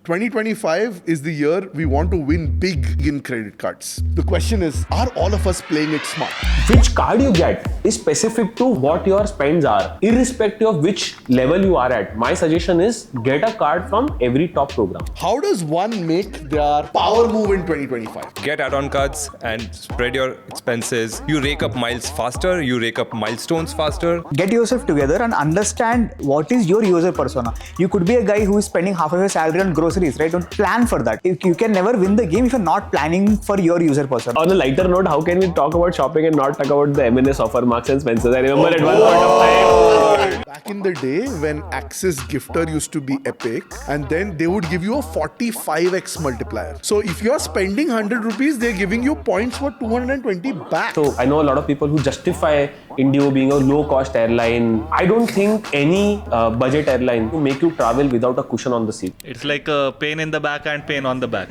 2025 is the year we want to win big in credit cards. The question is, are all of us playing it smart? Which card you get is specific to what your spends are, irrespective of which level you are at. My suggestion is get a card from every top program. How does one make their power move in 2025? Get add-on cards and spread your expenses. You rake up miles faster, you rake up milestones faster. Get yourself together and understand what is your user persona. You could be a guy who is spending half of your salary on groceries, right? Don't plan for that. You can never win the game if you're not planning for your user persona. On a lighter note, how can we talk about shopping and not talk about the M&S offer, Marks and Spencer's? I remember at one point of time. Back in the day when Axis Gifter used to be epic, and then they would give you a 45x multiplier. So if you're spending 100 rupees, they're giving you points for 220 back. So I know a lot of people who justify India being a low-cost airline. I don't think any budget airline will make you travel without a cushion on the seat. It's like a pain in the back and pain on the back.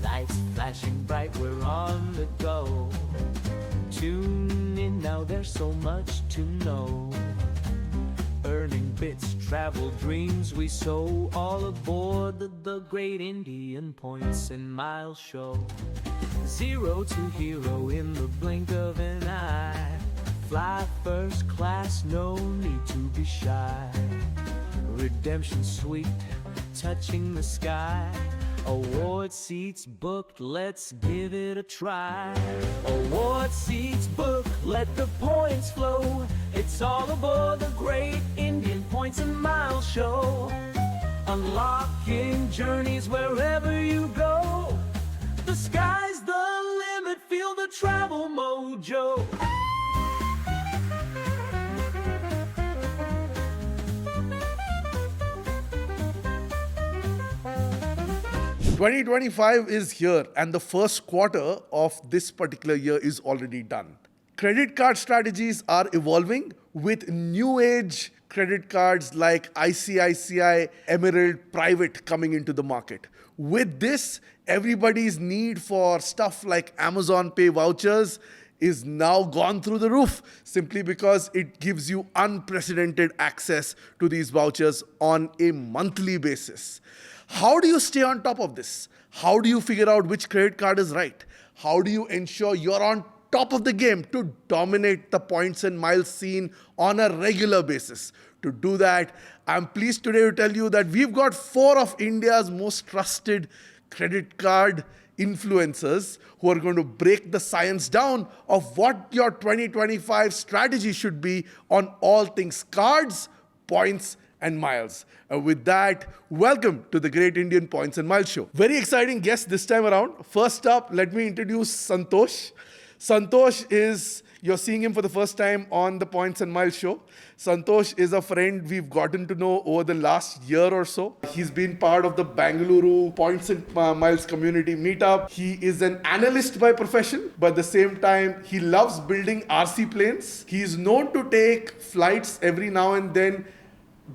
Lights flashing bright, we're on the go. Tune in now, there's so much to know. Earning bits, travel dreams we sow. All aboard the great Indian Points and Miles show. Zero to hero in the blink of an eye. Fly first class, no need to be shy. Redemption sweet, touching the sky. Award seats booked, let's give it a try. Award seats booked, let the points flow. It's all aboard the great Indian Points and Miles show. Unlocking journeys wherever you go. The sky's the limit, feel the travel mojo. "2025 is here, and the first quarter of this particular year is already done. Credit card strategies are evolving with new age credit cards like ICICI Emeralde Private coming into the market. With this, everybody's need for stuff like Amazon Pay vouchers is now gone through the roof, simply because it gives you unprecedented access to these vouchers on a monthly basis. How do you stay on top of this? How do you figure out which credit card is right? How do you ensure you're on top of the game to dominate the points and miles scene on a regular basis? To do that, I'm pleased today to tell you that we've got 4 of India's most trusted credit card influencers who are going to break the science down of what your 2025 strategy should be on all things cards, points, and miles. And with that, welcome to the Great Indian Points and Miles Show. Very exciting guest this time around. First up, let me introduce Santosh. Santosh is, you're seeing him for the first time on the Points and Miles Show. Santosh is a friend we've gotten to know over the last year or so. He's been part of the Bangalore Points and Miles community meetup. He is an analyst by profession, but at the same time, he loves building RC planes. He's known to take flights every now and then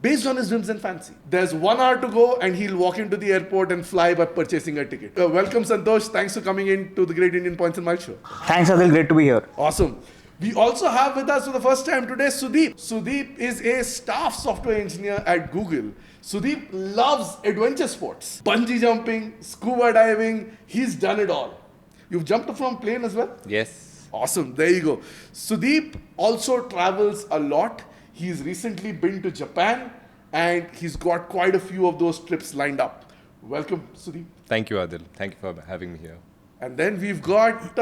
based on his whims and fancy. There's 1 hour to go and he'll walk into the airport and fly by purchasing a ticket. Welcome, Santosh. Thanks for coming in to the Great Indian Points and Miles Show. Thanks, Aadil. Great to be here. Awesome. We also have with us for the first time today Sudeep. Sudeep is a staff software engineer at Google. Sudeep loves adventure sports. Bungee jumping, scuba diving, he's done it all. You've jumped from a plane as well? Yes. Awesome, there you go. Sudeep also travels a lot. He's recently been to Japan and he's got quite a few of those trips lined up. Welcome, Sudeep. Thank you, Aadil. Thank you for having me here. And then we've got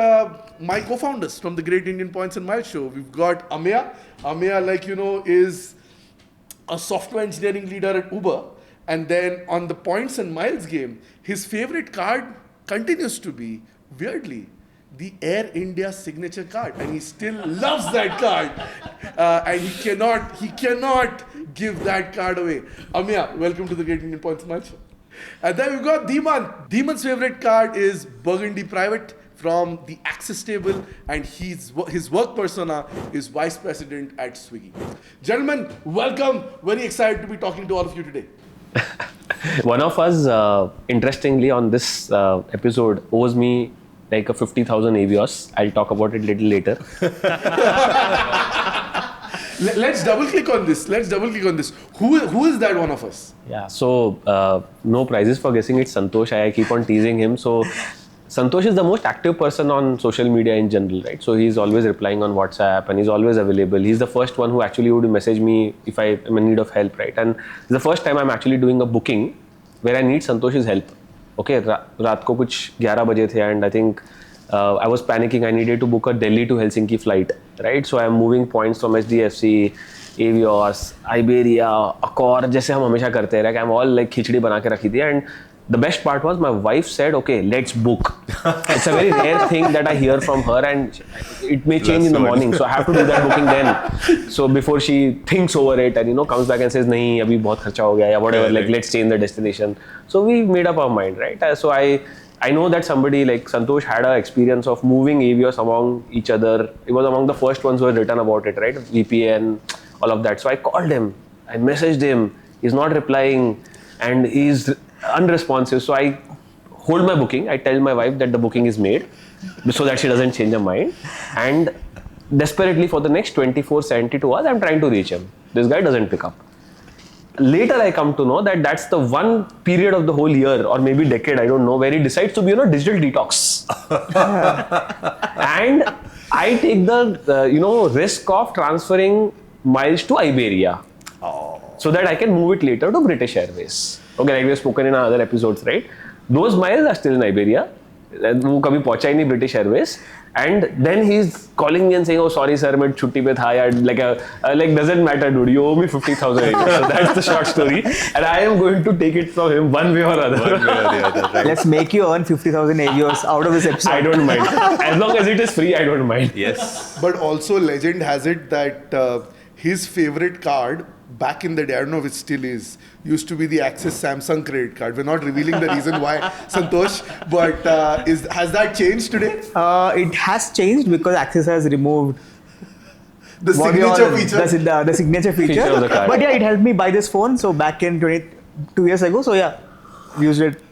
my co-founders from the Great Indian Points and Miles Show. We've got Ameya. Ameya, like you know, is a software engineering leader at Uber. And then on the Points and Miles game, his favorite card continues to be, weirdly, the Air India signature card, and he still loves that card, and he cannot give that card away. Ameya, welcome to the Great Indian Points and Miles Show. And then we've got Dhimant. Dhimant's favorite card is Burgundy Private from the Axis table, and his work persona is Vice President at Swiggy. Gentlemen, welcome. Very excited to be talking to all of you today. One of us, interestingly, on this episode owes me like a 50,000 Avios. I'll talk about it a little later. Let's double click on this. Who is that one of us? Yeah, so no prizes for guessing. It's Santosh. I keep on teasing him. So Santosh is the most active person on social media in general, right? So he's always replying on WhatsApp and he's always available. He's the first one who actually would message me if I am in need of help, right? And it's the first time I'm actually doing a booking where I need Santosh's help. Okay, रात को कुछ 11 बजे थे and I think I was panicking. I needed to book a Delhi to Helsinki flight, right? So I'm moving points from HDFC, Avios, Iberia, Accor, जैसे हम हमेशा करते हैं. Like I'm all like खिचड़ी बना के रखी थी. And the best part was my wife said, "Okay, let's book." It's a very rare thing that I hear from her, and it may change in the morning. So I have to do that booking then. So before she thinks over it and comes back and says, "नहीं, अभी बहुत खर्चा हो गया" या whatever. Like let's change the destination. So we made up our mind, right? So I know that somebody like Santosh had an experience of moving Avios among each other. It was among the first ones who had written about it, right? VPN, all of that. So I called him, I messaged him, he's not replying, and he's unresponsive. So I hold my booking. I tell my wife that the booking is made so that she doesn't change her mind. And desperately for the next 24-72 hours, I'm trying to reach him. This guy doesn't pick up. Later, I come to know that that's the one period of the whole year or maybe decade, I don't know, where he decides to be on a digital detox. And I take the risk of transferring miles to Iberia so that I can move it later to British Airways. Okay, like we have spoken in our other episodes, right? Those miles are still in Iberia. वो कभी पहुंचा ही नहीं British Airways. And then he's calling me and saying, "Oh, sorry, sir, मैं छुट्टी पे था यार." Like doesn't matter, dude. You owe me 50,000. So that's the short story, and I am going to take it from him one way or other. Right. Let's make you earn 50,000 Avios out of this episode. I don't mind. As long as it is free, I don't mind. Yes. But also, legend has it that his favorite card back in the day, I don't know if it still is, used to be the Axis Samsung credit card. We're not revealing the reason why, Santosh, but has that changed today? It has changed because Axis has removed The what we signature all- feature? the signature feature. Feature of the card. But yeah, it helped me buy this phone. So back in 22 years ago. So yeah, used it.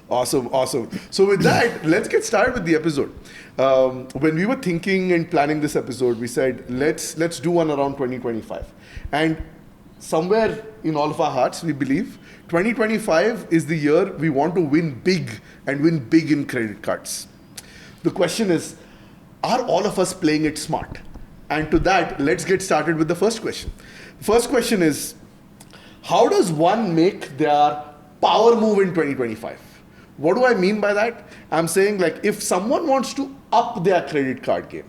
Awesome. So with that, let's get started with the episode. When we were thinking and planning this episode, we said let's do one around 2025, and somewhere in all of our hearts, we believe 2025 is the year we want to win big and win big in credit cards. The question is, are all of us playing it smart? And to that, let's get started with the first question. First question is, how does one make their power move in 2025? What do I mean by that? I'm saying, like, if someone wants to up their credit card game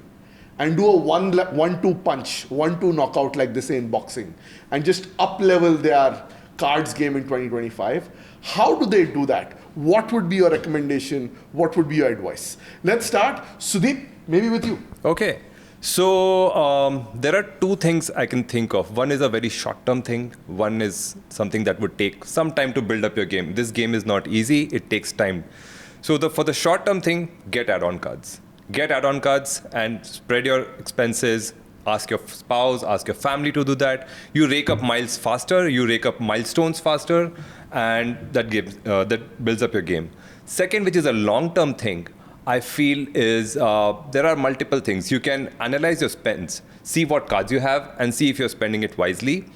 and do a 1-2 punch, 1-2 knockout like they say in boxing, and just up level their cards game in 2025, how do they do that? What would be your recommendation? What would be your advice? Let's start, Sudeep, maybe with you. Okay. So there are two things I can think of. One is a very short-term thing. One is something that would take some time to build up your game. This game is not easy. It takes time. So for the short-term thing, get add-on cards. Get add-on cards and spread your expenses. Ask your spouse, ask your family to do that. You rake up miles faster. You rake up milestones faster, and that builds up your game. Second, which is a long-term thing, I feel is there are multiple things. You can analyze your spends, see what cards you have, and see if you're spending it wisely.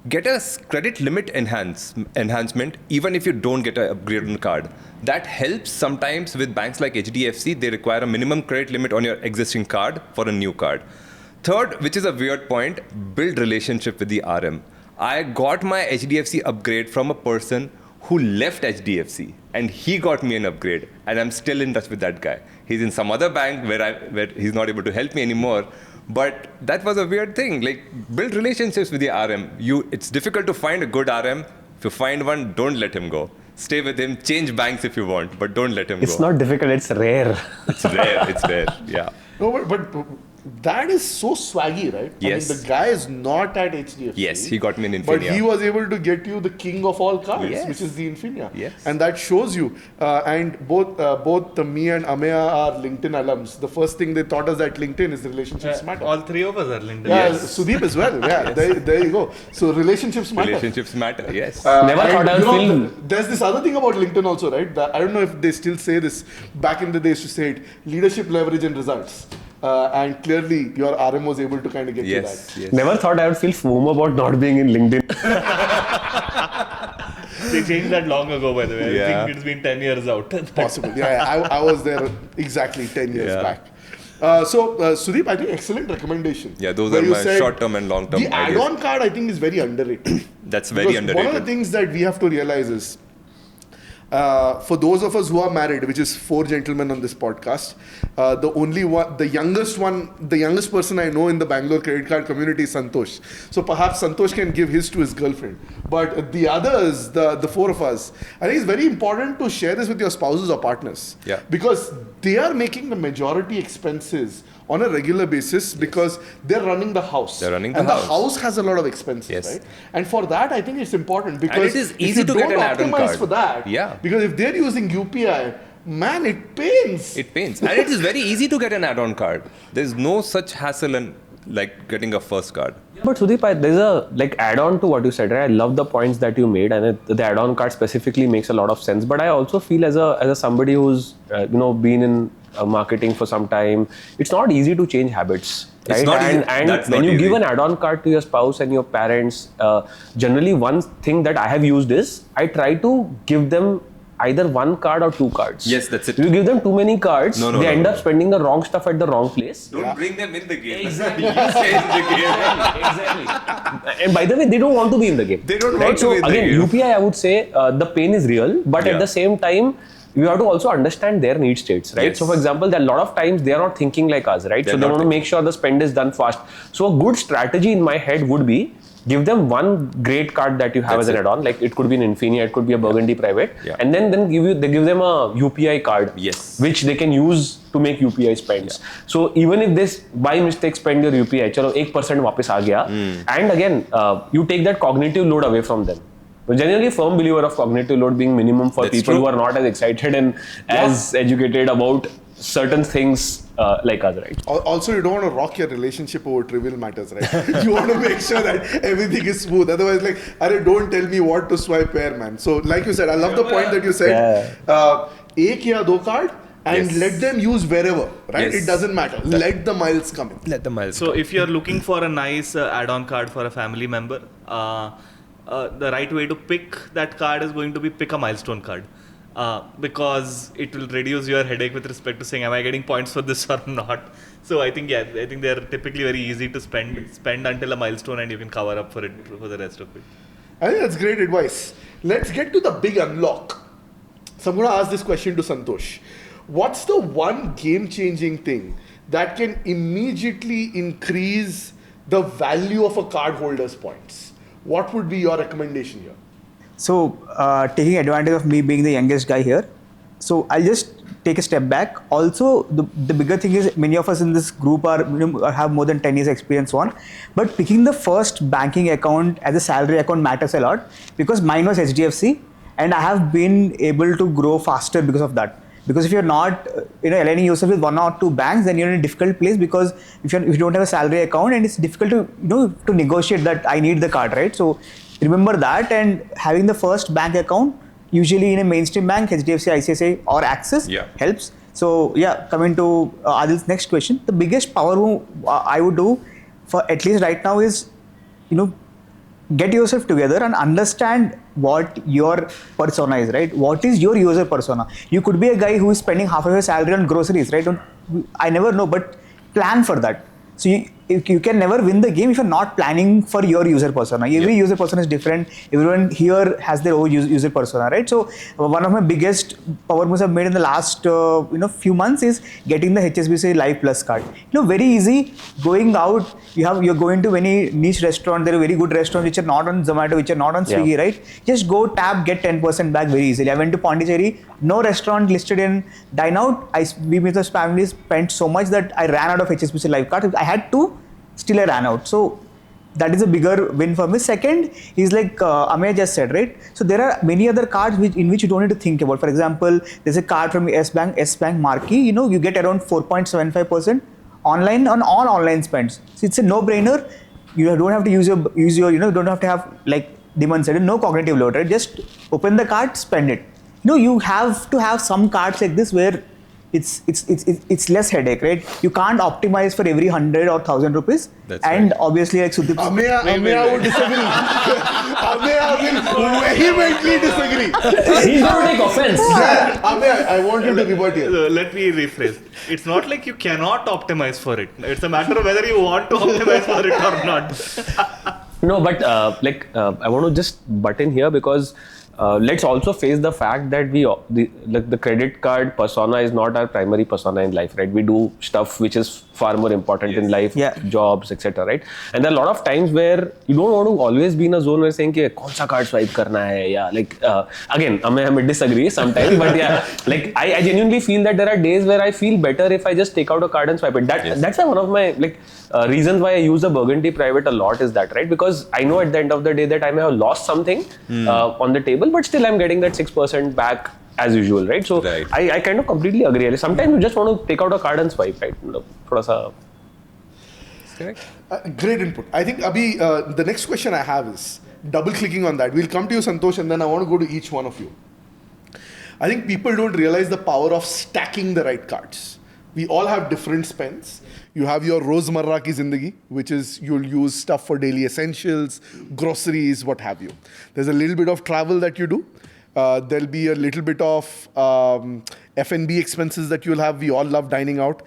Get a credit limit enhancement, even if you don't get an upgrade on card. That helps sometimes with banks like HDFC. They require a minimum credit limit on your existing card for a new card. Third, which is a weird point, build relationship with the RM. I got my HDFC upgrade from a person who left HDFC, and he got me an upgrade, and I'm still in touch with that guy. He's in some other bank where he's not able to help me anymore. But that was a weird thing. Like, build relationships with the RM. It's difficult to find a good RM. If you find one, don't let him go. Stay with him. Change banks if you want, but don't let him It's go. not difficult. It's rare. It's rare. It's rare. Yeah. No, but That is so swaggy, right? Yes. I mean, the guy is not at HDFC. Yes, he got me an But Infinia. he was able to get you the king of all cards, Yes. which is the Infinia. Yes. And that shows you. And both me and Ameya are LinkedIn alums. The first thing they taught us at LinkedIn is relationships matter. All three of us are LinkedIn. Yeah, Yes. Sudeep as well. Yeah, there you go. So relationships matter. Relationships matter, yes. Never And thought I would you know, feel. There's this other thing about LinkedIn also, right? I don't know if they still say this. Back in the days to say it, leadership, leverage, and results. And clearly, your RM was able to kind of get you that. Yes, yes. Never thought I would feel FOMO about not being in LinkedIn. They changed that long ago, by the way. Yeah. I think it's been 10 years out. Possible. Yeah, I was there exactly 10 years Yeah. back. Sudeep, I think excellent recommendation. Yeah, those Where are you my said short-term and long-term The ideas. add-on card, I think, is very underrated. That's very Because underrated. One of the things that we have to realize is, for those of us who are married, which is 4 gentlemen on this podcast, the youngest person I know in the Bangalore credit card community is Santosh. So perhaps Santosh can give his to his girlfriend. But the others, the 4 of us, I think it's very important to share this with your spouses or partners. Yeah. Because they are making the majority expenses on a regular basis because they're running the house. They're running the and house. the house has a lot of expenses, Yes. right? And for that, I think it's important because it is if easy you to don't get an add-on optimize card. for that, Yeah. because if they're using UPI, man, it pains. It pains. And it is very easy to get an add-on card. There's no such hassle in like getting a first card. But Sudeep, there's a add-on to what you said, right? I love the points that you made, and the add-on card specifically makes a lot of sense. But I also feel as a somebody who's been in marketing for some time, it's not easy to change habits, right? It's not easy. And That's when not you give easy. an add-on card to your spouse and your parents, generally one thing that I have used is I try to give them either 1 card or 2 cards. Yes, that's it. If you give them too many cards, No, they end no. up spending the wrong stuff at the wrong place. Don't bring them in the game. Exactly. You change the game. Exactly. And by the way, they don't want to be in the game. They don't right? want to so be in the again, game. UPI, I would say the pain is real, but at Yeah. the same time, you have to also understand their need states, right? Yes. So, for example, there are a lot of times they are not thinking like us, right? They're So they not want to thinking. make sure the spend is done fast. So, a good strategy in my head would be give them 1 great card that you have That's as an it. add-on, like it could be an Infinia, it could be a Burgundy Private, Yeah. and then they give them a UPI card, Yes. which they can use to make UPI spends. So even if this by mistake spend your UPI, chalo 1% वापस आ गया, and again you take that cognitive load away from them. So generally, a firm believer of cognitive load being minimum for That's people true. who are not as excited and as educated about certain things like us, right? Also, you don't want to rock your relationship over trivial matters, right? You want to make sure that everything is smooth. Otherwise, like, don't tell me what to swipe where, man. So, like you said, I love the point that you said. Ek ya do card and Yes. let them use wherever, right? Yes. It doesn't matter. Let the miles come in. Let the miles So if you're looking for a nice add-on card for a family member, the right way to pick that card is going to be pick a milestone card. Because it will reduce your headache with respect to saying, am I getting points for this or not? So I think they're typically very easy to spend until a milestone, and you can cover up for it for the rest of it. I think that's great advice. Let's get to the big unlock. So I'm going to ask this question to Santosh. What's the one game-changing thing that can immediately increase the value of a cardholder's points? What would be your recommendation here? So, taking advantage of me being the youngest guy here, so I'll just take a step back. Also, the bigger thing is many of us in this group have more than 10 years experience on, but picking the first banking account as a salary account matters a lot, because mine was HDFC and I have been able to grow faster because of that. Because if you're not aligning yourself with 1 or 2 banks, then you're in a difficult place, because if you don't have a salary account, and it's difficult to negotiate that I need the card, right? So remember that, and having the first bank account, usually in a mainstream bank, HDFC, ICICI or Axis, helps. So yeah, coming to Aadil's next question, the biggest power move I would do for at least right now is, get yourself together and understand what your persona is, right? What is your user persona? You could be a guy who is spending half of your salary on groceries, right? I never know, but plan for that. So you can never win the game if you're not planning for your user persona. Every user persona is different. Everyone here has their own user persona, right? So one of my biggest power moves I've made in the last few months is getting the HSBC Live Plus card. Very easy. Going out, you're going to any niche restaurant. There are very good restaurants which are not on Zomato, which are not on Swiggy, right? Just go tap, get 10% back very easily. I went to Pondicherry. No restaurant listed in Dine Out. We with his family spent so much that I ran out of HSBC Live cards. I had two, still I ran out. So that is a bigger win for me. Second is like Ameya just said, right? So there are many other cards in which you don't need to think about. For example, there's a card from S Bank Marquee. You get around 4.75% online on all online spends. So it's a no-brainer. You don't have to use your don't have to have, like Dhimant said, no cognitive load, right? Just open the card, spend it. You have to have some cards like this where it's less headache, right? You can't optimize for every 100 or 1,000 rupees. That's and right. obviously, like Sudeep, Ameya would disagree. Ameya will vehemently disagree. He's going to take offense. Yeah, Ameya, I want you to revert here. Let me rephrase. It's not like you cannot optimize for it. It's a matter of whether you want to optimize for it or not. No, but I want to just butt in here because let's also face the fact that the credit card persona is not our primary persona in life, right? We do stuff which is far more important in life, jobs, etc., right? And there are a lot of times where you don't want to always be in a zone where saying कि कौन सा card swipe करना है, yeah, like again, I may disagree sometimes, but yeah, like I genuinely feel that there are days where I feel better if I just take out a card and swipe it. That's why one of my reasons why I use the Burgundy Private a lot is that, right? Because I know at the end of the day that I may have lost something on the table, but still I'm getting that 6% back as usual, right? So I kind of completely agree. Sometimes you just want to take out a card and swipe, right? Thoda sa. Correct. Great input. I think Abhi, the next question I have is double clicking on that. We'll come to you, Santosh, and then I want to go to each one of you. I think people don't realize the power of stacking the right cards. We all have different spends. You have your Rozmarra ki Zindagi, which is you'll use stuff for daily essentials, groceries, what have you. There's a little bit of travel that you do. There'll be a little bit of F&B expenses that you'll have. We all love dining out.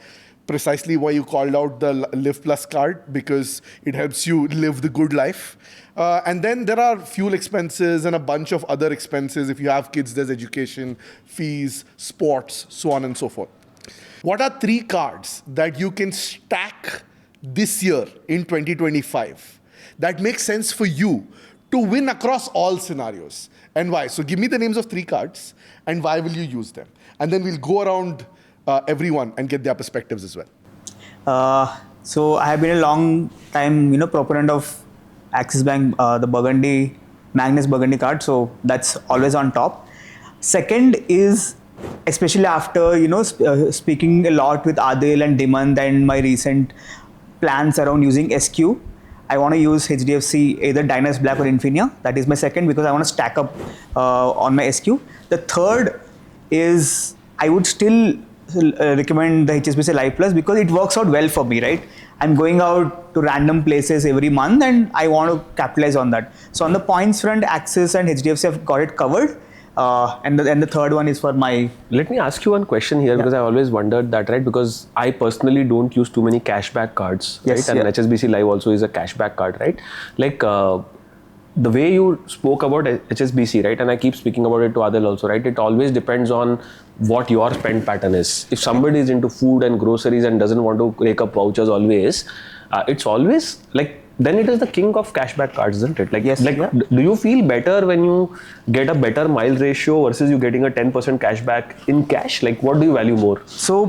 Precisely why you called out the Live Plus card, because it helps you live the good life. And then there are fuel expenses and a bunch of other expenses. If you have kids, there's education, fees, sports, so on and so forth. What are 3 cards that you can stack this year in 2025 that makes sense for you to win across all scenarios? And why? So give me the names of 3 cards and why will you use them? And then we'll go around everyone and get their perspectives as well. So I have been a long time, proponent of Axis Bank, the Magnus Burgundy card. So that's always on top. Second is, especially after speaking a lot with Aadil and Dhimant and my recent plans around using SQ, I want to use HDFC either Dynas Black or Infinia. That is my second, because I want to stack up on my SQ. The third is I would still recommend the HSBC Live Plus because it works out well for me, right? I'm going out to random places every month and I want to capitalize on that. So on the points front, Axis and HDFC have got it covered. And the third one is for my... Let me ask you one question here, because I always wondered that, right? Because I personally don't use too many cashback cards, right? And HSBC Live also is a cashback card, right? Like the way you spoke about HSBC, right? And I keep speaking about it to Aadil also, right? It always depends on what your spend pattern is. If somebody is into food and groceries and doesn't want to rake up vouchers always, it's always like, then it is the king of cashback cards, isn't it? Like, do you feel better when you get a better mile ratio versus you getting a 10% cashback in cash? Like, what do you value more? So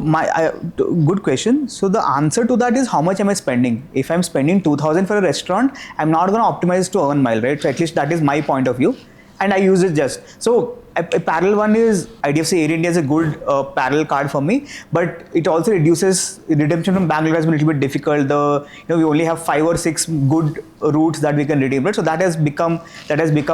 good question. So the answer to that is how much am I spending? If I'm spending 2,000 for a restaurant, I'm not going to optimize to earn mile, right? So at least that is my point of view. And I use it just. So a parallel one is IDFC Air India is a good parallel card for me, but it also reduces redemption from Bangalore has been a little bit difficult. We only have 5 or 6 good routes that we can redeem, right? So that has become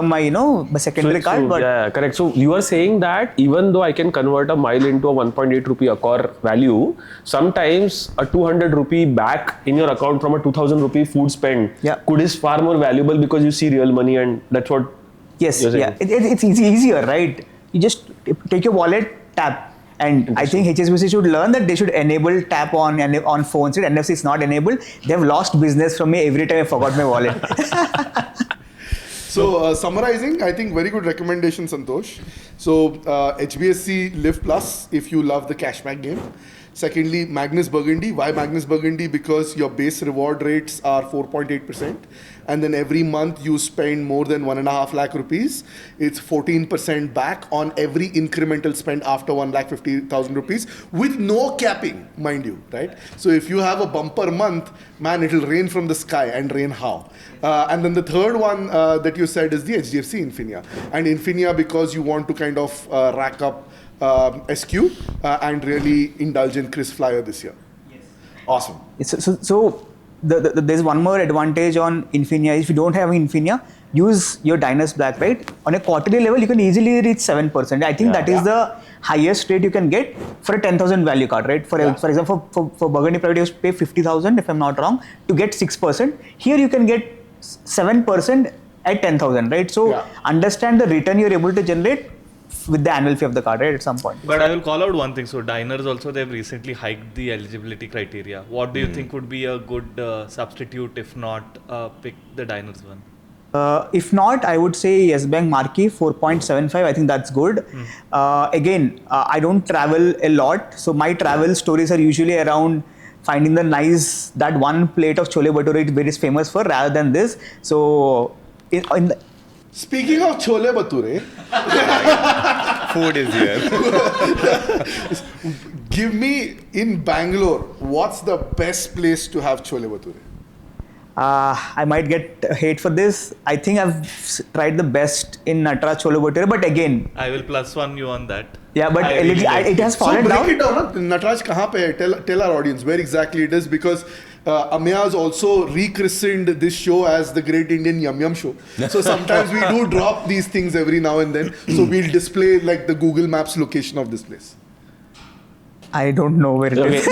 my my secondary card. But yeah, correct. So you are saying that even though I can convert a mile into a 1.8 rupee Accor value, sometimes a 200 rupee back in your account from a 2,000 rupee food spend is far more valuable because you see real money, and that's what. Yes, it's easier, right? You just take your wallet, tap. And I think HSBC should learn that they should enable tap on phones. NFC is not enabled. They've lost business from me every time I forgot my wallet. So summarizing, I think very good recommendation, Santosh. So HBSC Live Plus if you love the cashback game. Secondly, Magnus Burgundy. Why Magnus Burgundy? Because your base reward rates are 4.8%. And then every month you spend more than 1.5 lakh rupees, it's 14% back on every incremental spend after 1,50,000 rupees with no capping, mind you, right? So if you have a bumper month, man, it'll rain from the sky, and rain how? And then the third one that you said is the HDFC Infinia. And Infinia, because you want to kind of rack up SQ and really indulge in Chris Flyer this year. Yes. Awesome. So there's one more advantage on Infinia. If you don't have Infinia, use your Diners Black, right? On a quarterly level, you can easily reach 7%. I think that is the highest rate you can get for a 10,000 value card, right? For example, for Burgundy Private, you pay 50,000, if I'm not wrong, to get 6%. Here you can get 7% at 10,000, right? So understand the return you're able to generate with the annual fee of the card, right, at some point. But I will call out one thing. So diners also, they've recently hiked the eligibility criteria. What do you think would be a good substitute if not pick the diners one? If not, I would say Yes Bank Marquee 4.75. I think that's good. Again, I don't travel a lot, so my travel stories are usually around finding that one plate of chole bhature where it's famous for, rather than this. So, Speaking of chole bhature, Food is here. give me in Bangalore, what's the best place to have chole bhature? I might get hate for this. I think I've tried the best in Nataraj chole bhature, but again, I will +1 you on that. yeah, but it has So fallen break down. it down. Nataraj kahan pe hai? Tell our audience where exactly it is, because Ameya has also rechristened this show as the Great Indian Yum Yum Show. So sometimes we do drop these things every now and then. So we'll display like the Google Maps location of this place. I don't know where it is.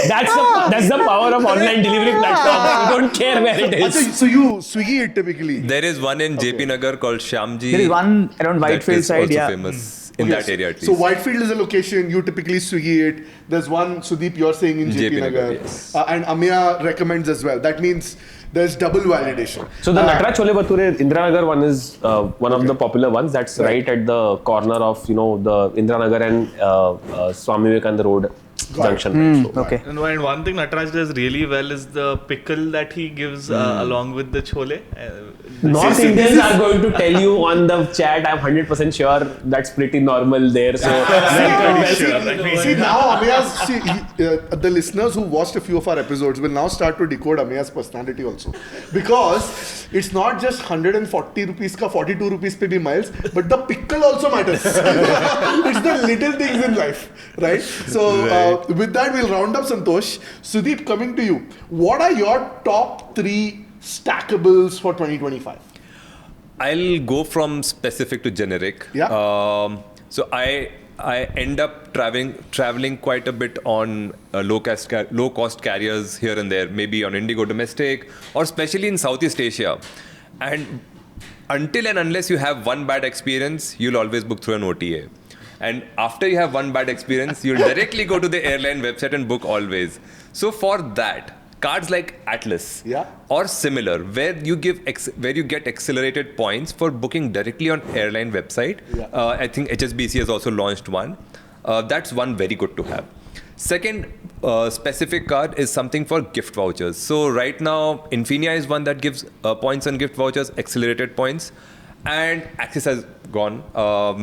That's the power of online delivery platforms. You don't care where it is. So you Swiggy it typically. There is one in JP Nagar called Shyamji. There is one around that Whitefield is side, also yeah. famous in that area at least. So Whitefield is a location, you typically Swiggy it. There's one, Sudeep, you're saying in JP Nagar. Yes. And Ameya recommends as well. That means there's double validation. So the Nataraj Chole Bhature Indiranagar one is one of the popular ones. That's right at the corner of the Indiranagar and Swami Vivekananda Road junction. So, Okay. And one thing Nataraj does really well is the pickle that he gives along with the chole. North Indians are going to tell you on the chat. I'm 100% sure that's pretty normal there. So See now the listeners who watched a few of our episodes will now start to decode Ameya's personality also, because it's not just 140 rupees ka 42 rupees pe bhi miles, but the pickle also matters. It's the little things in life, right? So with that we'll round up. Santosh, Sudeep, coming to you, what are your top 3 stackables for 2025? I'll go from specific to generic. Yeah. So I end up traveling quite a bit on low cost carriers here and there, maybe on Indigo domestic or especially in Southeast Asia. And until and unless you have one bad experience, you'll always book through an OTA. And after you have one bad experience, you'll directly go to the airline website and book always. So for that, cards like Atlas or similar, where you get accelerated points for booking directly on airline website. I think HSBC has also launched one. That's one very good to have. Second specific card is something for gift vouchers. So right now, Infinia is one that gives points on gift vouchers, accelerated points. And Axis has gone.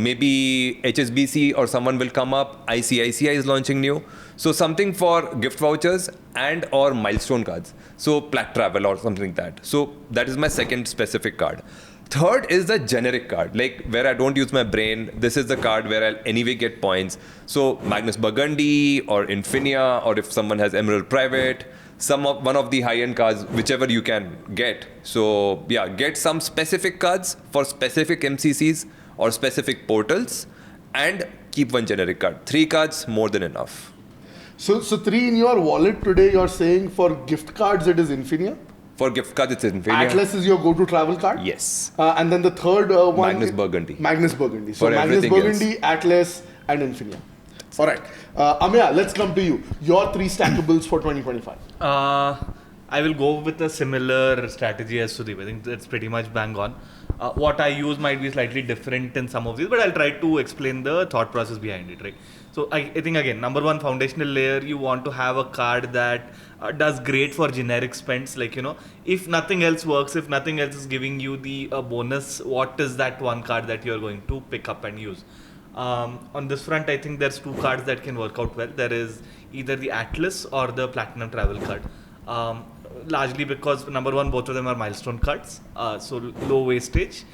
Maybe HSBC or someone will come up. ICICI is launching new. So something for gift vouchers and or milestone cards. So Plat Travel or something like that. So that is my second specific card. Third is the generic card, like where I don't use my brain. This is the card where I'll anyway get points. So Magnus Burgundy or Infinia, or if someone has Emerald Private, one of the high-end cards, whichever you can get. So yeah, get some specific cards for specific MCCs or specific portals, and keep one generic card. 3 cards, more than enough. So 3 in your wallet today, you're saying for gift cards it is Infinia? For gift cards, it's Infinia. Atlas is your go-to travel card? Yes. And then the third one? Magnus Burgundy. Magnus Burgundy. So For Magnus everything Burgundy, Atlas and Infinia. All right. Ameya, let's come to you. Your 3 stackables for 2025. I will go with a similar strategy as Sudeep. I think that's pretty much bang on. What I use might be slightly different in some of these, but I'll try to explain the thought process behind it, right? So I think again, number one foundational layer, you want to have a card that does great for generic spends. Like, if nothing else works, if nothing else is giving you the bonus, what is that one card that you're going to pick up and use? On this front, I think there's two cards that can work out well. There is either the Atlas or the Platinum Travel card. Largely because number one, both of them are milestone cards, so low wastage.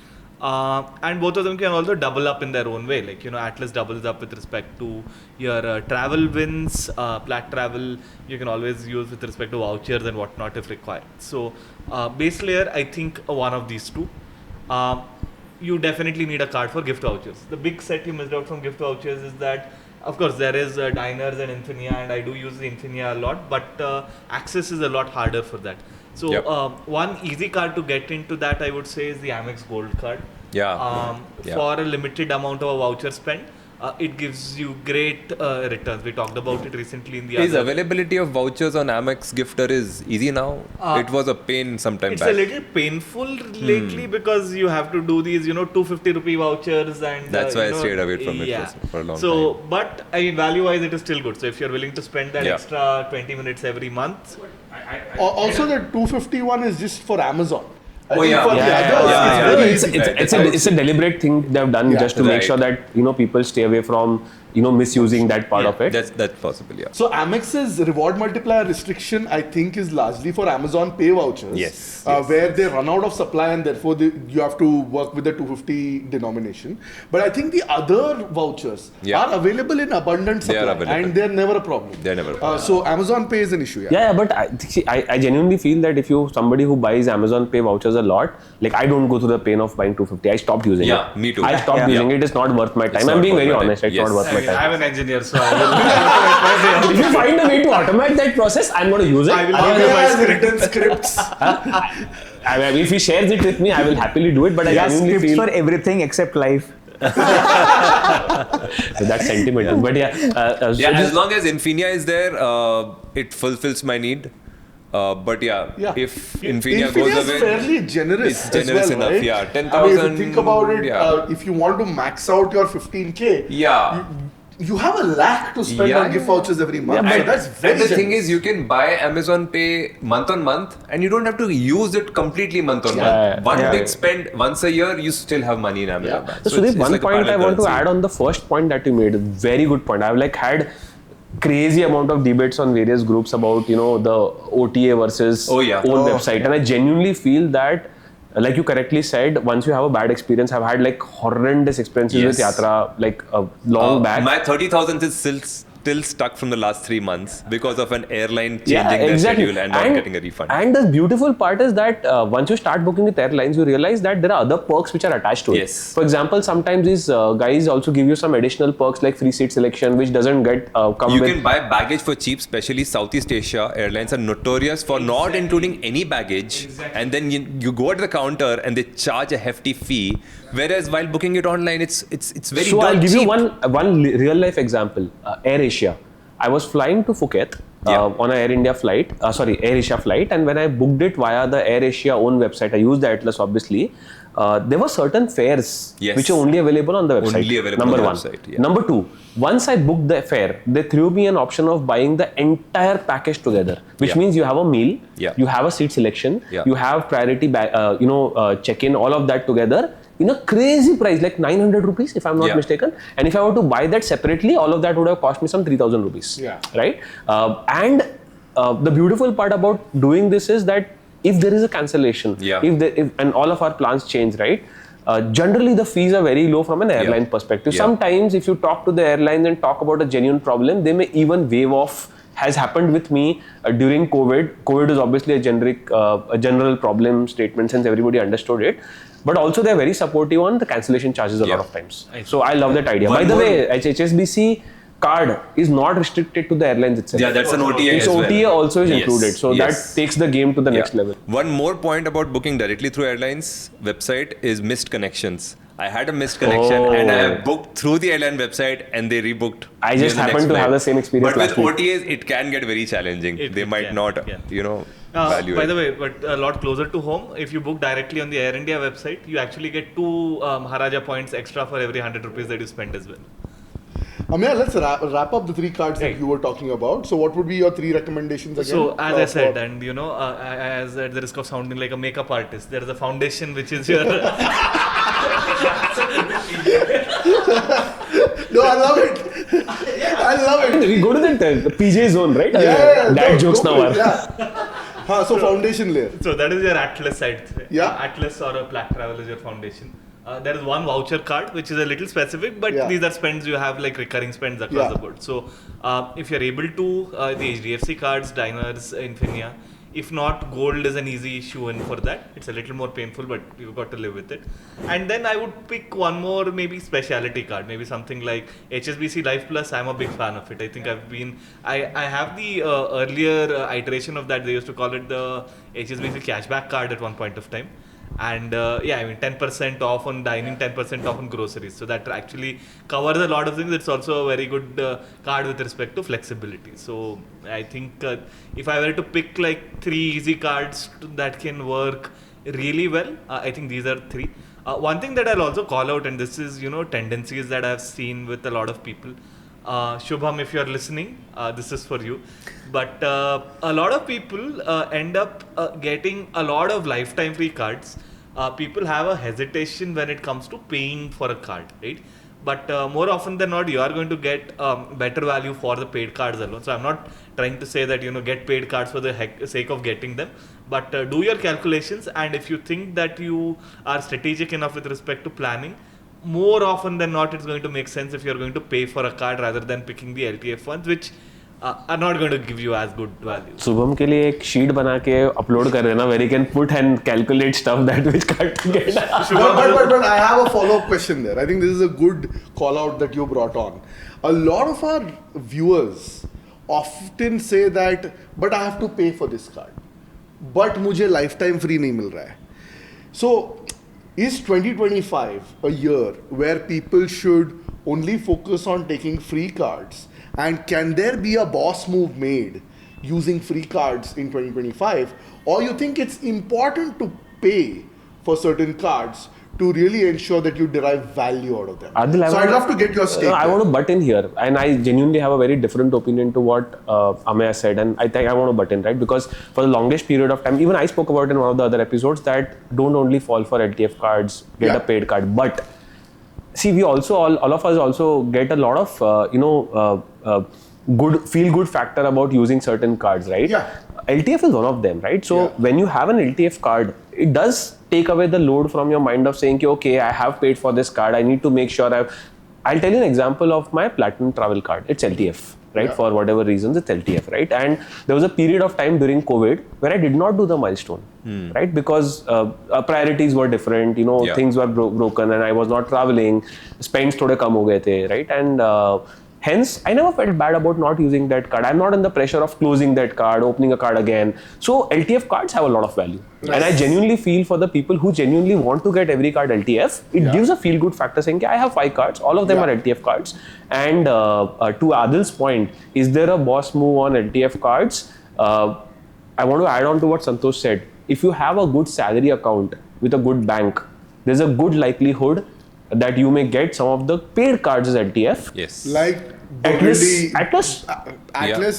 And both of them can also double up in their own way. Like, Atlas doubles up with respect to your travel wins. Plat Travel you can always use with respect to vouchers and whatnot if required. So base layer, I think one of these two. You definitely need a card for gift vouchers. The big set you missed out from gift vouchers is that, of course, there is Diners and Infinia, and I do use the Infinia a lot, but access is a lot harder for that. So one easy card to get into that, I would say, is the Amex Gold card. For a limited amount of a voucher spend, it gives you great returns. We talked about it recently in the Is availability of vouchers on Amex Gifter is easy now? It was a pain sometime back. It's a little painful lately because you have to do these, 250 rupee vouchers, and that's why I stayed away from it for a long time. So, but I mean, value-wise, it is still good. So if you're willing to spend that extra 20 minutes every month. Also, the 251 is just for Amazon. It's a deliberate thing they've done just to make sure that people stay away from misusing that part of it. That's possible, yeah. So Amex's reward multiplier restriction, I think, is largely for Amazon Pay vouchers. Yes. Where they run out of supply and therefore you have to work with the 250 denomination. But I think the other vouchers are available in abundant supply, and they're never a problem. So Amazon Pay is an issue. But I genuinely feel that if you're somebody who buys Amazon Pay vouchers a lot, like I don't go through the pain of buying 250. I stopped using it. Yeah, me too. I stopped using it. It's not worth my time. I'm being very honest. It's not worth my time. I'm an engineer, so I will. If you find a way to automate that process, I'm going to use it. I will give you my written scripts. If he shares it with me, I will happily do it. But I genuinely scripts feel for everything except life. So that's sentimental. But as long as Infinia is there, it fulfills my need. But if Infinia goes is away, fairly generous. It's generous as well, enough, right? 10,000. I mean, if you think about it, if you want to max out your 15K, you have a lakh to spend on gift vouchers every month. So that's very and the generous. thing is, you can buy Amazon Pay month on month, and you don't have to use it completely month on month. One big spend once a year, you still have money in Amazon. So Sudeep, one point I want to add on the first point that you made, a very good point. I've had crazy amount of debates on various groups about the OTA versus own website, and I genuinely feel that, like you correctly said, once you have a bad experience, I've had horrendous experiences with Yatra, long back. My 30,000 is still stuck from the last 3 months because of an airline changing their schedule and not getting a refund. And the beautiful part is that once you start booking with airlines, you realize that there are other perks which are attached to it. For example, sometimes these guys also give you some additional perks like free seat selection, which doesn't get You can buy baggage for cheap, especially Southeast Asia. Airlines are notorious for not including any baggage, and then you go at the counter and they charge a hefty fee. Whereas while booking it online, it's very cheap. So I'll give you one real life example. Air Asia. I was flying to Phuket on an Air India flight, Air Asia flight, and when I booked it via the Air Asia own website, I used the Atlas obviously. There were certain fares which are only available on the website. Number one. Number two, once I booked the fare, they threw me an option of buying the entire package together, which means you have a meal, you have a seat selection, you have priority check-in, all of that together in a crazy price, like 900 rupees if I'm not mistaken. And if I were to buy that separately, all of that would have cost me some 3,000 rupees. Right? And the beautiful part about doing this is that if there is a cancellation, and all of our plans change, right? Generally, the fees are very low from an airline perspective. Sometimes, if you talk to the airlines and talk about a genuine problem, they may even waive off. Has happened with me during COVID. COVID is obviously a general problem statement since everybody understood it. But also, they're very supportive on the cancellation charges a lot of times. So I love that idea. By the way, HSBC card is not restricted to the airlines itself. Yeah, that's an OTA as well. OTA also is included. So that takes the game to the next level. One more point about booking directly through airlines website is missed connections. I had a missed connection and I booked through the airline website and they rebooked. I just happened to have the same experience. But with OTAs, it can get very challenging. They might not, value By the way, but a lot closer to home, if you book directly on the Air India website, you actually get 2 Maharaja points extra for every 100 rupees that you spend as well. Ameya, let's wrap up the 3 cards that Right. you were talking about. So, what would be your 3 recommendations again? So as I said, for- and as at the risk of sounding like a makeup artist, there is a foundation which is your. No, I love it. I love it. We go to the PJ zone, right? Yeah, Dad no, jokes go now for are. it, yeah. So foundation layer. So that is your Atlas side. Yeah. Atlas or a Black Travel is your foundation. There is one voucher card which is a little specific, but Yeah. these are spends you have like recurring spends across Yeah. the board. So if you're able to the HDFC cards, Diners, Infinia. If not, gold is an easy issue in for that. It's a little more painful, but you've got to live with it. And then I would pick one more maybe specialty card, maybe something like HSBC Live Plus. I'm a big fan of it. I think I have the earlier iteration of that. They used to call it the HSBC cashback card at one point of time. And 10% off on dining, 10% off on groceries. So that actually covers a lot of things. It's also a very good card with respect to flexibility. So I think if I were to pick like 3 easy cards that can work really well, I think these are 3. One thing that I'll also call out, and this is tendencies that I've seen with a lot of people. Shubham, if you're listening, this is for you. But a lot of people end up getting a lot of lifetime free cards. People have a hesitation when it comes to paying for a card, right? But more often than not, you are going to get better value for the paid cards alone. So I'm not trying to say that get paid cards for the sake of getting them, but do your calculations. And if you think that you are strategic enough with respect to planning, more often than not, it's going to make sense if you're going to pay for a card rather than picking the LTF ones, which are not going to give you as good value. Shubham के लिए एक sheet बना के upload कर देना where he can put and calculate stuff that which card to get. But I have a follow-up question there. I think this is a good call-out that you brought on. A lot of our viewers often say that, but I have to pay for this card. But मुझे lifetime free नहीं मिल रहा है. So, is 2025 a year where people should only focus on taking free cards? And can there be a boss move made using free cards in 2025? Or you think it's important to pay for certain cards to really ensure that you derive value out of them? Adil, I'd love to get your stake. I want to butt in here, and I genuinely have a very different opinion to what Ameya said, and I think I want to butt in, right? Because for the longest period of time, even I spoke about in one of the other episodes that don't only fall for LTF cards, get a paid card, but see, we also all of us also get a lot of good feel-good factor about using certain cards, right? Yeah. LTF is one of them, right? So when you have an LTF card, it does take away the load from your mind of saying, okay, I have paid for this card. I need to make sure I'll tell you an example of my platinum travel card. It's LTF, right? Yeah. For whatever reasons, it's LTF, right? And there was a period of time during COVID where I did not do the milestone, right? Because priorities were different, things were broken, and I was not traveling. Spends thode kam ho gaye the, right? And hence, I never felt bad about not using that card. I'm not in the pressure of closing that card, opening a card again. So LTF cards have a lot of value. Nice. And I genuinely feel for the people who genuinely want to get every card LTF, it gives a feel-good factor saying, I have 5 cards, all of them are LTF cards. And to Aadil's point, is there a boss move on LTF cards? I want to add on to what Santosh said. If you have a good salary account with a good bank, there's a good likelihood that you may get some of the paid cards as LTF. Yes. Like Burgundy, Atlas?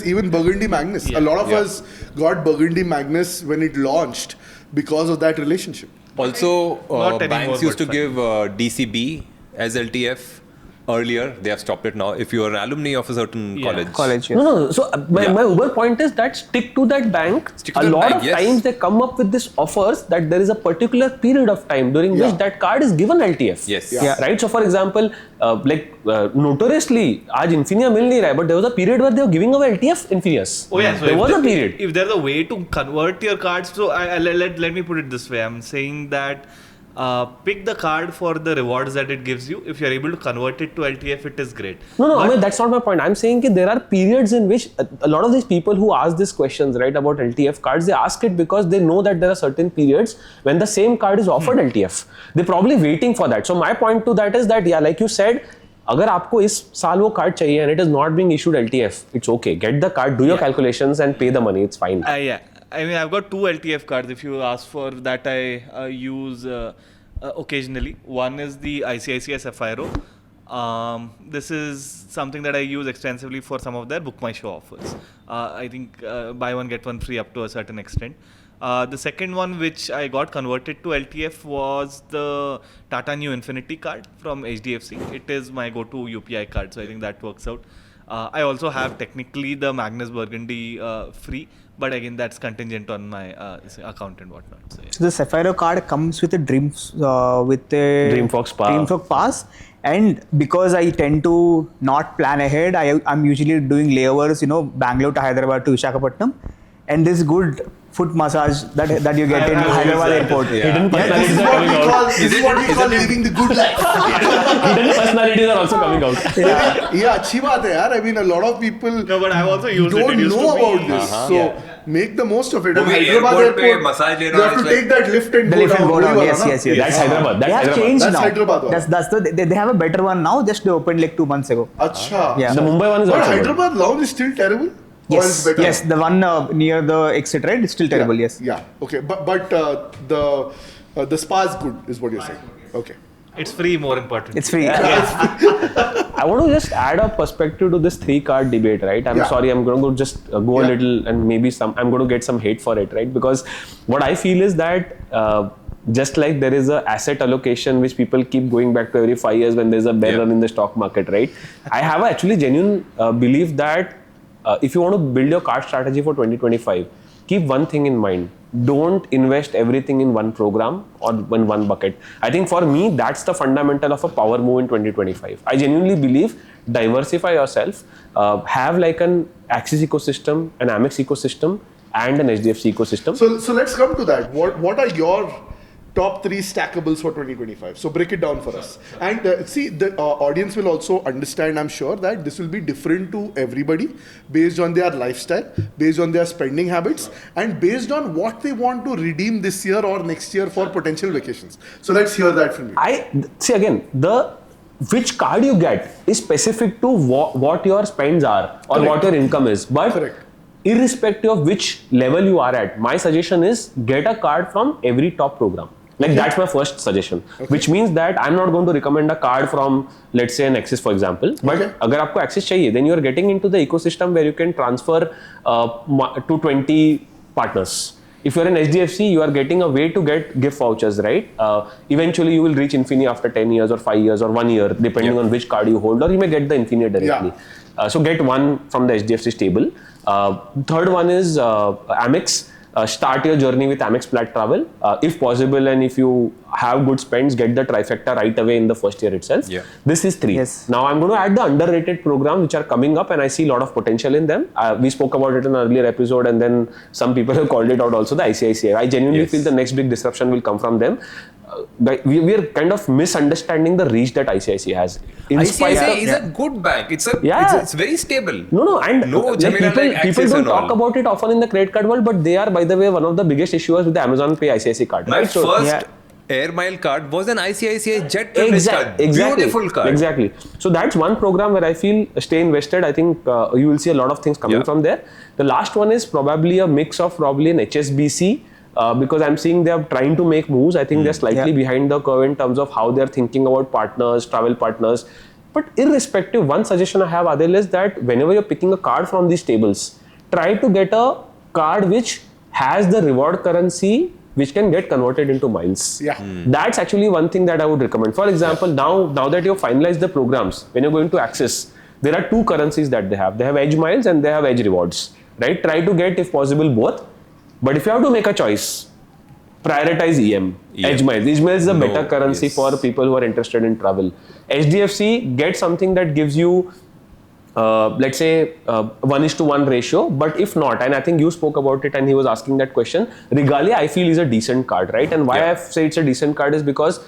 even Burgundy Magnus. A lot of us got Burgundy Magnus when it launched because of that relationship. Also, Not anymore, banks used to but give DCB as LTF earlier. They have stopped it now. If you are an alumni of a certain college. Yes. No. So my uber point is that stick to that bank. Stick to A that lot bank, of yes. times they come up with this offers that there is a particular period of time during which that card is given LTF. Yes. Yeah. Right. So for example, notoriously, आज Infinia मिल नहीं रहा है, but there was a period where they were giving away LTF Infinias. Oh yeah, so there was a period. If there's a way to convert your cards, so let me put it this way. I'm saying that pick the card for the rewards that it gives you. If you're able to convert it to LTF, it is great. No, I mean, that's not my point. I'm saying that there are periods in which a lot of these people who ask these questions, right, about LTF cards, they ask it because they know that there are certain periods when the same card is offered LTF. They're probably waiting for that. So my point to that is that, like you said, अगर आपको इस साल वो card चाहिए and it is not being issued LTF, it's okay. Get the card, do your calculations and pay the money. It's fine. I mean, I've got 2 LTF cards. If you ask for that, I use occasionally. One is the ICICI Sapphire. This is something that I use extensively for some of their Book My Show offers. I think buy one get one free up to a certain extent. The second one which I got converted to LTF was the Tata New Infinity card from HDFC. It is my go-to UPI card, so I think that works out. I also have technically the Magnus Burgundy free, but again that's contingent on my account and whatnot. So, yeah. So the Sapphire card comes with a Dreamfox Pass. And because I tend to not plan ahead, I'm usually doing layovers, Bangalore to Hyderabad to Visakhapatnam, and this good foot massage that you get in Hyderabad airport. Hidden personalities are coming out. This is what we call living the good life. Hidden personalities are also coming out. Yeah, अच्छी बात है यार. I mean, a lot of people No, but I've also used it. don't It used know to be- about this. So make the most of it. And वो भी Hyderabad airport पे airport, massage you लेना have to is like- take that lift and The go lift and down. go down. वही Yes, वाला ना? yes, yes. That's Hyderabad. They That's have Hyderabad. changed That's now. Hyderabad one. They have a better one now. Just they opened like 2 months ago. अच्छा. Yeah. The Mumbai one is But also good. Hyderabad lounge is still terrible? Or Yes, it's better? yes, the one near the exit, right? It's still terrible. Yeah. Yes. Yeah. Okay. But the spa is good, is what you're saying. Okay. It's free, more important. It's free. I want to just add a perspective to this 3-card debate, right? I'm Yeah. sorry, I'm going to just go a Yeah. little and maybe I'm going to get some hate for it, right? Because what I feel is that just like there is a asset allocation which people keep going back to every 5 years when there's a bear run in the stock market, right? I have a actually genuine belief that if you want to build your card strategy for 2025, keep one thing in mind. Don't invest everything in one program or in one bucket. I think for me, that's the fundamental of a power move in 2025. I genuinely believe diversify yourself, have like an Axis ecosystem, an Amex ecosystem, and an HDFC ecosystem. So let's come to that. What are your top 3 stackables for 2025? So break it down for us. And see, the audience will also understand, I'm sure, that this will be different to everybody based on their lifestyle, based on their spending habits, and based on what they want to redeem this year or next year for potential vacations. So let's hear that from you. I see again, which card you get is specific to what your spends are or Correct. what your income is. But Correct. irrespective of which level you are at, my suggestion is get a card from every top program. Like that's my first suggestion, which means that I'm not going to recommend a card from, let's say, an Axis, for example. But अगर आपको Axis चाहिए, then you are getting into the ecosystem where you can transfer to 20 partners. If you're an HDFC, you are getting a way to get gift vouchers, right? Eventually, you will reach Infinia after 10 years or 5 years or 1 year, depending on which card you hold, or you may get the Infinia directly. So get one from the HDFC stable. Third one is Amex. Start your journey with Amex Plat Travel. If possible, and if you have good spends, get the trifecta right away in the first year itself. Yeah. This is 3. Yes. Now I'm going to add the underrated programs which are coming up, and I see a lot of potential in them. We spoke about it in an earlier episode, and then some people have called it out also, the ICICI. I genuinely feel the next big disruption will come from them. We are kind of misunderstanding the reach that ICICI has. In spite ICICI of- is a good bank. It's very stable. No, and No like, Jamila people like Axis don't and talk all. about it often in the credit card world, but they are, by the way, one of the biggest issuers with the Amazon Pay ICICI card. My right? So- first air mile card was an ICICI jet privilege card. Exactly. Beautiful card. Exactly. So that's one program where I feel stay invested. I think you will see a lot of things coming from there. The last one is probably a mix of probably an HSBC. Because I'm seeing they're trying to make moves. I think they're slightly behind the curve in terms of how they're thinking about partners, travel partners. But irrespective, one suggestion I have, Aadil, is that whenever you're picking a card from these tables, try to get a card which has the reward currency which can get converted into miles. Yeah. That's actually one thing that I would recommend. For example, now that you've finalized the programs, when you're going to Axis, there are 2 currencies that they have. They have Edge Miles and they have Edge Rewards. Right? Try to get, if possible, both. But if you have to make a choice, prioritize EM. Edge Miles. Edge Miles is a better currency for people who are interested in travel. HDFC, get something that gives you, let's say, 1:1 ratio. But if not, and I think you spoke about it and he was asking that question, Regalia, I feel, is a decent card, right? And why I say it's a decent card is because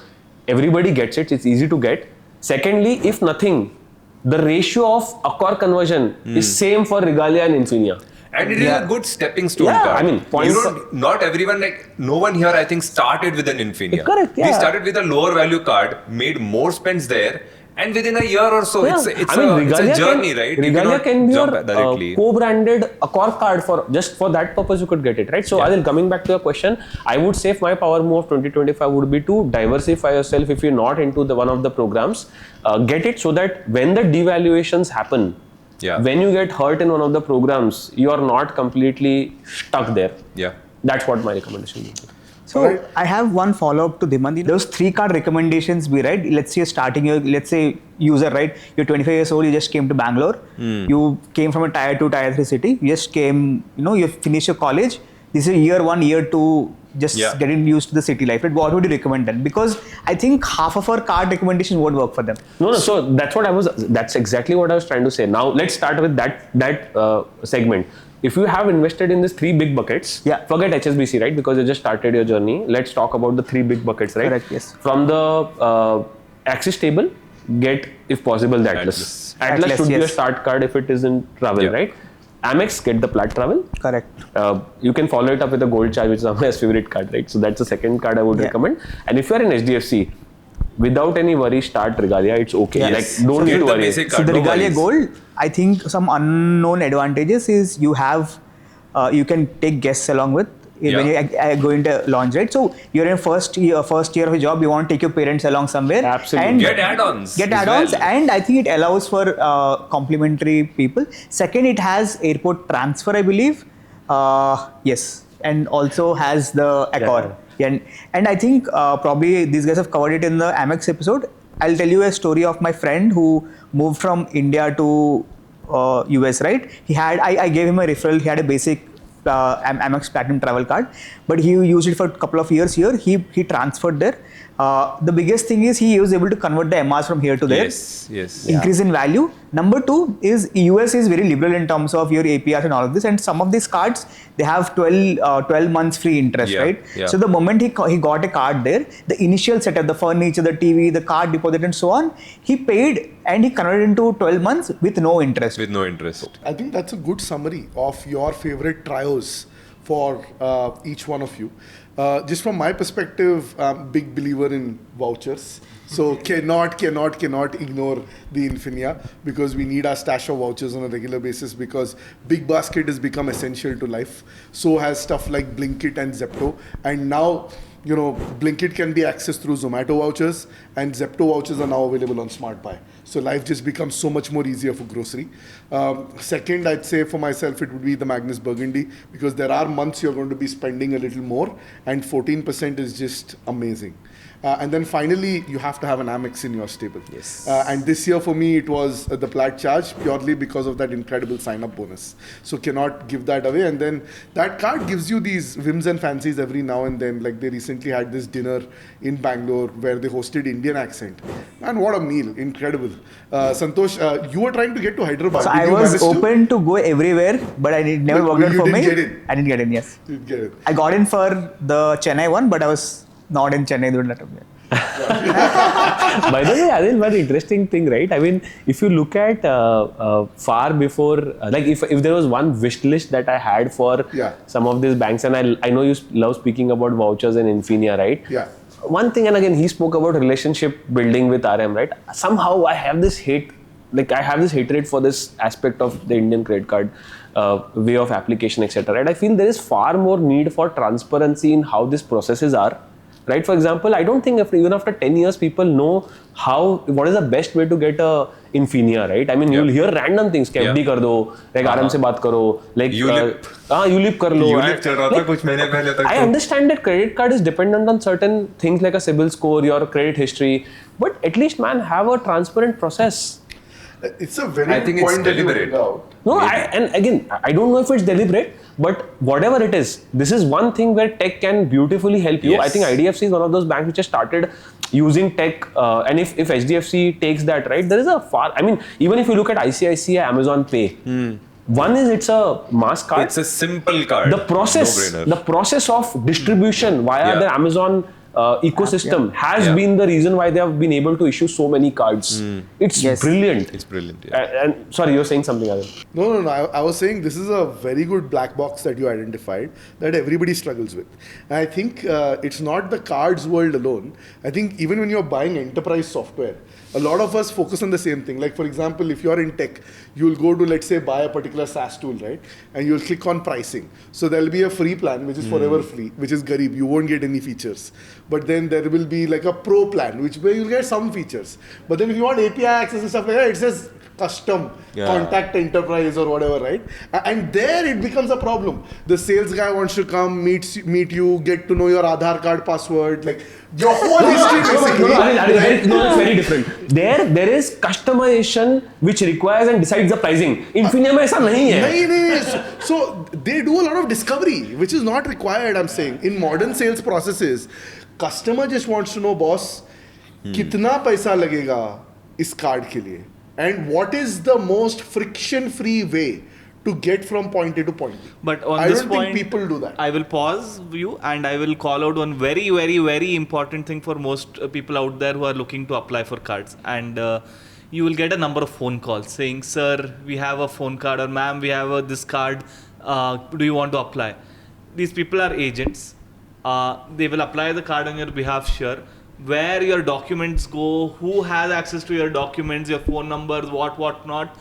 everybody gets it. It's easy to get. Secondly, if nothing, the ratio of Accor conversion is same for Regalia and Infinia. And it is a good stepping stone Yeah, card. I mean, points- not everyone, no one here, I think, started with an Infinia. Correct, yeah. We started with a lower value card, made more spends there, And within a year or so, Yeah. it's Regalia a journey, right? You Regalia cannot can be jump your directly. co-branded Accor card for just for that purpose you could get it, right? So Yeah. Adil, coming back to your question, I would say my power move of 2025 would be to diversify yourself if you're not into the one of the programs. Get it so that when the devaluations happen, Yeah. when you get hurt in one of the programs, you are not completely stuck there. Yeah. That's what my recommendation would be. So I have one follow-up to Dhimant. Those 3 card recommendations be right. Let's say you're starting your, let's say user, right? You're 25 years old. You just came to Bangalore. You came from a tier 2, tier 3 city. You just came. You finished your college. This is year 1, year 2. Just getting used to the city life. Right? What would you recommend then? Because I think half of our card recommendations won't work for them. No. So that's exactly what I was trying to say. Now let's start with that segment. If you have invested in these 3 big buckets, forget HSBC, right? Because you just started your journey. Let's talk about the 3 big buckets, right? Correct, yes. From the Axis table, get, if possible, the Atlas. Atlas should be a start card if it is in travel, right? Amex, get the Plat Travel. Correct. You can follow it up with a Gold Charge, which is Ameya's favorite card, right? So that's the second card I would recommend. And if you are in HDFC, without any worry, start Regalia. It's okay. Yes. Like, don't need to worry. So the Regalia Gold, I think some unknown advantages is you have, you can take guests along with when you're going to launch, right? So you're in first year of a job, you want to take your parents along somewhere. Absolutely. And Get add-ons. And I think it allows for complimentary people. Second, it has airport transfer, I believe. Yes. And also has the Accor. And I think probably these guys have covered it in the Amex episode. I'll tell you a story of my friend who moved from India to US, right? I gave him a referral. He had a basic Amex Platinum travel card, but he used it for a couple of years here. He transferred there. The biggest thing is he was able to convert the MRs from here to there. Yes. Increase in value. Number 2 is US is very liberal in terms of your APRs and all of this. And some of these cards, they have 12 months free interest, right? Yeah. So the moment he got a card there, the initial setup, the furniture, the TV, the card deposit and so on, he paid and he converted into 12 months with no interest. I think that's a good summary of your favorite trios for each one of you. Just from my perspective, I'm a big believer in vouchers. So cannot ignore the Infinia, because we need our stash of vouchers on a regular basis, because Big Basket has become essential to life. So has stuff like Blinkit and Zepto. And now, Blinkit can be accessed through Zomato vouchers, and Zepto vouchers are now available on Smart Buy. So life just becomes so much more easier for grocery. Second, I'd say for myself, it would be the Magnus Burgundy, because there are months you're going to be spending a little more, and 14% is just amazing. And then finally, you have to have an Amex in your stable. Yes. And this year for me, it was the Plat Charge, purely because of that incredible sign-up bonus. So cannot give that away. And then that card gives you these whims and fancies every now and then. Like they recently had this dinner in Bangalore where they hosted Indian accent. Man, what a meal. Incredible. Santosh, you were trying to get to Hyderabad. So Did I you was manage to? open to go everywhere, but it never worked out for me. You didn't get in? I didn't get in, yes. You didn't get in. I got in for the Chennai one, but I was not in Chennai during that time. By the way, Adil, one interesting thing, right? I mean, if you look at far before, like if there was one wish list that I had for some of these banks, and I know you love speaking about vouchers and Infinia, right? Yeah. One thing, and again, he spoke about relationship building with RM, right? Somehow I have this hatred for this aspect of the Indian credit card way of application, etc. Right? I feel there is far more need for transparency in how these processes are. Right? For example, I don't think even after 10 years, people know what is the best way to get a Infinia, right? I mean, you'll hear random things. FD kar do, like RM se baat karo, like ULIP kar lo. ULIP chal raha tha kuch mahine pehle tak. I understand that credit card is dependent on certain things like a CIBIL score, your credit history, but at least, man, have a transparent process. It's a very I think it's deliberate. No, and again, I don't know if it's deliberate, but whatever it is, this is one thing where tech can beautifully help you. Yes. I think IDFC is one of those banks which has started using tech, and if HDFC takes that, right, there is even if you look at ICICI Amazon Pay, one is it's a mass card. It's a simple card. The process of distribution via the Amazon ecosystem has been the reason why they have been able to issue so many cards. It's brilliant. It's brilliant. Yeah. And sorry, you're saying something, Aadil. No. I was saying this is a very good black box that you identified that everybody struggles with. And I think it's not the cards world alone. I think even when you're buying enterprise software, a lot of us focus on the same thing. Like for example, if you're in tech, you'll go to, let's say, buy a particular SaaS tool, right? And you'll click on pricing. So there'll be a free plan, which is forever free, which is Garib. You won't get any features. But then there will be like a pro plan, where you'll get some features. But then if you want API access and stuff like that, it says custom, contact enterprise or whatever, right? And there it becomes a problem. The sales guy wants to come, meet you, get to know your Aadhaar card password, like your whole history basically. No, it's very different. There is customization which requires and decides the pricing. Infinia में ऐसा नहीं है. No. So they do a lot of discovery, which is not required, I'm saying. In modern sales processes, customer just wants to know, boss, कितना पैसा लगेगा इस card के लिए? And what is the most friction-free way to get from point A to point B? But on I this don't point, think people do that. I will pause you and I will call out one very, very, very important thing for most people out there who are looking to apply for cards. And you will get a number of phone calls saying, sir, we have a phone card, or ma'am, we have this card. Do you want to apply? These people are agents. They will apply the card on your behalf, sure. Where your documents go, who has access to your documents, your phone numbers, what not,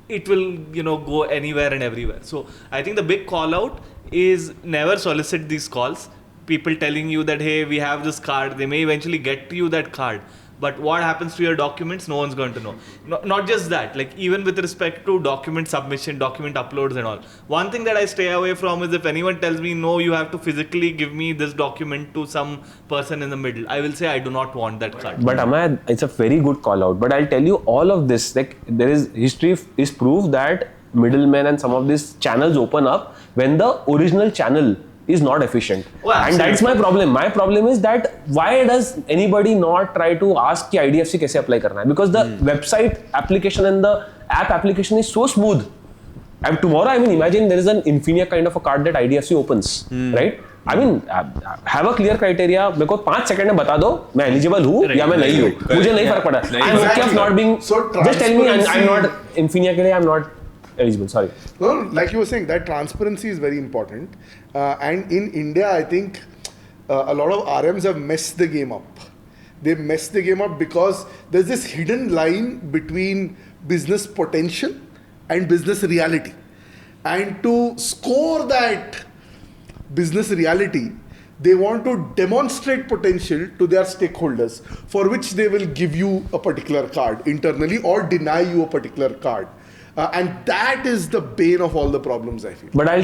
it will go anywhere and everywhere. So I think the big call out is never solicit these calls. People telling you that, hey, we have this card. They may eventually get to you that card. But what happens to your documents, no one's going to know. Not just that, like even with respect to document submission, document uploads and all. One thing that I stay away from is if anyone tells me, no, you have to physically give me this document to some person in the middle, I will say I do not want that card. But Ameya, it's a very good call out. But I'll tell you all of this, like there is history is proof that middlemen and some of these channels open up when the original channel is not efficient. And that's my problem. My problem is that why does anybody not try to ask कि IDFC कैसे apply करना है? Because the website application and the app application is so smooth. And tomorrow, imagine there is an Infinia kind of a card that IDFC opens, right? Have a clear criteria. मेरे को 5 second में बता दो मैं eligible हूँ या मैं नहीं हूँ. मुझे नहीं फर्क पड़ा. I'm okay of not being. Just tell me I'm not Infinia के लिए I'm not eligible. Sorry. No, like you were saying, that transparency is very important. And in India, I think a lot of RMs have messed the game up. They messed the game up because there's this hidden line between business potential and business reality. And to score that business reality, they want to demonstrate potential to their stakeholders, for which they will give you a particular card internally or deny you a particular card. And that is the bane of all the problems, I feel. But I'll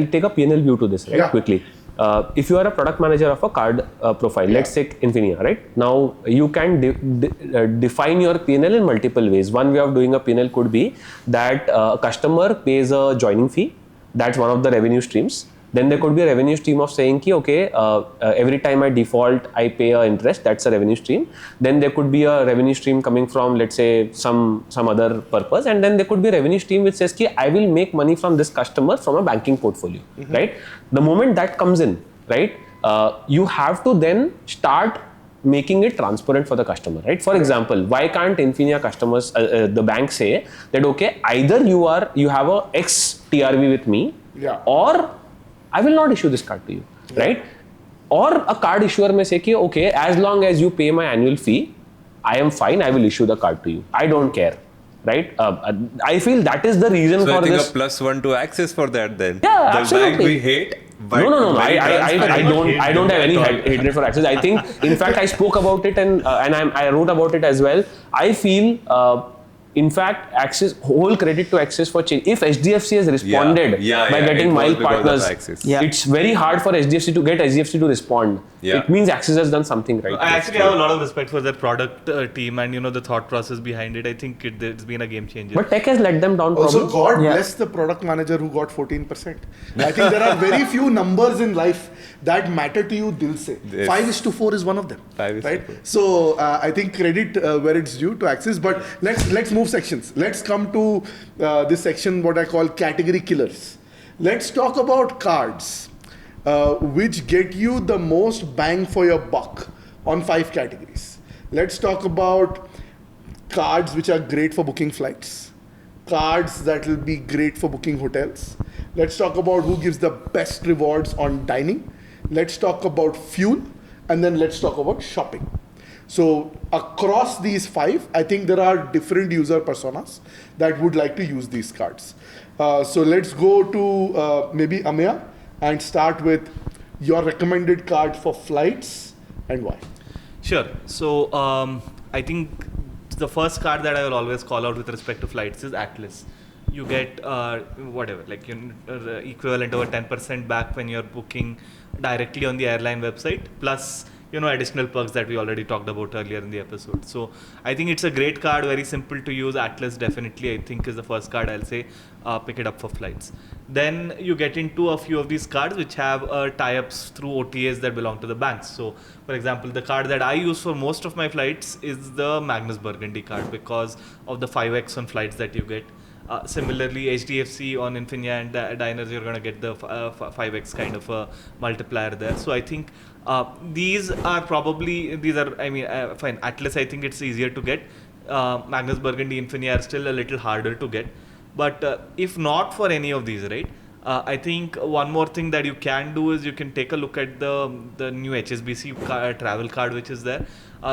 take a P&L view to this, right? Quickly. If you are a product manager of a card profile, let's take Infinia, right? Now, you can define your P&L in multiple ways. One way of doing a P&L could be that a customer pays a joining fee. That's one of the revenue streams. Then there could be a revenue stream of saying, okay, every time I default, I pay a interest. That's a revenue stream. Then there could be a revenue stream coming from, let's say, some other purpose. And then there could be a revenue stream which says, I will make money from this customer from a banking portfolio, right? The moment that comes in, right, you have to then start making it transparent for the customer, right? For example, why can't Infinia customers, the bank say that, okay, either you have a X TRV with me, or I will not issue this card to you, right? Or a card issuer may say, okay, as long as you pay my annual fee, I am fine, I will issue the card to you. I don't care, right? I feel that is the reason for this. So I think a +1 to access for that then. Yeah, the absolutely. bank we hate. No. I don't have any hatred for access. I think, in fact, I spoke about it and I wrote about it as well. I feel, in fact, Axis, whole credit to Axis for change. If HDFC has responded by getting mild partners, it's very hard for HDFC to get HDFC to respond. It means Axis has done something right. I actually have a lot of respect for their product team and the thought process behind it. I think it's been a game changer. But tech has let them down. Also, God bless the product manager who got 14%. I think there are very few numbers in life that matter to you, dil se. 5:4 is one of them. 5:4. Right? So I think credit where it's due to Axis. But let's move sections. Let's come to this section, what I call category killers. Let's talk about cards. which get you the most bang for your buck on 5 categories. Let's talk about cards which are great for booking flights, cards that will be great for booking hotels. Let's talk about who gives the best rewards on dining. Let's talk about fuel, and then let's talk about shopping. So across these 5, I think there are different user personas that would like to use these cards. So let's go to maybe Ameya and start with your recommended card for flights and why. Sure. So I think the first card that I will always call out with respect to flights is Atlas. You get whatever, like the equivalent of a 10% back when you're booking directly on the airline website, plus additional perks that we already talked about earlier in the episode. So I think it's a great card, very simple to use. Atlas definitely, I think, is the first card I'll say pick it up for flights. Then you get into a few of these cards which have tie-ups through OTAs that belong to the banks. So for example, the card that I use for most of my flights is the Magnus Burgundy card because of the 5x on flights that you get. Similarly, HDFC on Infinia and diners, you're going to get the 5x kind of a multiplier there. So I think these are fine. Atlas, I think it's easier to get. Magnus Burgundy, Infinia are still a little harder to get. But if not for any of these, right? I think one more thing that you can do is you can take a look at the new HSBC travel card which is there.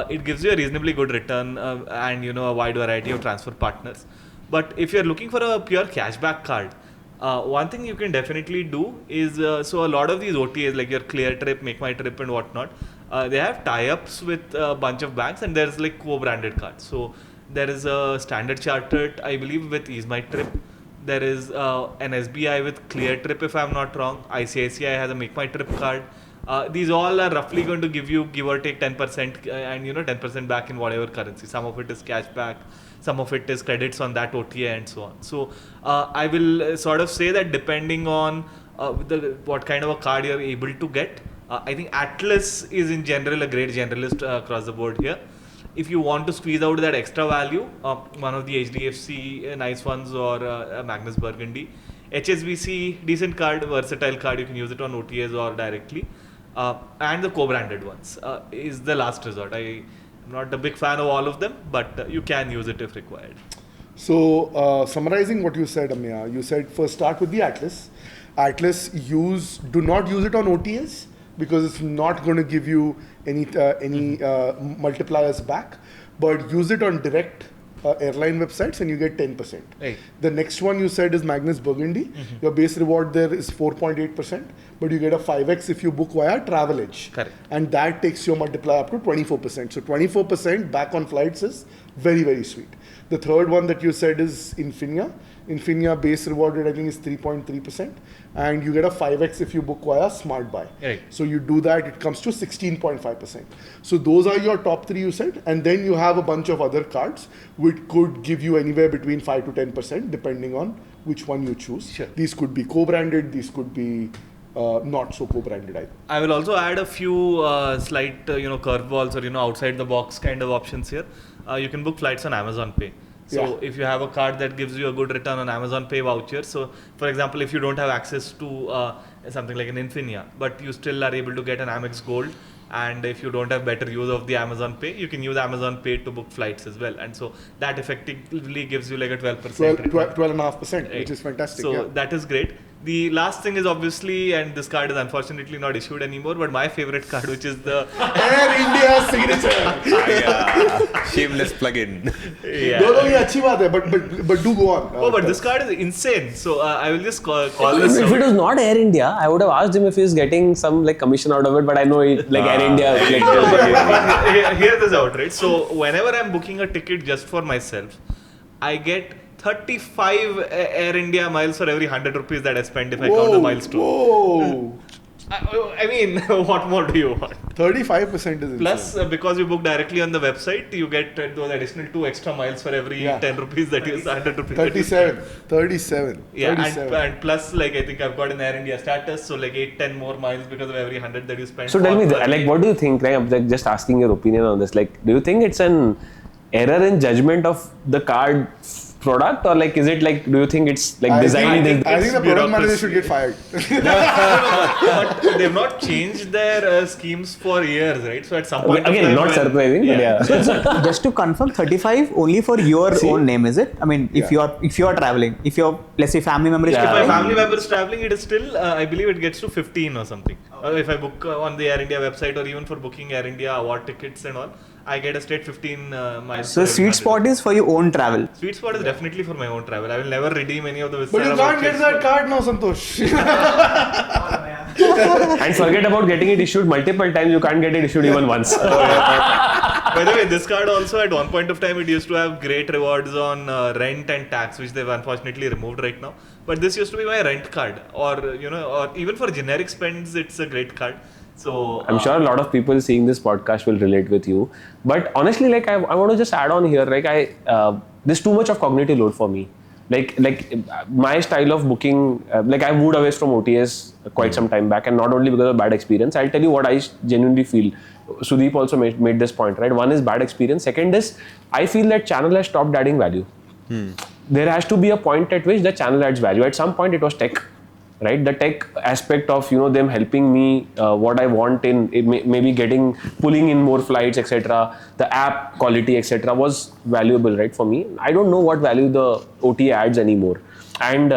It gives you a reasonably good return and a wide variety of transfer partners. But if you're looking for a pure cashback card, one thing you can definitely do is, so a lot of these OTAs like your Clear Trip, Make My Trip and whatnot, they have tie-ups with a bunch of banks and there's like co-branded cards. So there is a Standard Chartered, I believe, with Ease My Trip. There is an SBI with Clear Trip, if I'm not wrong. ICICI has a Make My Trip card. These all are roughly going to give you, give or take 10% and 10% back in whatever currency. Some of it is cashback, some of it is credits on that OTA and so on. So I will sort of say that depending on what kind of a card you're able to get, I think Atlas is in general a great generalist across the board here. If you want to squeeze out that extra value, one of the HDFC nice ones or Magnus Burgundy. HSBC, decent card, versatile card, you can use it on OTAs or directly. And the co-branded ones is the last resort. I'm not a big fan of all of them, but you can use it if required. So summarizing what you said, Ameya, you said first start with the Atlas. Atlas do not use it on OTAs because it's not going to give you any multipliers back, but use it on direct airline websites and you get 10%. Right. The next one you said is Magnus Burgundy. Your base reward there is 4.8%, but you get a 5x if you book via Travel Edge. Correct. And that takes your multiplier up to 24%. So 24% back on flights is very, very sweet. The third one that you said is Infinia. Infinia base reward rate I think is 3.3%, and you get a 5x if you book via Smart Buy. Right. So you do that, it comes to 16.5%. So those are your top 3 you said, and then you have a bunch of other cards which could give you anywhere between 5 to 10% depending on which one you choose. Sure. These could be co-branded, these could be not so co-branded either. I will also add a few slight curveballs or outside the box kind of options here. You can book flights on Amazon Pay. So if you have a card that gives you a good return on Amazon Pay vouchers, so for example, if you don't have access to something like an Infinia, but you still are able to get an Amex Gold, and if you don't have better use of the Amazon Pay, you can use Amazon Pay to book flights as well. And so that effectively gives you like a 12% 12.5%, which is fantastic. So that is great. The last thing is obviously, and this card is unfortunately not issued anymore, but my favorite card, which is the Air India signature. Shameless plug-in. yeah. No, ye achhi baat hai, but do go on. Oh, but this card is insane. So I will just call this. If it was not Air India, I would have asked him if he's getting some like commission out of it. But I know Air India. Hear this out, right? So whenever I'm booking a ticket just for myself, I get 35 Air India miles for every 100 rupees that I spend if I count the milestone. Whoa! I mean, what more do you want? 35% is insane. Plus, because you book directly on the website, you get those additional 2 extra miles for every 10 rupees that is 100 rupees. 37. Yeah, 37. and plus, like, I think I've got an Air India status, so like 8-10 more miles because of every 100 that you spend. So tell me, like, what do you think? Like, I'm like, just asking your opinion on this. Like, do you think it's an error in judgment of the card product, or like is it like, do you think it's like I designed? think the product bureaucracy. manager should get fired. But they've not changed their schemes for years, right? So at some point Again, of time not surprising, but yeah. Just to confirm, 35 only for your own name, is it? I mean, if you are traveling, if your, let's say, family member is Yeah. If my traveling, family member is traveling, it is still, I believe it gets to 15 or something. If I book on the Air India website, or even for booking Air India award tickets and all, I get a straight 15 miles. so per sweet every spot is for your own travel. Sweet spot is definitely for my own travel. I will never redeem any of the Vistara But you can't get vouchers. that card now, Santosh. And forget about getting it issued multiple times. You can't get it issued even once. By the way, this card also at one point of time it used to have great rewards on rent and tax, which they've unfortunately removed right now. But this used to be my rent card, or or even for generic spends, it's a great card. So I'm sure a lot of people seeing this podcast will relate with you. But honestly, like I want to just add on here, like there's too much of cognitive load for me. Like my style of booking, like I moved away from OTAs quite some time back, and not only because of bad experience. I'll tell you what I genuinely feel. Sudeep also made this point, right? One is bad experience. Second is I feel that channel has stopped adding value. There has to be a point at which the channel adds value. At some point, it was tech. Right, the tech aspect of them helping me what I want in maybe pulling in more flights, etc. The app quality, etc. was valuable, right, for me. I don't know what value the OTA adds anymore. And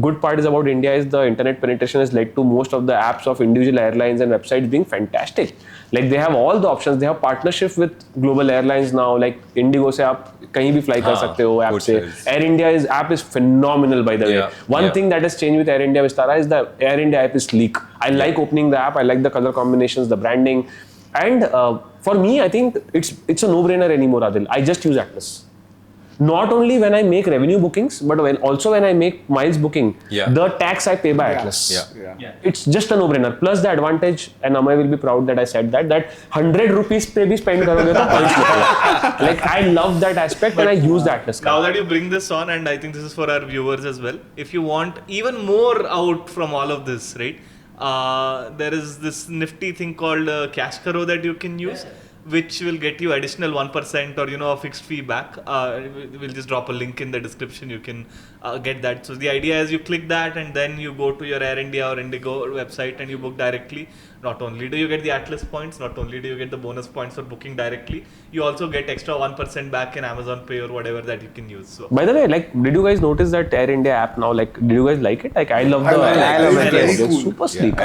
good part is about India is the internet penetration has led to most of the apps of individual airlines and websites being fantastic. Like they have all the options. They have partnership with global airlines now. Like Indigo se aap kahin bhi fly kar sakte ho app se. Air India's app is phenomenal, by the way. One thing that has changed with Air India Vistara is the Air India app is sleek. I like opening the app. I like the color combinations, the branding, and for me, I think it's a no-brainer anymore, Aadil. I just use Atlas. Not only when I make revenue bookings, but also when I make miles booking, the tax I pay by Atlas. It's just a no-brainer. Plus the advantage, and Ameya will be proud that I said that 100 rupees pe bhi spend karoge to points mitlega. Like I love that aspect, and I use the Atlas card. Now that you bring this on, and I think this is for our viewers as well, if you want even more out from all of this, right? There is this nifty thing called Cash Karo that you can use, which will get you additional 1% or a fixed fee back. We'll just drop a link in the description. You can get that. So the idea is you click that and then you go to your Air India or Indigo website and you book directly. Not only do you get the Atlas points, not only do you get the bonus points for booking directly, you also get extra 1% back in Amazon Pay or whatever that you can use. So by the way, like, did you guys notice that Air India app now? Like, did you guys like it? Like, I love it. Very cool. It's super sleek.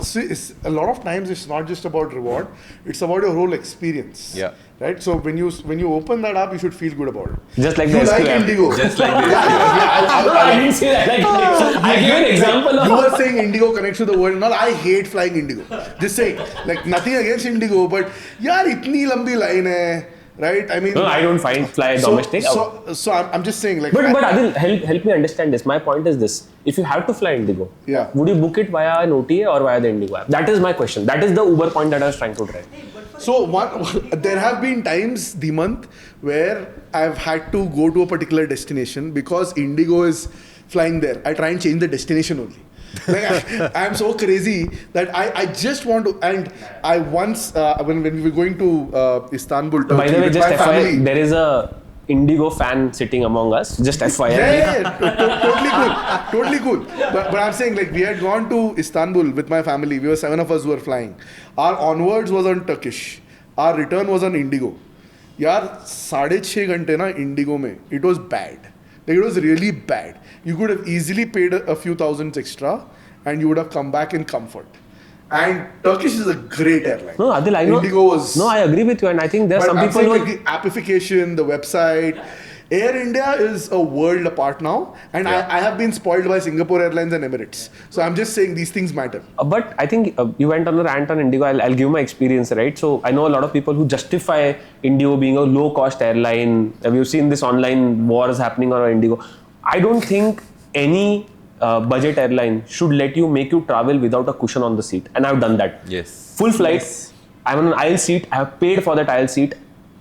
See, a lot of times it's not just about reward; it's about your whole experience. Yeah. Right. So when you open that app, you should feel good about it. Just like You the like SQ app. Indigo. Just like this. I didn't say that. Like, I give an example of. You were saying Indigo connects to the world. Not I hate flying Indigo. Just saying, like nothing against Indigo, but yaar itni lambi line hai, right? I mean, No, I don't fly domestic. So I'm just saying, like. But Adil, help me understand this. My point is this: if you have to fly Indigo, would you book it via an OTA or via the Indigo app? That is my question. That is the Uber point that I was trying to drive. So there have been times, Dhimant, where I've had to go to a particular destination because Indigo is flying there. I try and change the destination only. Like I'm so crazy that I just want to. And I once when we were going to Istanbul, Turkey, By the way, with just my FYI, family. there is a Indigo fan sitting among us. Just FYI. Totally cool. But I'm saying, like, we had gone to Istanbul with my family. We were 7 of us who were flying. Our onwards was on Turkish. Our return was on Indigo. Yaar, 6.5 घंटे ना Indigo में. It was bad. Like, it was really bad. You could have easily paid a few thousands extra, and you would have come back in comfort. And Turkish is a great airline. No, Adil, I know. Indigo was. No, I agree with you, and I think there are But some I'm people saying, who. like, the appification, the website. Air India is a world apart now, and I have been spoiled by Singapore Airlines and Emirates. So I'm just saying these things matter. But I think you went on a rant on Indigo. I'll give my experience, right? So I know a lot of people who justify Indigo being a low-cost airline. We've seen this online wars happening on Indigo. I don't think any budget airline should let you make you travel without a cushion on the seat, and I've done that. Yes. Full flight. I'm on an aisle seat. I have paid for that aisle seat.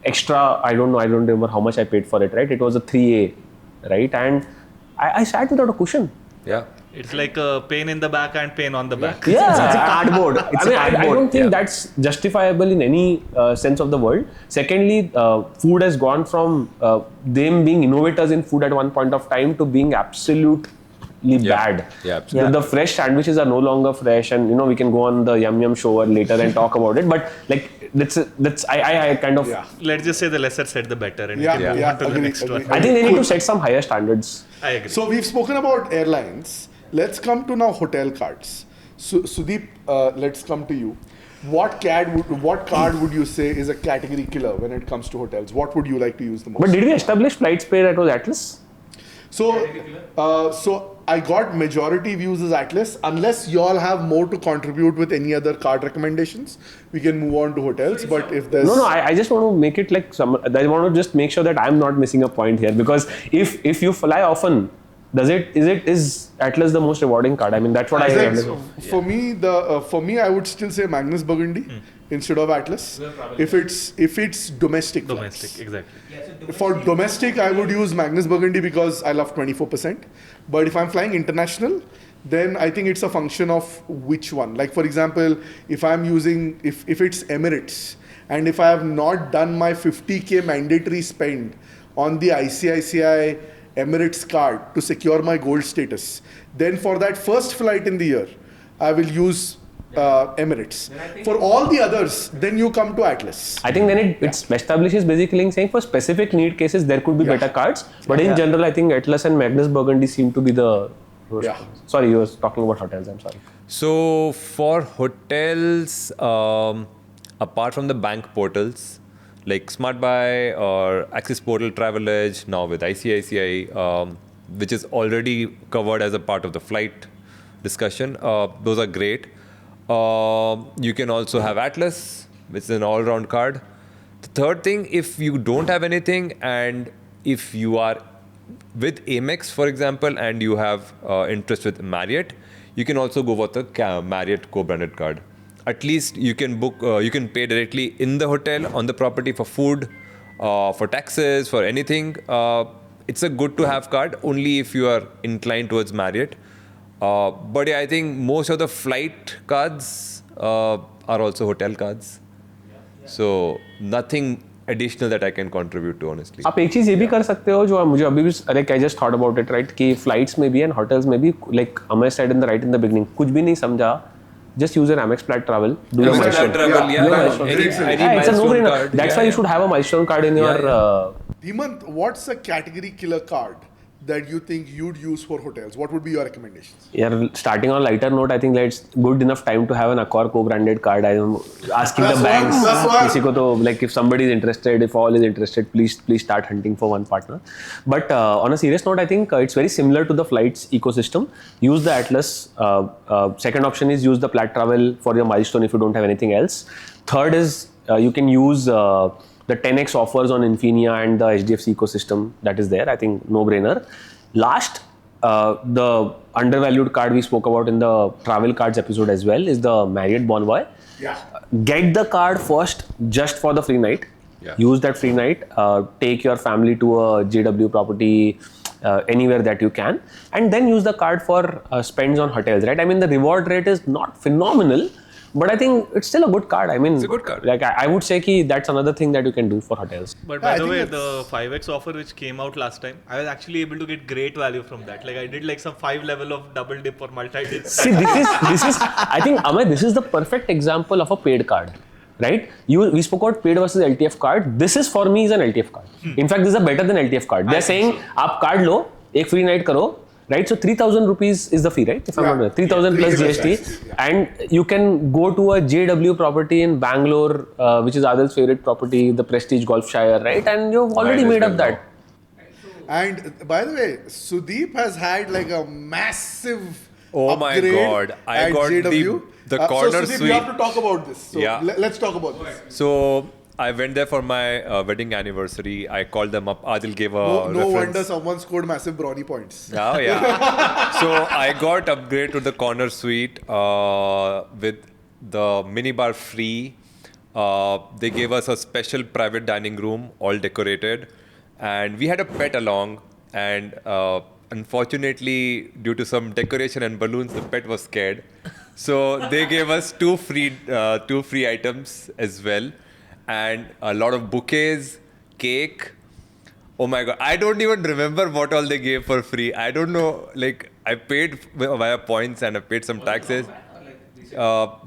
Extra, I don't remember how much I paid for it, right? It was a 3A, right? And I sat without a cushion. Yeah. It's like a pain in the back and pain on the back. Yeah, It's a cardboard. It's I mean, a I cardboard. don't think that's justifiable in any sense of the word. Secondly, food has gone from them being innovators in food at one point of time to being absolutely bad. Yeah, absolutely. The fresh sandwiches are no longer fresh, and we can go on the Yum Yum show later and talk about it. But like I kind of Let's just say the lesser said the better, and Yeah, we can move on to the agree, next one. I think they need to set some higher standards. I agree. So we've spoken about airlines. Let's come to now hotel cards. So Sudeep, let's come to you. What card would you say is a category killer when it comes to hotels? What would you like to use the most? But did we establish flights paid at was Atlas? So I got majority views as Atlas. Unless you all have more to contribute with any other card recommendations, we can move on to hotels. But if there's No, I just want to make it like I want to just make sure that I'm not missing a point here, because if you fly often, is Atlas the most rewarding card? I mean, that's what I understand. For me, I would still say Magnus Burgundy instead of Atlas. If it's domestic flights. Domestic, exactly. For domestic, I would use Magnus Burgundy because I love 24%. But if I'm flying international, then I think it's a function of which one. Like for example, if it's Emirates, and if I have not done my 50K mandatory spend on the ICICI Emirates card to secure my gold status, then for that first flight in the year, I will use Emirates. For all the others, then you come to Atlas. I think then it establishes basically saying for specific need cases there could be better cards, but in general I think Atlas and Magnus Burgundy seem to be the worst. Yeah. Sorry, you were talking about hotels. I'm sorry. So for hotels, apart from the bank portals like SmartBuy or Axis Portal Travel Edge, now with ICICI, which is already covered as a part of the flight discussion, those are great. You can also have Atlas, which is an all-round card. The third thing, if you don't have anything and if you are with Amex, for example, and you have interest with Marriott, you can also go with the Marriott co-branded card. At least you can book, you can pay directly in the hotel, on the property for food, for taxes, for anything. It's a good to have card only if you are inclined towards Marriott. But yeah, I think most of the flight cards are also hotel cards. So nothing additional that I can contribute to, honestly. आप एक चीज ये भी कर सकते हो जो मुझे अभी भी I just thought about it, right, कि flights में भी and hotels में भी, like Ameya said in the beginning, कुछ भी नहीं समझा, just use an Amex Plat Travel, do your milestone. It's a no-brainer. That's why you should have a milestone card in your. Dhimant, what's a category killer card that you think you'd use for hotels? What would be your recommendations? Yeah, starting on a lighter note, I think it's good enough time to have an Accor co-branded card. I am asking the banks, किसी को तो, like if somebody is interested, if all is interested, please start hunting for one partner. But on a serious note, I think it's very similar to the flights ecosystem. Use the Atlas. Second option is use the Plat Travel for your milestone if you don't have anything else. Third is you can use the 10x offers on Infinia and the HDFC ecosystem that is there. I think no-brainer. Last, the undervalued card we spoke about in the travel cards episode as well is the Marriott Bonvoy. Yeah. Get the card first just for the free night. Yeah. Use that free night. Take your family to a JW property, anywhere that you can, and then use the card for spends on hotels. Right? I mean, the reward rate is not phenomenal, but I think it's still a good card. I mean, it's a good card. Like I would say ki that's another thing that you can do for hotels. But by the way, the 5x offer which came out last time, I was actually able to get great value from that. Like I did like some 5 level of double dip or multi-dip. See, this is I think Ameya, this is the perfect example of a paid card. Right? We spoke about paid versus LTF card. This is for me is an LTF card. In fact, this is a better than LTF card. They're saying, "Aap card lo, ek free night karo." Right, so 3,000 rupees is the fee, right? If I'm not wrong, 3,000 plus GST, and you can go to a JW property in Bangalore, which is Aadil's favorite property, the Prestige Golfshire, right? And you've already made up that. And by the way, Sudeep has had like a massive Oh my upgrade God. I at got JW. the corner so Sudeep, suite. we have to talk about this. So Yeah. let's talk about this. So I went there for my wedding anniversary. I called them up. Adil gave a No reference. wonder someone scored massive brownie points. Oh, yeah. So I got upgrade to the corner suite with the minibar free. They gave us a special private dining room, all decorated. And we had a pet along. And unfortunately, due to some decoration and balloons, the pet was scared. So they gave us two free items as well, and a lot of bouquets, cake. Oh my god, I don't even remember what all they gave for free. I don't know. Like, I paid via points and I paid some taxes.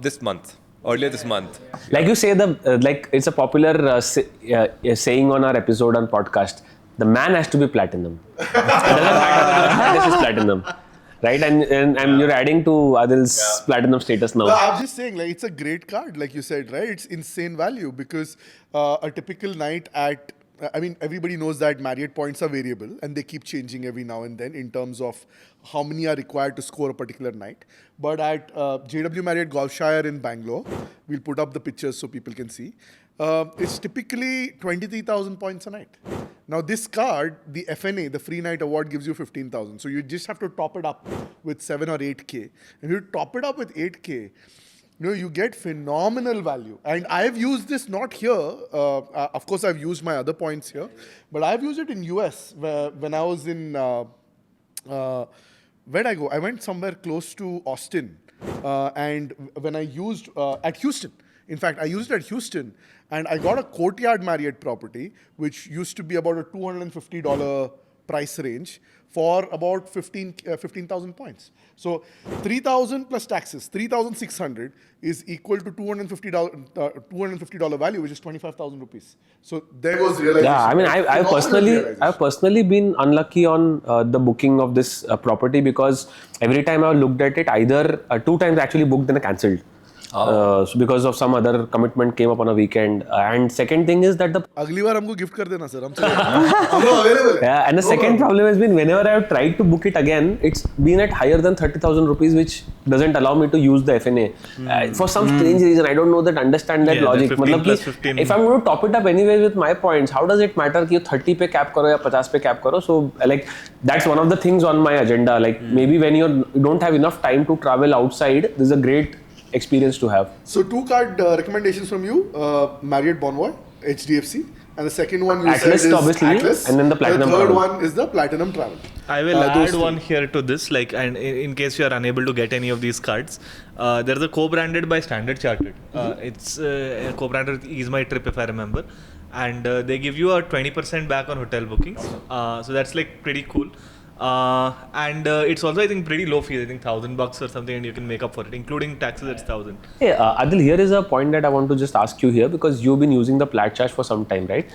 This month, earlier this month. Like you say, like it's a popular saying on our episode on podcast. The man has to be platinum. It doesn't matter this is platinum, right? And you're adding to Aadil's platinum status now. No, I'm just saying, like, it's a great card, like you said, right? It's insane value because a typical night at, I mean, everybody knows that Marriott points are variable and they keep changing every now and then in terms of how many are required to score a particular night. But at JW Marriott Golfshire in Bangalore, we'll put up the pictures so people can see. It's typically 23,000 points a night. Now this card, the FNA, the Free Night Award, gives you 15,000. So you just have to top it up with 7 or 8K. And you top it up with 8K, you get phenomenal value. And I've used this not here. Of course, I've used my other points here. But I've used it in US when I was in... where'd I go? I went somewhere close to Austin. And when I used... at Houston. In fact, I used it at Houston. And I got a Courtyard Marriott property, which used to be about a $250 price range for about 15,000 points. So 3,000 plus taxes, 3,600 is equal to $250 value, which is 25,000 rupees. So there goes realization. Yeah, I mean, I've personally been unlucky on the booking of this property because every time I looked at it, either 2 times I actually booked and I cancelled. So because of some other commitment came up on a weekend. And second thing is that अगली बार हमको gift कर देना sir. हमको available. Yeah, and the second problem has been whenever I have tried to book it again, it's been at higher than 30,000 rupees, which doesn't allow me to use the FNA. For some strange reason, I don't know understand that logic. If I'm going to top it up anyways with my points, how does it matter कि 30 पे cap करो या 50 पे cap करो? So like that's one of the things on my agenda. Like maybe when you don't have enough time to travel outside, this is a great experience to have. So 2 card recommendations from you, Marriott Bonvoy, HDFC, and the second one you Atlas, said is obviously, Atlas, and then the Platinum The third Travel. one is the Platinum Travel. I will add one here to this, like, and in case you are unable to get any of these cards, there is a co-branded by Standard Chartered. It's co-branded with Ease My Trip, if I remember, and they give you a 20% back on hotel bookings. So that's like pretty cool. And it's also, I think, pretty low fees. I think $1,000 or something, and you can make up for it, including taxes. It's 1,000. Hey, Aadil, here is a point that I want to just ask you here because you've been using the plat charge for some time, right?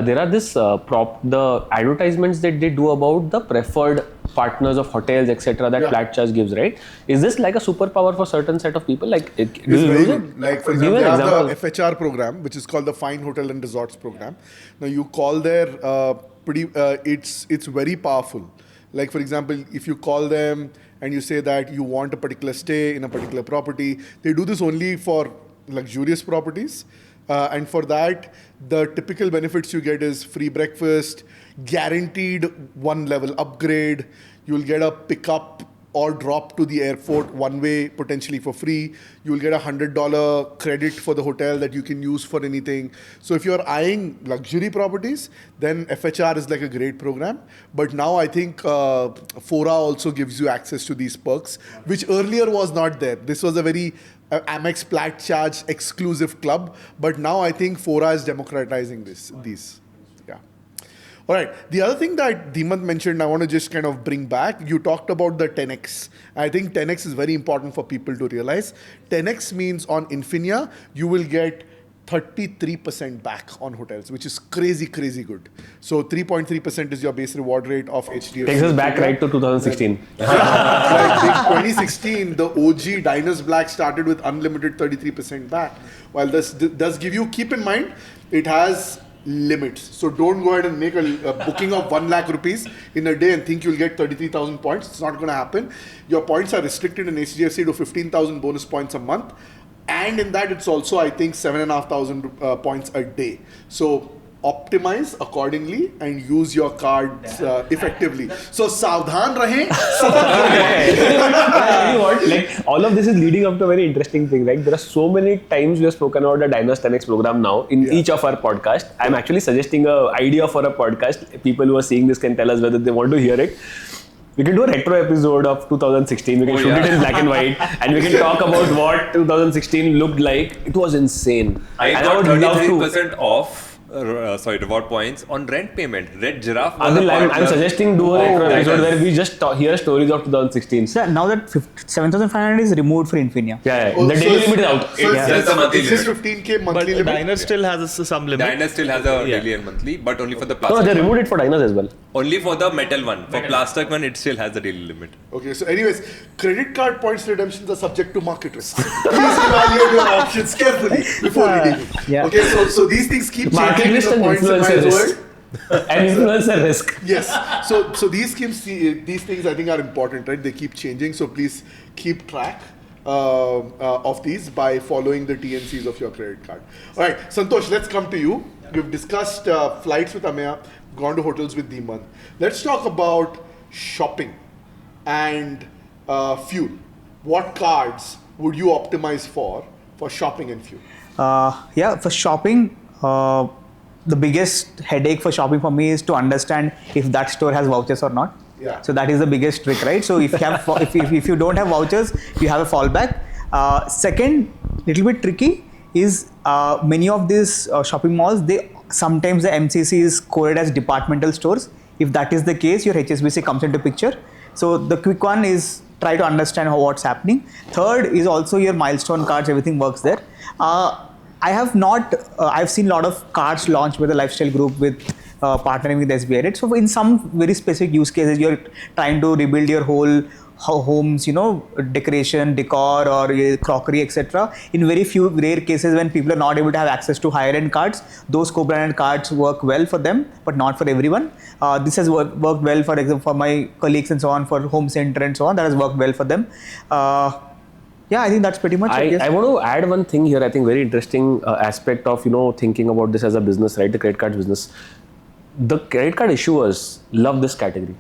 There are the advertisements that they do about the preferred partners of hotels, etc. that plat charge gives, right? Is this like a superpower for certain set of people? Like, do you use it? Like, for example, they have the FHR program, which is called the Fine Hotel and Resorts program. Now you call there, it's very powerful. Like, for example, if you call them and you say that you want a particular stay in a particular property, they do this only for luxurious properties. And for that, the typical benefits you get is free breakfast, guaranteed 1 level upgrade. You'll get a pickup or drop to the airport one way, potentially for free. You'll get $100 credit for the hotel that you can use for anything. So if you're eyeing luxury properties, then FHR is like a great program. But now I think Fora also gives you access to these perks, which earlier was not there. This was a very Amex Plat Charge exclusive club. But now I think Fora is democratizing these. All right. The other thing that Dhimant mentioned, I want to just kind of bring back. You talked about the 10x. I think 10x is very important for people to realize. 10x means on Infinia, you will get 33% back on hotels, which is crazy, crazy good. So 3.3% is your base reward rate of HDFC. Takes us back right to 2016. Like 2016, the OG Diners Black started with unlimited 33% back. While this does give you, keep in mind, it has limits. So don't go ahead and make a booking of 1 lakh rupees in a day and think you'll get 33,000 points. It's not going to happen. Your points are restricted in HDFC to 15,000 bonus points a month. And in that, it's also, I think, 7,500 points a day. So optimize accordingly and use your cards effectively. So सावधान रहें, सतर्क रहें. Like all of this is leading up to a very interesting thing. Like there are so many times we have spoken about the Diners 10x program now in each of our podcasts. I'm actually suggesting an idea for a podcast. People who are seeing this can tell us whether they want to hear it. We can do a retro episode of 2016. We can shoot it in black and white, and we can talk about what 2016 looked like. It was insane. I And got would love to. 33% off. Reward points on rent payment. Red Giraffe. was Adil, a I'm partner. suggesting do a retro that episode is- where we just hear stories of 2016. So now that 7,500 is removed for Infinia. Yeah, Oh, the so daily it's- limit is out. So Yeah. Just a monthly it's just limit. 15K But monthly limit. Diner still has some limit. Diner still has a Yeah. daily and monthly, but only for the No, plastic. they one. removed it for diners as well. Only for the metal one. For plastic one, it still has the daily limit. Okay, so anyways, credit card points redemptions are subject to market risk. Please evaluate your options carefully before redeeming. Yeah. Okay, so these things keep Market changing in risk the and points and influencer miles risk. world. And influencer risk. Yes. So these things I think are important, right? They keep changing. So please keep track of these by following the TNCs of your credit card. All right, Santosh, let's come to you. We've discussed flights with Ameya, gone to hotels with Dhimant. Let's talk about shopping and fuel. What cards would you optimize for shopping and fuel? Yeah, for shopping, the biggest headache for shopping for me is to understand if that store has vouchers or not. Yeah. So that is the biggest trick, right? So if you have, if you don't have vouchers, you have a fallback. Second, little bit tricky is many of these shopping malls. Sometimes the MCC is coded as departmental stores. If that is the case, your HSBC comes into picture. So the quick one is try to understand what's happening. Third is also your milestone cards. Everything works there. I have not. I've seen a lot of cards launched with the lifestyle group with partnering with SBI. Right? So in some very specific use cases, you're trying to rebuild your whole homes, decoration, decor, or crockery, etc. In very few rare cases when people are not able to have access to higher end cards, those co-branded cards work well for them, but not for everyone. This has worked well, for example, for my colleagues and so on, for home center and so on. That has worked well for them. Yeah, I think that's pretty much it. Yes. I want to add one thing here. I think very interesting aspect of thinking about this as a business, right? The credit card business. The credit card issuers love this category,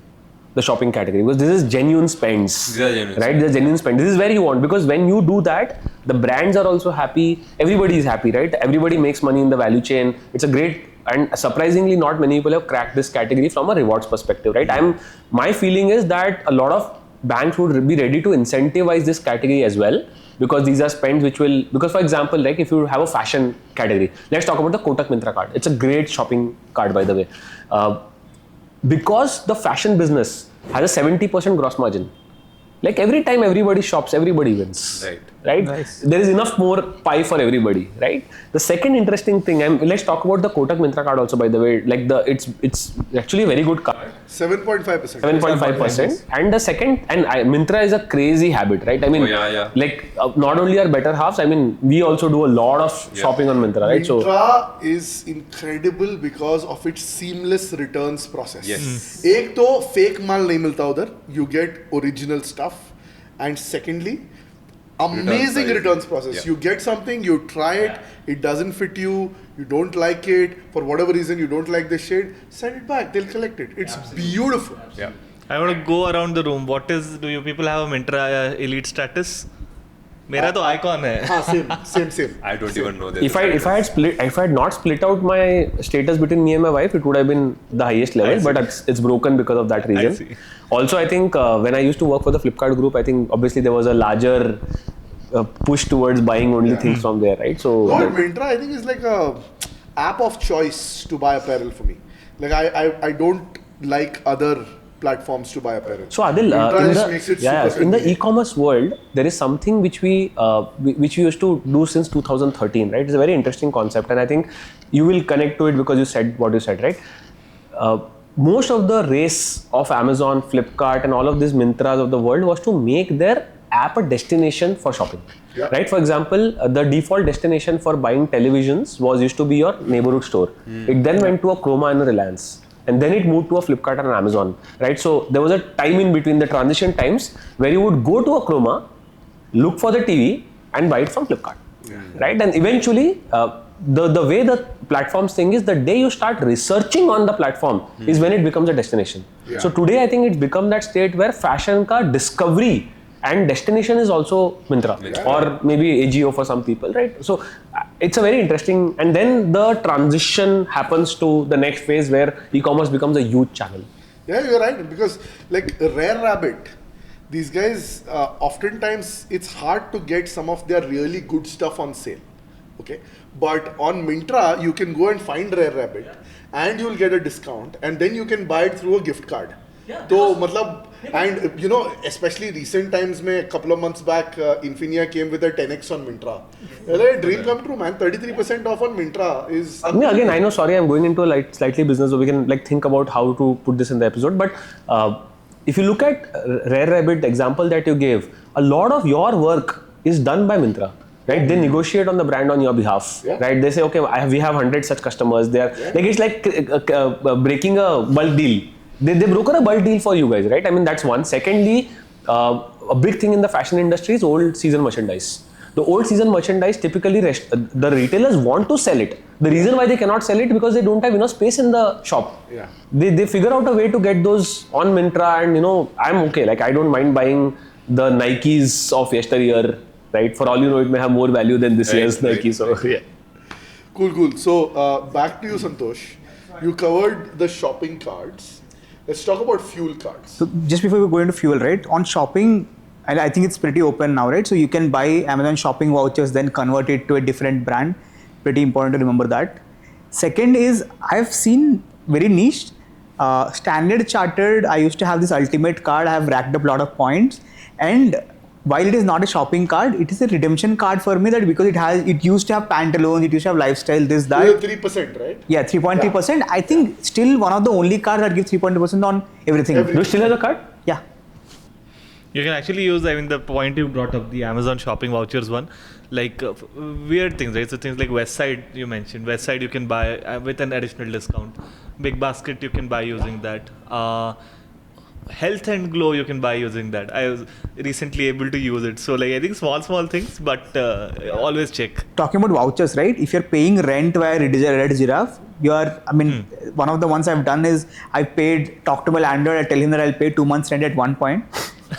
the shopping category, because this is genuine spends, These are genuine right? These are genuine spends. This is where you want, because when you do that, the brands are also happy. Everybody is happy, right? Everybody makes money in the value chain. It's a great, and surprisingly, not many people have cracked this category from a rewards perspective, right? My feeling is that a lot of banks would be ready to incentivize this category as well, because these are spends which will, because for example, like if you have a fashion category, let's talk about the Kotak Mintra card. It's a great shopping card, by the way. Because the fashion business has a 70% gross margin. Like every time everybody shops, everybody wins. Right? Nice. There is enough more pie for everybody, right? The second interesting thing, let's talk about the Kotak Mintra card also, by the way. Like it's actually a very good card. 7.5%. 7.5%. And the second, and Mintra is a crazy habit, right? I mean, like not only are better halves, I mean, we also do a lot of shopping on Mintra, right? Mintra is incredible because of its seamless returns process. Yes. एक तो fake माल नहीं मिलता उधर, you get original stuff, and secondly, amazing returns process. Yeah. You get something, you try it, it doesn't fit you, you don't like it, for whatever reason you don't like the shade, send it back, they'll collect it. It's beautiful. Yeah. I want to go around the room. Do you people have a Mintra elite status? मेरा तो icon है. Same. I don't even know this. If I had not split out my status between me and my wife, it would have been the highest level, but it's broken because of that reason. see. Also, I think when I used to work for the Flipkart group, I think obviously there was a larger push towards buying only things from there, right? So Lord Mintra, I think, is like a app of choice to buy apparel for me. Like I don't like other platforms to buy apparel. So Aadil, Mintra just makes it super in the convenient. e-commerce world, there is something which we used to do since 2013, right? It's a very interesting concept, and I think you will connect to it because you said what you said, right? Most of the race of Amazon, Flipkart, and all of these Mintras of the world was to make their app a destination for shopping. Yeah. Right? For example, the default destination for buying televisions used to be your neighborhood store. It then went to a Chroma and a Reliance. And then it moved to a Flipkart and an Amazon, right? So there was a time in between, the transition times, where you would go to a Chroma, look for the TV, and buy it from Flipkart, right? And eventually, the way the platforms thing is, the day you start researching on the platform is when it becomes a destination. Yeah. So today, I think it's become that state where fashion ka discovery and destination is also Mintra, or maybe AGO for some people, right? So it's a very interesting, and then the transition happens to the next phase where e-commerce becomes a huge channel. Yeah, you're right. Because like Rare Rabbit, these guys, oftentimes it's hard to get some of their really good stuff on sale. Okay. But on Myntra, you can go and find Rare Rabbit and you'll get a discount and then you can buy it through a gift card. So, matlab, and you know, especially recent times, a couple of months back, Infinia came with a 10x on Myntra. Dream come true, man. 33% off on Myntra is. Yeah, again, I know. Sorry, I'm going into like slightly business, so we can like think about how to put this in the episode. But if you look at Rare Rabbit, the example that you gave, a lot of your work is done by Myntra. Right, they negotiate on the brand on your behalf. Right, they say, okay, we have 100 such customers. They are like it's like breaking a bulk deal. They broker a bulk deal for you guys, right? I mean, that's one. Secondly, a big thing in the fashion industry is old season merchandise. The old season merchandise typically the retailers want to sell it. The reason why they cannot sell it because they don't have enough space in the shop. Yeah. They figure out a way to get those on Myntra, and you know, I'm okay. Like I don't mind buying the Nikes of yesteryear. Right, for all you know, it may have more value than this year's Nike. So yeah. Cool. So back to you, Santosh. You covered the shopping cards. Let's talk about fuel cards. So just before we go into fuel, right? On shopping, and I think it's pretty open now, right? So you can buy Amazon shopping vouchers, then convert it to a different brand. Pretty important to remember that. Second is I've seen very niche. Standard Chartered, I used to have this ultimate card. I have racked up a lot of points, and while it is not a shopping card, it is a redemption card for me, that because it used to have pantaloons, it used to have lifestyle, this, that. 3%, right? Yeah, 3.3%. Yeah. I think still one of the only cards that gives 3.2% on everything. Do you still have the card? Yeah. You can actually use, I mean, the point you brought up, the Amazon shopping vouchers one, like weird things, right? So things like Westside, you mentioned. Westside you can buy with an additional discount. Big Basket you can buy using that. Health and Glow you can buy using that. I was recently able to use it. So like I think small things, but always check. Talking about vouchers, right? If you're paying rent via Red Giraffe, one of the ones I've done is I talk to my landlord, I tell him that I'll pay 2 months rent at one point.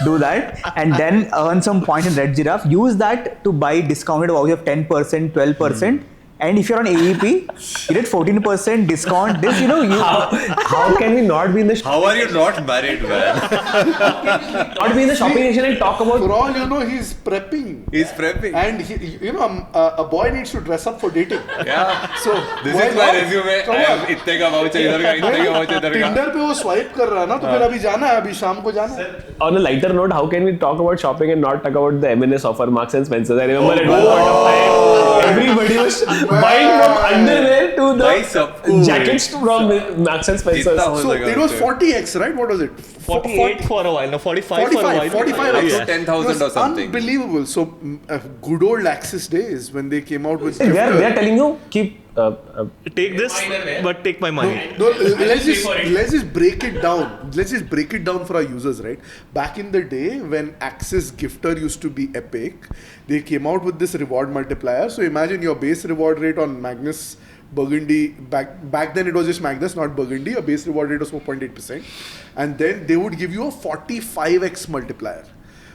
Do that and then earn some points in Red Giraffe. Use that to buy discounted voucher of 10%, 12%. And if you're on AEP, you get 14% discount. This, how can we not be in the How are you not married, man? not be in the shopping nation and talk about? For all you know, he's prepping. And a boy needs to dress up for dating. Yeah. So this is my resume. I have इतने का voucher इधर का, इतने का voucher इधर का. Tinder पे वो swipe कर रहा है ना, तो फिर अभी जाना है, अभी शाम को जाना है. On a lighter note, how can we talk about shopping and not talk about the M&S offer, Marks and Spencer? I remember at one point of time, everybody was buying from underwear to the jackets from Marks and Spencer. So it was 40x, right? What was it? 48 for a while, no 45 for a while. 45 Up x. to 10,000 or something. Unbelievable. So good old Axis days when they came out with. They are telling you keep. Take this, but take my money. No, let's just break it down. Let's just break it down for our users, right? Back in the day when Axis Gifter used to be epic, they came out with this reward multiplier. So imagine your base reward rate on Magnus Burgundy. Back then it was just Magnus, not Burgundy. Your base reward rate was 4.8%, and then they would give you a 45x multiplier.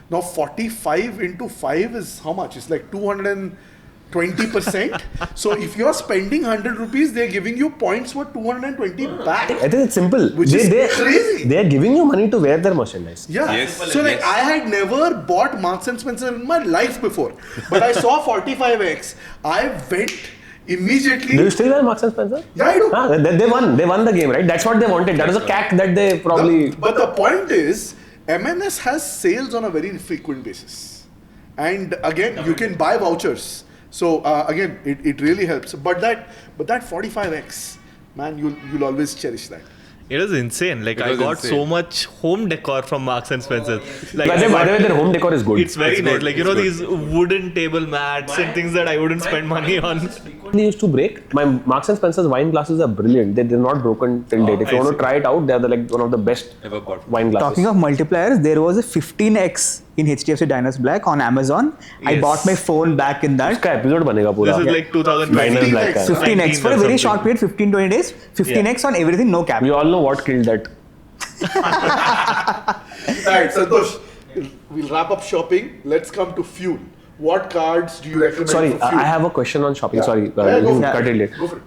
Now 45 into 5 is how much? It's like 220%. So if you're spending 100 rupees, they're giving you points for 220 back. I think it's simple. Which is crazy. They are giving you money to wear their merchandise. Yeah. Yes. So like I had never bought Marks and Spencer in my life before, but I saw 45x. I went immediately. Do you still wear Marks and Spencer? Yeah, I do. They won. They won the game, right? That's what they wanted. That was a CAC that they probably. But the point is, M&S has sales on a very frequent basis, and again, you can buy vouchers. So again, it really helps. But that 45x, man, you'll always cherish that. It was insane. Like I got so much home decor from Marks and Spencer. Like By the way, their home decor is good. it's very nice. Like these wooden table mats and things that I wouldn't spend money on. They used to break. My Marks and Spencer's wine glasses are brilliant. They're not broken till date. If you want to try it out, they're one of the best Ever bought. wine glasses. Talking of multipliers, there was a 15x in HDFC Diners Black on Amazon. I Yes. bought my phone back in that. उसका episode बनेगा पूरा. This is like 2020. Diners Black का. 15x for a very short period, 15-20 days. 15x on everything, no cap. We all know what killed that. Alright, Santosh, we'll wrap up shopping. Let's come to fuel. what cards do you recommend Sorry, for fuel? I have a question on shopping. Sorry, Yeah, go you for it. cut it late. Go for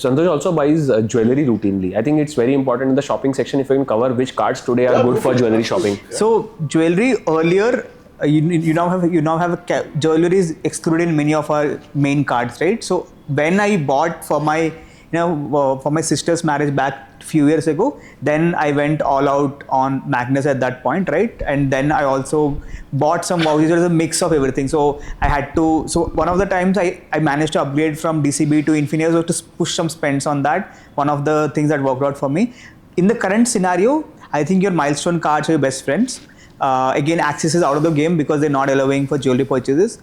Santosh also buys jewelry routinely. I think it's very important in the shopping section if you can cover which cards today are Yeah, good go for for it. jewelry shopping. So jewelry earlier, you now have jewelry is excluded in many of our main cards, right? So when I bought for my for my sister's marriage back a few years ago, then I went all out on Magnus at that point, right? And then I also bought some vouchers. It was a mix of everything. So I had to. So one of the times I managed to upgrade from DCB to Infinia, so to push some spends on that. One of the things that worked out for me. In the current scenario, I think your milestone cards are your best friends. Again, Axis is out of the game because they're not allowing for jewelry purchases.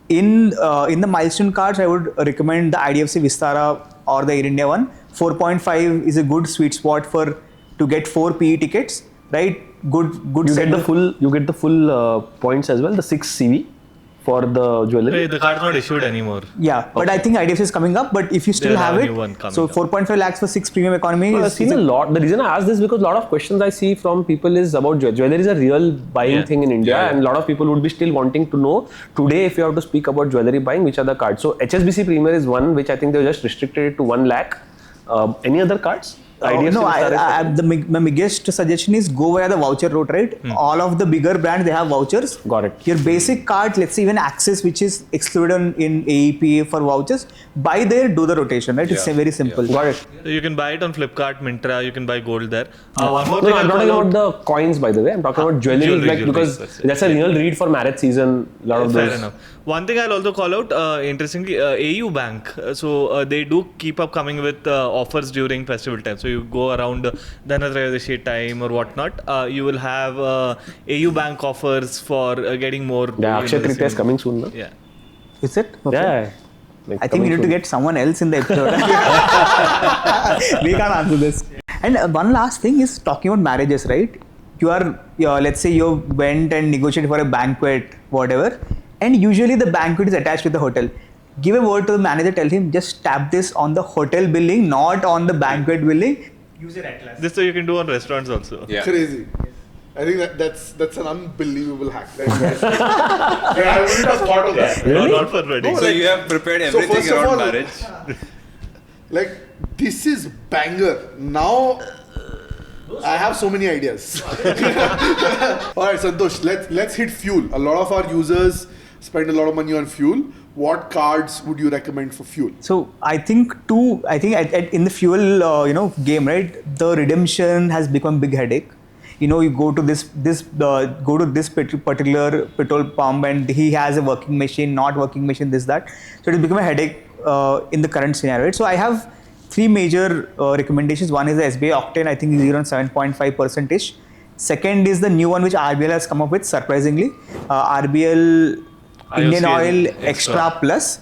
In the milestone cards, I would recommend the IDFC Vistara or the Air India one. 4.5 is a good sweet spot to get 4 PE tickets, right? Good. You get the full points as well. The 6 CV for the jewelry. The card's not issued anymore. Yeah, but I think IDFC is coming up. But if you still There's have a it, new one coming so up. 4.5 lakhs for 6 premium economy. I've seen a lot. The reason I ask this is because a lot of questions I see from people is about jewelry is a real buying Yeah. thing in India, Yeah, yeah. and a lot of people would be still wanting to know today if you have to speak about jewelry buying, which are the cards. So HSBC Premier is one which I think they just restricted it to 1 lakh. Any other cards? IDFC No, Vistara my biggest suggestion is go via the voucher route, right? All of the bigger brands, they have vouchers. Got it. Your basic card, let's say even Axis, which is excluded in AEPA for vouchers, buy there, do the rotation, right? It's Yeah. very simple. Got it. You can buy it on Flipkart, Myntra. You can buy gold there. One more No, thing I'm I'll talking call about out- the coins, by the way. I'm talking about jewelry, Jewelry, like, jewelry, because that's it. that's a real read for marriage season. A lot of Fair those. enough. One thing I'll also call out, interestingly, AU Bank. So they do keep up coming with offers during festival time. So you go around Dhanatrayadashi time or whatnot, you will have AU Bank offers for getting more. Yeah, Akshay Tritiya is coming soon, no? Yeah. Is it? Okay. Yeah. Like I think we coming need to soon. get someone else in the episode. We can't answer this. And one last thing is talking about marriages, right? Let's say you went and negotiated for a banquet, whatever, and usually the banquet is attached with the hotel. Give a word to the manager, tell him just tap this on the hotel billing, not on the banquet billing. Use your Atlas. This so you can do on restaurants also. Yeah. Crazy. I think that's an unbelievable hack. I wouldn't have thought of that. No, not for weddings. So you have prepared everything first of around all- marriage. Like, this is banger. Now I have so many ideas. Alright, Santosh, let's hit fuel. A lot of our users spend a lot of money on fuel. What cards would you recommend for fuel? So I think in the fuel game, right, the redemption has become a big headache. You go to this particular petrol pump and he has a working machine, not working machine, this that. So it has become a headache in the current scenario. Right? So I have 3 major recommendations. One is the SBI Octane. I think is around 7.5% ish. Second is the new one which RBL has come up with, surprisingly, RBL Indian IOCL Oil Extra. Extra Plus.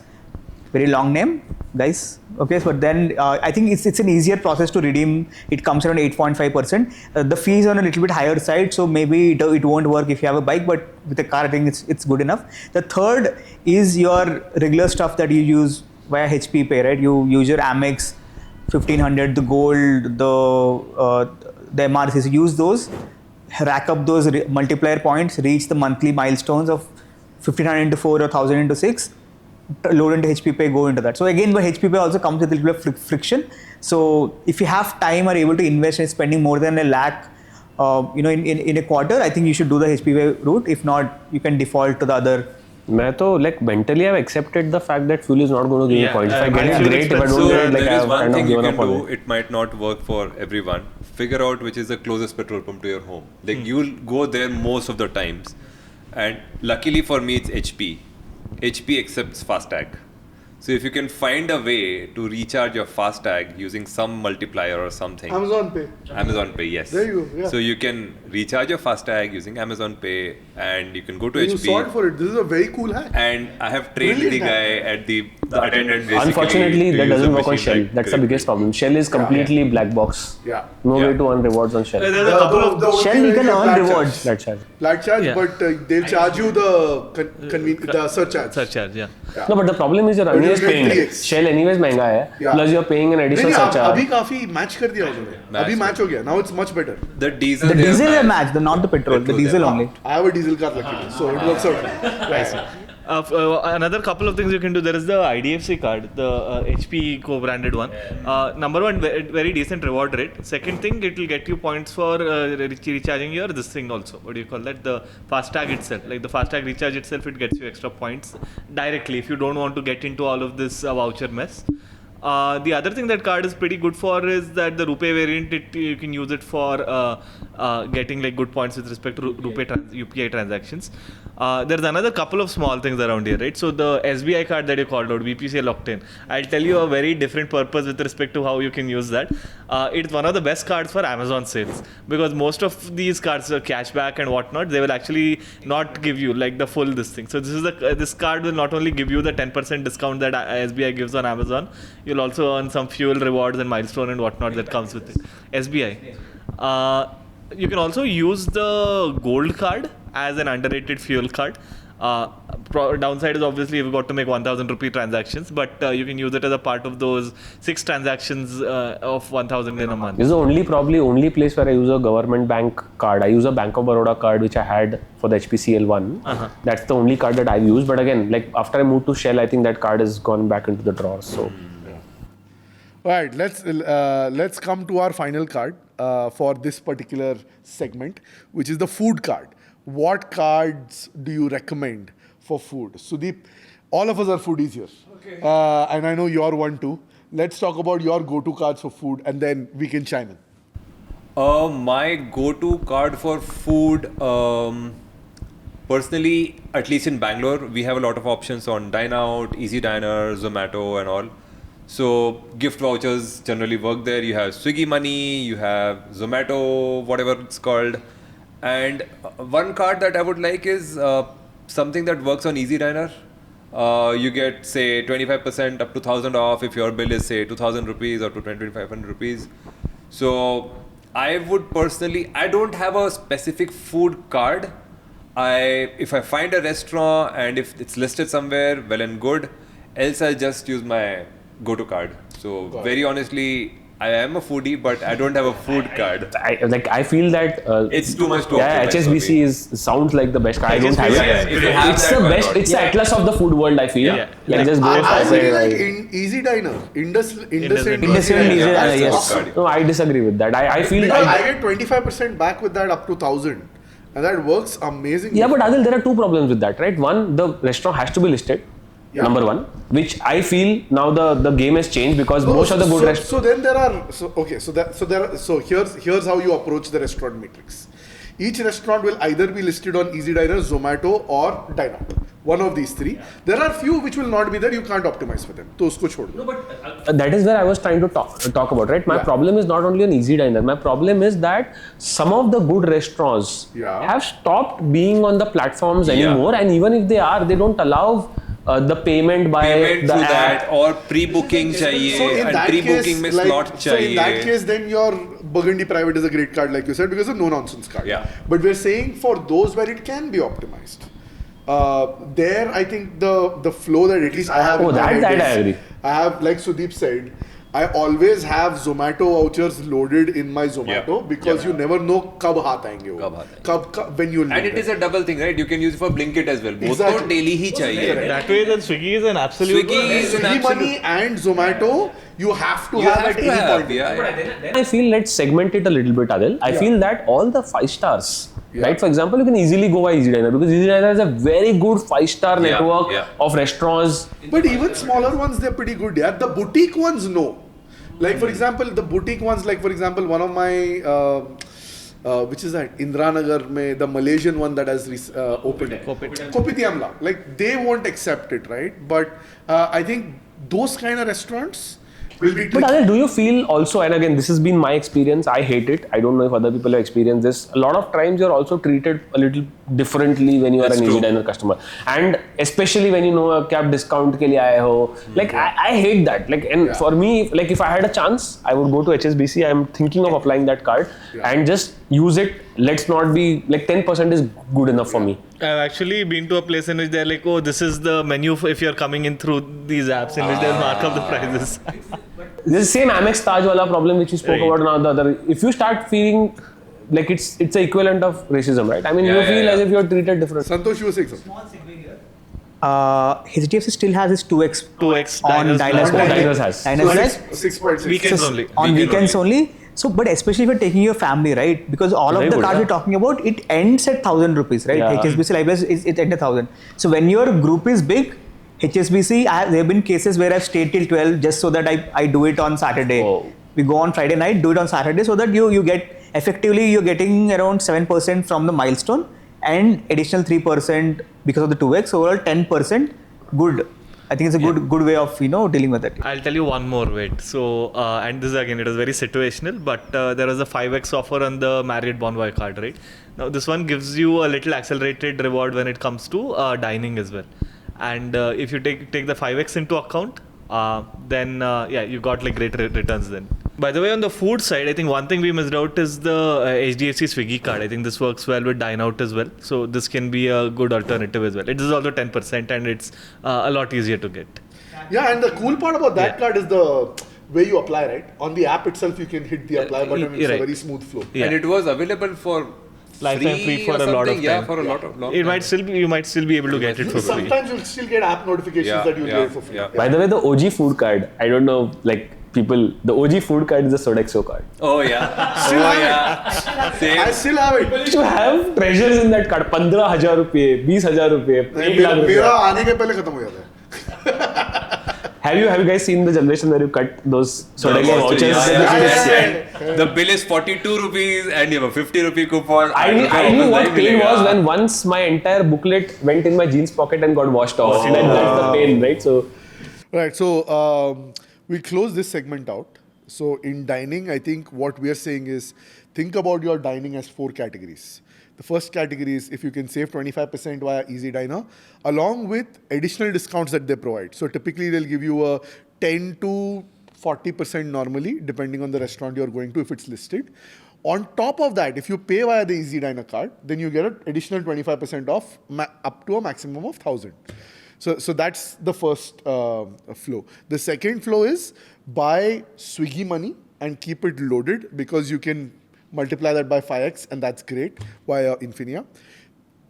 Very long name, guys. Okay, so then I think it's an easier process to redeem. It comes around 8.5%. The fees on a little bit higher side, so maybe it won't work if you have a bike, but with a car, I think it's good enough. The third is your regular stuff that you use via HP Pay, right? You use your Amex 1500, the gold, the MRCs. Use those, rack up those multiplier points, reach the monthly milestones of 1500 into 4 or 1000 into 6. Load into HP Pay, go into that. So again, but HP Pay also comes with a little bit of friction. So if you have time or able to invest in spending more than $1 lakh, in a quarter, I think you should do the HP Pay route. If not, you can default to the other. मैं तो like mentally I've accepted the fact that fuel is not going to give me Yeah, points. If I get it, actually great. If I expensive. don't So get it, like there is I've one kind of thing you given can up on do. it. It might not work for everyone. Figure out which is the closest petrol pump to your home. Like you'll go there most of the times, and luckily for me, it's HP. HP accepts FASTag. So if you can find a way to recharge your FASTag using some multiplier or something. Amazon Pay. Amazon Pay, yes. There you go, yeah. So you can recharge your FASTag using Amazon Pay, and you can go to You HP. sought for it. This is a very cool hack. And I have trained Brilliant the guy at the attendant. Basically Unfortunately, to that use doesn't the work on machine Shell. like That's the correctly. biggest problem. Shell is completely black box. Yeah. No way Yeah. to earn rewards on Shell. There's a couple of The only Shell, thing you is can your earn flat rewards. charge. Flat charge. Flat charge, Yeah. but they'll charge you the the surcharge. surcharge. Yeah. No, but the problem is you're But you anyways get paying. 3x. Shell anyways महंगा है. Yeah. Plus you're paying an नहीं additional नहीं surcharge. अभी काफी match कर दिया उन्होंने. Match अभी मैच हो गया. Now it's much better. The diesel. The they have diesel is matched. match, not the petrol. The Petrol, diesel yeah. only. I have a diesel car luckily, so it works out. Another couple of things you can do. There is the IDFC card, the HP co-branded one. Number one, very decent reward rate. Second thing, it will get you points for recharging your this thing also. What do you call that? The FASTag itself. Like the FASTag recharge itself, it gets you extra points directly if you don't want to get into all of this voucher mess. The other thing that card is pretty good for is that the RuPay variant, you can use it for getting like good points with respect to UPI transactions. There's another couple of small things around here, right? So the SBI card that you called out, BPCL Octane, I'll tell you a very different purpose with respect to how you can use that. It's one of the best cards for Amazon sales because most of these cards, cashback and whatnot, they will actually not give you like the full this thing. So this card will not only give you the 10% discount that SBI gives on Amazon, you'll also earn some fuel rewards and milestone and whatnot that comes with it. SBI. You can also use the gold card as an underrated fuel card. Downside is obviously you've got to make 1,000 rupee transactions, but you can use it as a part of those 6 transactions of 1,000 in a month. This is the only place where I use a government bank card. I use a Bank of Baroda card which I had for the HPCL one. That's the only card that I've used. But again, like after I moved to Shell, I think that card has gone back into the drawers. So. All right, let's come to our final card for this particular segment, which is the food card. What cards do you recommend for food? Sudeep, all of us are foodies here. Okay. And I know you're one too. Let's talk about your go-to cards for food and then we can chime in. My go-to card for food, personally, at least in Bangalore, we have a lot of options on Dine Out, Easy Diner, Zomato and all. So gift vouchers generally work there. You have Swiggy Money, you have Zomato, whatever it's called. And one card that I would like is something that works on Easy Diner. You get say 25% up to 1,000 off if your bill is say 2,000 rupees or to 2,500 rupees. So I would personally, I don't have a specific food card. If I find a restaurant and if it's listed somewhere, well and good. Else I'll just use my go-to card. So very honestly, I am a foodie, but I don't have a food card. I feel that it's too much to HSBC sounds like the best card. I don't have it. It's the best. It's the Atlas of the food world. I feel. I feel like in Easy Diner, IndusInd Easy Diner. Yes. No, I disagree with that. I feel I get 25% back with that up to 1,000, and that works amazingly. Yeah, but Aadil, there are two problems with that, right? One, the restaurant has to be listed. Yeah. Number one, which I feel now the game has changed because most of the good restaurants. So then there are here's how you approach the restaurant matrix. Each restaurant will either be listed on Easy Diner, Zomato, or Dine Out. One of these three. There are few which will not be there. You can't optimize for them. So usko chhod do. No, but that is where I was trying to talk about, right? My problem is not only on Easy Diner. My problem is that some of the good restaurants have stopped being on the platforms anymore, and even if they are, they don't allow the payment by the through app. that or pre-booking chahiye and pre-booking mein slot chahiye. So in that case, then your Burgundy Private is a great card, like you said, because it's a no-nonsense card. Yeah. But we're saying for those where it can be optimized. There, I think the flow that at least I have. Oh, that I agree. I have, like Sudeep said, I always have Zomato vouchers loaded in my Zomato because you never know kab haath aayenge wo. When you'll and it is a double thing, right? You can use it for Blinkit as well. Both to daily hi chahiye. That way, then Swiggy is an absolute. Swiggy Money and Zomato, you have to have at any point. Then I feel let's segment it a little bit, Aadil. I feel that all the 5 stars. Right, for example, you can easily go by Easy Diner because Easy Diner has a very good 5-star network of restaurants. But even smaller ones, they're pretty good. Yeah, the boutique ones, no. Like for example, the boutique ones, like for example, one of my, which is that Indranagar, mein, the Malaysian one that has opened, Kopitiamla. Like they won't accept it, right? But I think those kind of restaurants will be. But Aadil, do you feel also, and again, this has been my experience, I hate it. I don't know if other people have experienced this. A lot of times you're also treated a little differently when you are an Easy Diner customer. And especially when you know a cab discount ke liye aaye ho. Like I hate that. Like, and for me, like if I had a chance, I would go to HSBC. I'm thinking of applying that card and just use it. Let's not be like 10% is good enough for me. I've actually been to a place in which they're like, oh, this is the menu for if you're coming in through these apps in which they'll mark up the prices. This is the same Amex Taj wala problem which we spoke about now. The other, if you start feeling like it's a equivalent of racism, right? I mean, you feel as if you're treated differently. Santosh, you were saying something. Small segue here. HDFC still has its 2x 2x on Diners Diners. Plus. Diners has. Diners has 6.6. Weekends only. on weekends only. So, but especially if you're taking your family, right? Because all Very of the good, cards yeah. we're talking about, it ends at 1,000 rupees, right? Yeah. HSBC Live Plus it ends at 1,000. So when your group is big, HSBC, there have been cases where I've stayed till 12 just so that I do it on Saturday. Oh. We go on Friday night, do it on Saturday, so that you get effectively you're getting around 7% from the milestone and additional 3% because of the 2x. Overall 10% good. I think it's a good way of dealing with it. I'll tell you one more wait. So, and this again, it was very situational, but there was a 5x offer on the Marriott Bonvoy card, right? Now, this one gives you a little accelerated reward when it comes to dining as well. And if you take the 5x into account, then you got like great returns then. By the way, on the food side, I think one thing we missed out is the HDFC Swiggy card. I think this works well with Dine Out as well. So this can be a good alternative as well. It is also 10% and it's a lot easier to get. Yeah, and the cool part about that card is the way you apply, right? On the app itself, you can hit the apply button. It's a right. very smooth flow. Yeah. And it was available for Lifetime free for or a lot of something? Yeah, time. for a lot of long It time. might still be, you might still be able to get it for free. Sometimes you'll still get app notifications that you'll get it for free. yeah. By the way, the OG food card, I don't know, like people, the OG food card is the Sodexo card. Oh yeah. Still oh have yeah. Same. I still have it. You should have treasures in that card. 15,000 rupees, 20,000 rupees, 1 lakh मेरा rupees. आने के पहले खत्म हो जाता है. Have you guys seen the generation where you cut those Sodexo vouchers? Yeah. The bill is 42 rupees and you have a 50 rupee coupon. I knew what pain was when once my entire booklet went in my jeans pocket and got washed off. That's the pain, right? So, Right, so we close this segment out. So in dining, I think what we are saying is think about your dining as 4 categories. The first category is if you can save 25% via Easy Diner, along with additional discounts that they provide. So typically they'll give you a 10 to 40% normally, depending on the restaurant you're going to, if it's listed. On top of that, if you pay via the Easy Diner card, then you get an additional 25% off up to a maximum of 1,000. So that's the first flow. The second flow is buy Swiggy money and keep it loaded because you can multiply that by 5x and that's great via Infinia.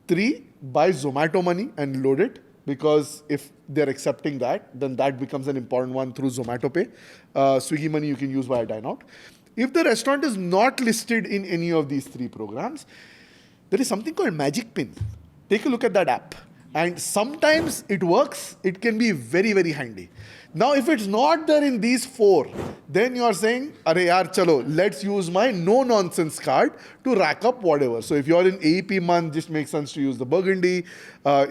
3, buy Zomato money and load it because if they're accepting that, then that becomes an important one through Zomato Pay. Swiggy money you can use via Dine Out. If the restaurant is not listed in any of these 3 programs, there is something called Magic Pin. Take a look at that app. And sometimes it works, it can be very, very handy. Now, if it's not there in these 4, then you are saying, "Arey yaar, chalo, let's use my no-nonsense card to rack up whatever." So if you're in AEP month, just makes sense to use the Burgundy.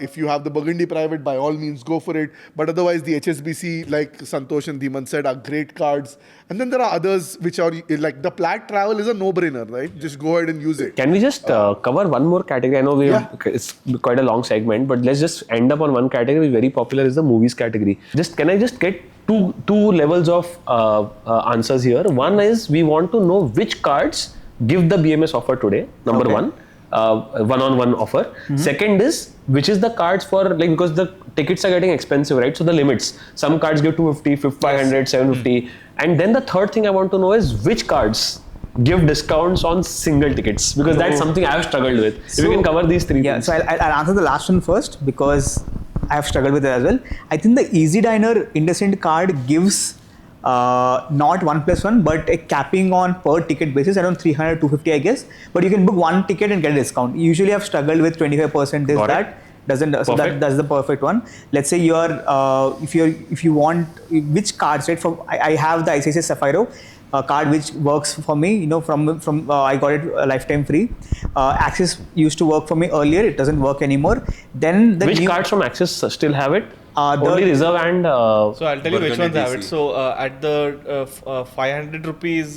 If you have the Burgundy Private, by all means, go for it. But otherwise, the HSBC, like Santosh and Dhimant said, are great cards. And then there are others which are like the Plaid Travel is a no-brainer, right? Just go ahead and use it. can we just cover one more category? I know it's quite a long segment, but let's just end up on one category. Very popular is the movies category. Can I just get two levels of answers here? One is we want to know which cards give the BMS offer today. Number one. One-on-one offer. Second is which is the cards for like because the tickets are getting expensive, right? So the limits. Some cards give 250, 500, 750. And then the third thing I want to know is which cards give discounts on single tickets because that's something I have struggled with. If you can cover these 3 things. So I'll answer the last one first because I have struggled with it as well. I think the Easy Diner Indecent card gives not 1+1 but a capping on per ticket basis around 300, 250 I guess. But you can book 1 ticket and get a discount. Usually I've struggled with 25% this, that. Doesn't so that's the perfect one. Let's say you are if you want which cards, right? I have the ICICI Sapphire card which works for me, from I got it lifetime free. Axis used to work for me earlier, it doesn't work anymore. Then which cards from Axis still have it? Only Reserve and so I'll tell you which ones Burgundy have it. DC. So at the 500 rupees,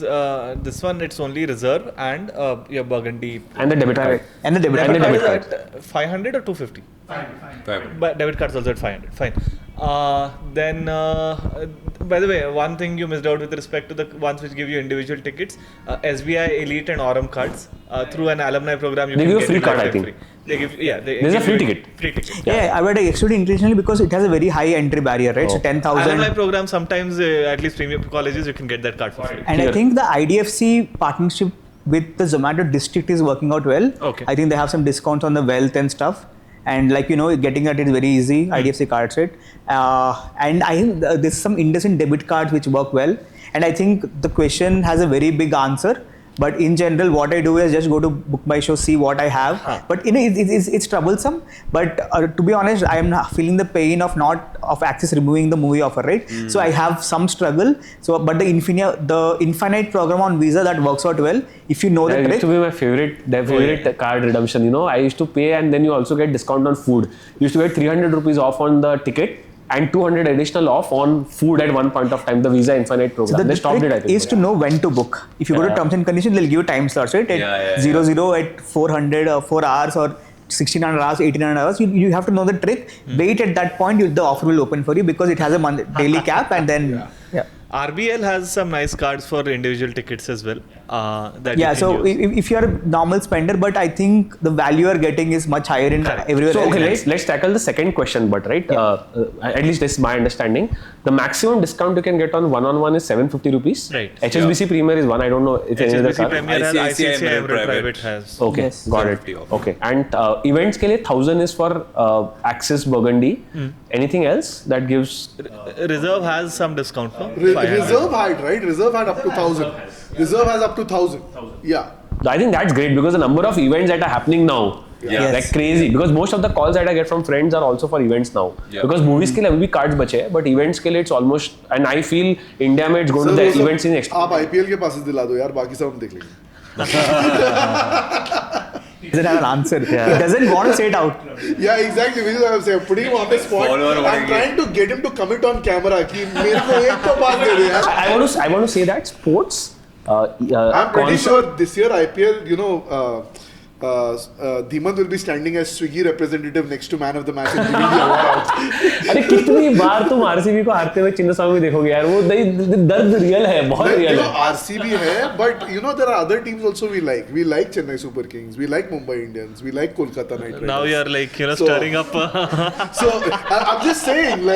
this one it's only Reserve and your Burgundy. and the debit card. And the debit And the card. debit Is at 500 or 250? 500. But debit card's also at 500. Fine. Then, by the way, one thing you missed out with respect to the ones which give you individual tickets, SBI Elite and Aurum cards through an alumni program. You They can give a get free it card, I lifetime think. free. They give There's a give free you ticket. Free ticket. Yeah, but I excluded intentionally because it has a very high entry barrier, right? So 10,000. Alumni program sometimes at least premium colleges you can get that card for free. And I think the IDFC partnership with the Zomato district is working out well. Okay. I think they have some discounts on the wealth and stuff. and like getting that is very easy. IDFC cards it, and I think there's some IndusInd debit cards which work well, and I think the question has a very big answer. But in general, what I do is just go to Book My Show, see what I have. But it's troublesome. But to be honest, I am not feeling the pain of Axis removing the movie offer, right? So I have some struggle. So, but the Infinite program on Visa, that works out well. If you know the That trick. used to be my favorite card redemption. I used to pay and then you also get discount on food. You used to get 300 rupees off on the ticket and 200 additional off on food at one point of time, the Visa Infinite program. They stopped it, I think. Is to know when to book. If you go to terms and conditions, they'll give you time slots, right? At 00 at 400 or 4 hours or 1600 hours, 1800 hours. You have to know the trick. Wait at that point, the offer will open for you because it has a daily cap and then. RBL has some nice cards for individual tickets as well. That you can so use. if you're a normal spender, but I think the value you're getting is much higher in everywhere. So else. let's tackle the second question, but right, at least this is my understanding. The maximum discount you can get on one-on-one is 750 rupees. Right. HSBC Premier is one. I don't know if any other HSBC card. Premier has, ICICI ICICI Emeralde Private Private has. Okay, Yes. got it. 750 off. Okay, and events ke liye 1000 is for Axis Burgundy. Anything else that gives? Reserve has some discount. No? Reserve had, right? Reserve had up to 1000. Reserve has up to 1000. Yeah. I think that's great because the number of events that are happening now, like crazy. Because most of the calls that I get from friends are also for events now. Because movies ke liye abhi bhi cards bache hai, but events ke liye it's almost. And I feel India mein it's going to the events in extra. आप IPL के passes दिला दो यार, बाकी सब हम देख लेंगे. He doesn't have an answer. He doesn't want to say it out. Yeah, exactly. Which is what I'm saying. I'm putting him on the spot. I'm trying to get him to commit on camera कि मेरे को एक तो पास दे दे यार. I want to say that sports. I'm pretty sure this year IPL, Dhimant will be standing as Swiggy representative next to man of the match and giving the award out. अरे कितनी बार तुम RCB को हारते हुए चिन्नस्वामी देखोगे यार, वो दर्द रियल है, बहुत रियल है. RCB है, but there are other teams also we like. We like Chennai Super Kings, we like Mumbai Indians, we like Kolkata Knight Riders. Now you're like stirring up. So I'm just saying,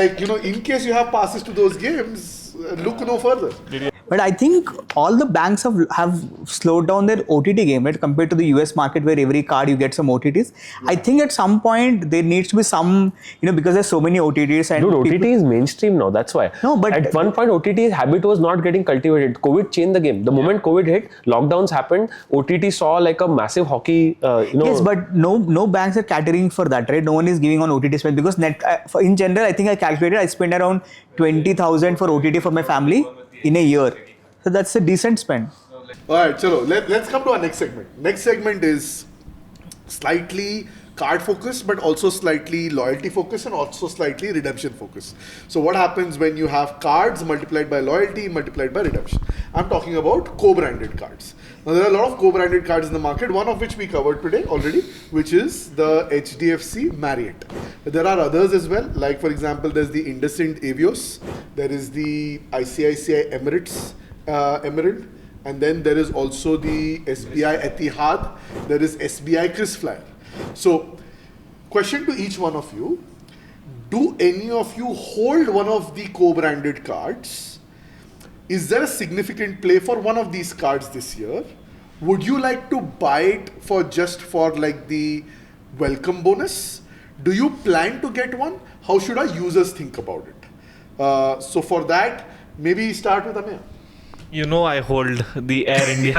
in case you have passes to those games, look no further. But I think all the banks have slowed down their OTT game, right? Compared to the US market where every card you get some OTTs. I think at some point there needs to be some, because there's so many OTTs and Dude, OTT is mainstream now, that's why. No, but at one point OTT habit was not getting cultivated. COVID changed the game. The moment COVID hit, lockdowns happened, OTT saw like a massive hockey, Yes, but no banks are catering for that, right? No one is giving on OTT spend because in general, I think I calculated I spend around 20,000 for OTT for my family in a year. So that's a decent spend. Alright, chalo, let's come to our next segment. Next segment is slightly card focused, but also slightly loyalty focused and also slightly redemption focused. So what happens when you have cards multiplied by loyalty multiplied by redemption? I'm talking about co-branded cards. Now there are a lot of co-branded cards in the market, one of which we covered today already, which is the HDFC Marriott. There are others as well, like for example, there's the IndusInd Avios, there is the ICICI Emerald, and then there is also the SBI Etihad, there is SBI KrisFlyer. So, question to each one of you, do any of you hold one of the co-branded cards? Is there a significant play for one of these cards this year? Would you like to buy it for like the welcome bonus? Do you plan to get one? How should our users think about it? So for that, maybe start with Ameya. I hold the Air India.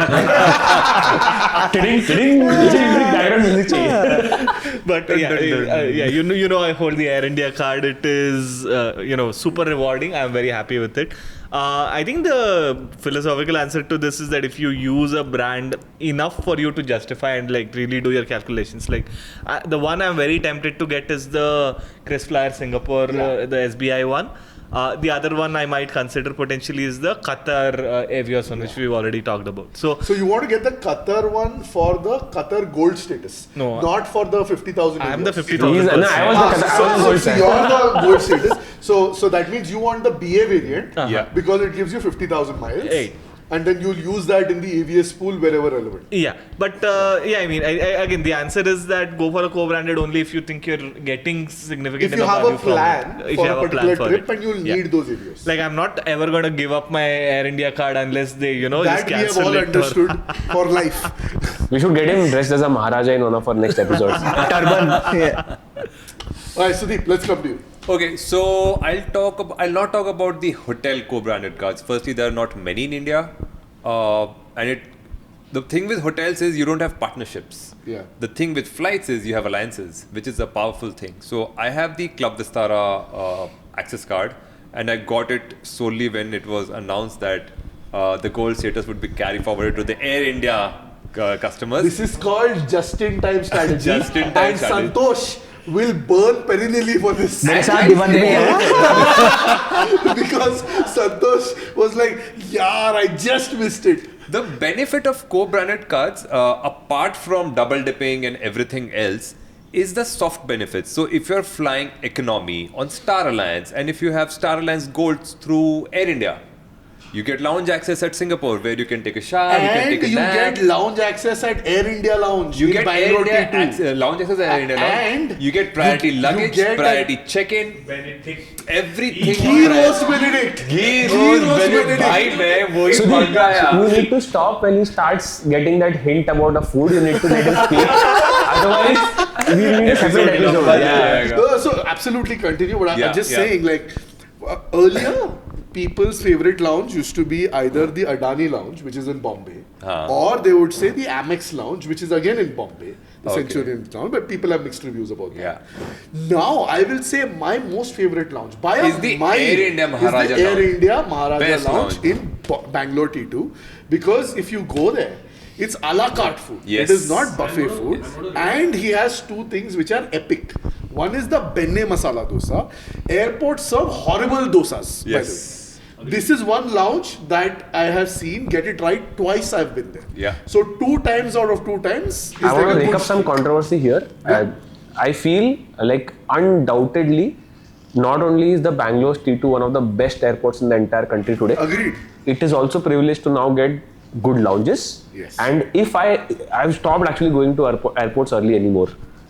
But I hold the Air India card. It is super rewarding. I'm very happy with it. I think the philosophical answer to this is that if you use a brand enough for you to justify and like really do your calculations, like the one I'm very tempted to get is the KrisFlyer Singapore, the SBI one. The other one I might consider potentially is the Qatar Avios one, which we've already talked about. So you want to get the Qatar one for the Qatar gold status, not for the 50,000. I'm the 50,000. No, I was the gold so you're the gold status. So that means you want the BA variant because it gives you 50,000 miles. Hey. And then you'll use that in the AVS pool wherever relevant. Yeah, but again, the answer is that go for a co-branded only if you think you're getting significant. If you have a plan for a particular trip and you'll need those AVS. Like I'm not ever going to give up my Air India card unless they, that just cancel we have all it understood for life. We should get him dressed as a Maharaja in one of our next episodes. Turban. Alright, Sudeep, let's come to you. Okay, so I'll not talk about the hotel co-branded cards. Firstly, there are not many in India, the thing with hotels is you don't have partnerships. Yeah. The thing with flights is you have alliances, which is a powerful thing. So I have the Club Vistara access card, and I got it solely when it was announced that the gold status would be carried forwarded to the Air India customers. This is called just-in-time strategy. Just-in-time and strategy. Santosh will burn perennially for this. मेरे साथ Dhimant भी है Because Santosh was like, yaar, I just missed it. The benefit of co-branded cards, apart from double dipping and everything else, is the soft benefits. So if you're flying economy on Star Alliance, and if you have Star Alliance Golds through Air India, you get lounge access at Singapore where you can take a shower, you can And take a you nap. get lounge access at Air India Lounge. You in get Bangalore Air India T2. lounge access at Air India Lounge. And You get priority you luggage, get priority check-in, Benedict. everything. Ghee roast Benedict. Ghee roast Benedict. भाई मैं वही बोल रहा यार. You need to stop when he starts getting that hint about the food. You need to let him speak. Otherwise, we need a separate episode. Yeah. So absolutely continue, but Yeah, I'm just yeah. saying, like, earlier, people's favorite lounge used to be either the Adani Lounge, which is in Bombay, or they would say the Amex Lounge, which is again in Bombay, the Okay. Centurion Lounge, but people have mixed reviews about that. Yeah. Now, I will say my most favorite lounge by Is a the mile Air India Maharaja is the Air Lounge. India Maharaja Best Lounge lounge. in Bangalore T2, because if you go there, it's a la carte food. Yes. It is not buffet food. And he has two things which are epic. One is the Benne Masala Dosa. Airports serve horrible dosas, by the way. Yes. This is one lounge that I have seen get it right twice. I've been there. Yeah. So 2 times out of 2 times. I want to rake up some controversy here. I feel like undoubtedly, not only is the Bangalore T2 one of the best airports in the entire country today, Agreed. it is also privileged to now get good lounges. Yes. And if I've stopped actually going to airports early anymore,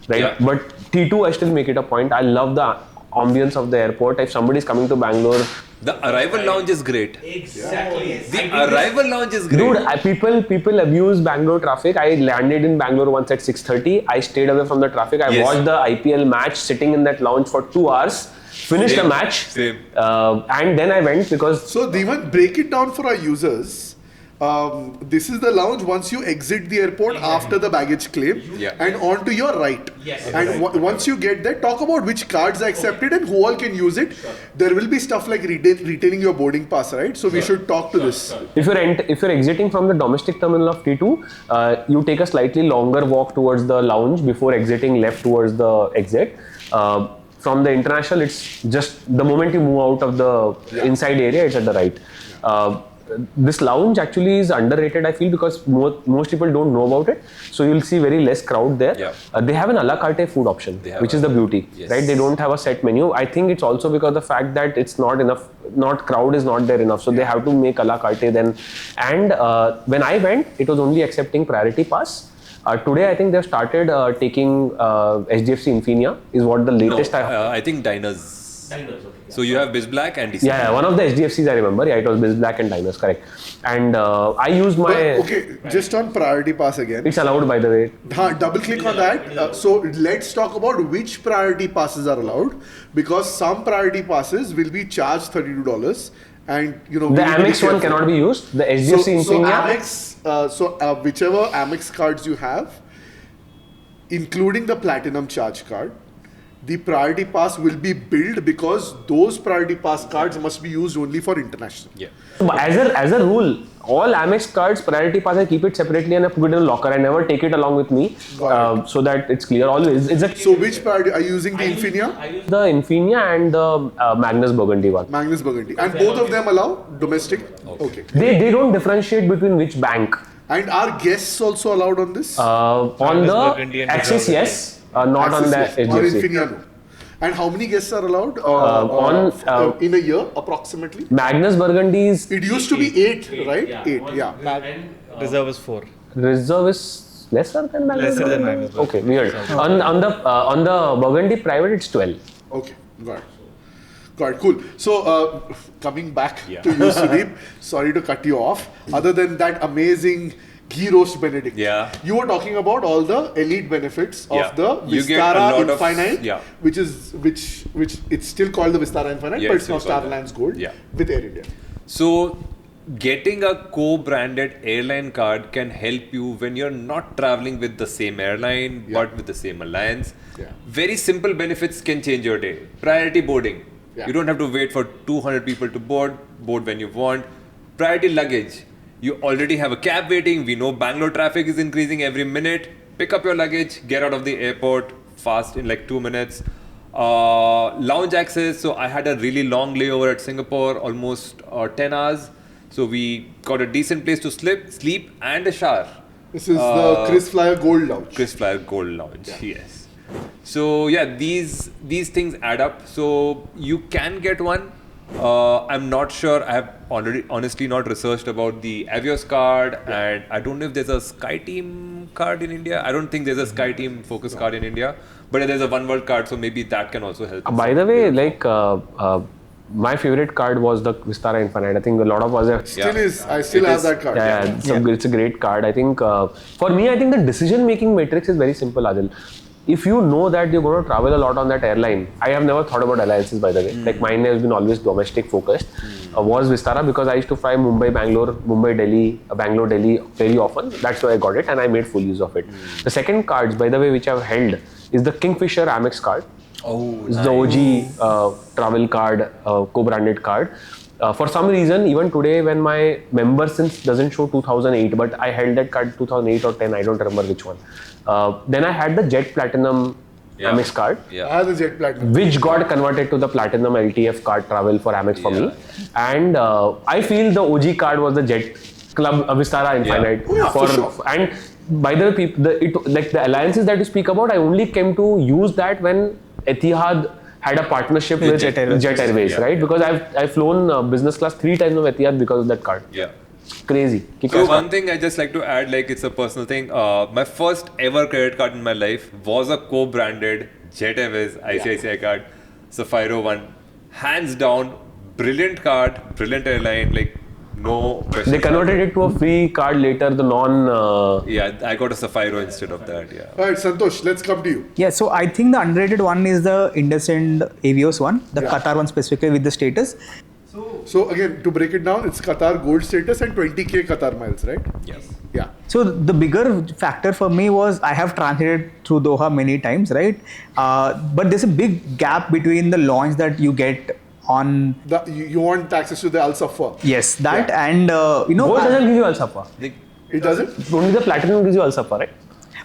right? Yeah. But T2, I still make it a point. I love the ambience of the airport. If somebody is coming to Bangalore, The arrival lounge is great. Exactly. The arrival lounge is great. dude, people abuse Bangalore traffic. I landed in Bangalore once at 6:30. I stayed away from the traffic. I Yes. watched the IPL match sitting in that lounge for 2 hours. Finished Same, the match. same. And then I went because So Dhimant, break it down for our users. This is the lounge once you exit the airport after the baggage claim, Yeah. and on to your right. Yes. And once you get there, talk about which cards are accepted and who all can use it. There will be stuff like retaining your boarding pass, right? So we should talk to this. if you're exiting from the domestic terminal of T2, you take a slightly longer walk towards the lounge before exiting left towards the exit. From the international, it's just the moment you move out of the inside area, it's at the right. This lounge actually is underrated, I feel, because most people don't know about it. So you'll see very less crowd there. Yeah. They have an a la carte food option, They have which is the beauty, Yes. right? They don't have a set menu. I think it's also because the fact that it's not enough, crowd is not there enough. So they have to make a la carte then. And when I went, it was only accepting priority pass. Today, I think they've started taking HDFC Infinia, is what the latest I heard. I think diners. So you have Biz Black and DC. Yeah, one of the HDFCs I remember. Yeah, it was Biz Black and Diners, correct. And I used my. But, okay, just on priority pass again. It's allowed, by the way. Double click on that. So let's talk about which priority passes are allowed, because some priority passes will be charged $32, and you know The we need to be Amex one careful. cannot be used. The HDFC Infinia. Whichever Amex cards you have, including the platinum charge card, the priority pass will be billed, because those priority pass cards must be used only for international. Yeah. As a rule, all Amex cards, priority pass, I keep it separately and I put it in a locker. I never take it along with me, Got so that it's clear. Always. So which priority are you using? The Infinia, The Infinia and the Magnus Burgundy one. Magnus Burgundy, and both of them allow domestic. Okay. They don't differentiate between which bank. And are guests also allowed on this? On Magnus the Burgundy and Axis, Reserve. yes. Not on the Axis, yes. Or HDFC. Infinia, no. And how many guests are allowed in a year, approximately? Magnus Burgundy is It used to be 8, right? 8, yeah. Reserve is 4. Reserve is lesser than Magnus Lesser than Burgundy? Magnus Burgundy. Okay, weird. On the Burgundy private, it's 12. Okay, got it, cool. So, coming back to you, Sudeep, sorry to cut you off. Other than that amazing ghee roast Benedict. Yeah. You were talking about all the elite benefits Yeah. of the You get a Vistara lot of- Infinite, yeah. which it's still called the Vistara Infinite, Yeah, but it's it's now still called Star that. Alliance Gold Yeah. with Air India. So, getting a co-branded airline card can help you when you're not traveling with the same airline but with the same alliance. Yeah. Very simple benefits can change your day. Priority boarding. Yeah. You don't have to wait for 200 people to board when you want. Priority luggage. You already have a cab waiting. We know Bangalore traffic is increasing every minute. Pick up your luggage, get out of the airport fast in like 2 minutes. Lounge access. So I had a really long layover at Singapore, almost 10 hours. So we got a decent place to sleep and a shower. This is the Chris Flyer Gold Lounge. Chris Flyer Gold Lounge, yes. So yeah, these things add up. So you can get one. I'm not sure. I have honestly not researched about the Avios card, and I don't know if there's a SkyTeam card in India. I don't think there's a SkyTeam Focus card in India, but there's a One World card, so maybe that can also help. By the way, like my favorite card was the Vistara Infinite. I think a lot of us have. Still is. I still have that card. It's a great card. I think for me, I think the decision-making matrix is very simple, Aadil. If you know that you're going to travel a lot on that airline, I have never thought about alliances, by the way. Like mine has been always domestic focused. Was Vistara because I used to fly Mumbai, Delhi, Bangalore, Delhi very often. That's why I got it and I made full use of it. The second cards, by the way, which I've held is the Kingfisher Amex card. It's the OG travel card, co-branded card. For some reason, even today, when my membership doesn't show 2008, but I held that card 2008 or 10, I don't remember which one. Then I had the Jet Platinum Amex card, I have the Jet Platinum. which got converted to the Platinum LTF card travel for Amex for me. And I feel the OG card was the Jet Club Vistara Infinite. For sure. And by the way, the alliances that you speak about, I only came to use that when Etihad had a partnership with Jet Airways, right? Because I've flown business class 3 times with Etihad because of that card. Yeah. Crazy. So one thing I just like to add, like it's a personal thing. My first ever credit card in my life was a co-branded Jet Airways ICICI card, Sapphire one. Hands down, brilliant card, brilliant airline. Like no question. They converted it to a free card later, the non... Yeah, I got a Sapphire instead of that. Yeah. All right, Santosh, let's come to you. Yeah, so I think the underrated one is the IndusInd Avios one, the Qatar one specifically with the status. So again, to break it down, it's Qatar Gold status and 20k Qatar miles, right? Yes. Yeah. So the bigger factor for me was I have transited through Doha many times, right? But there's a big gap between the launch that you get on. You want access to the Al Safa? Yes, that and Gold doesn't give you Al Safa. It doesn't? Only the Platinum gives you Al Safa, right?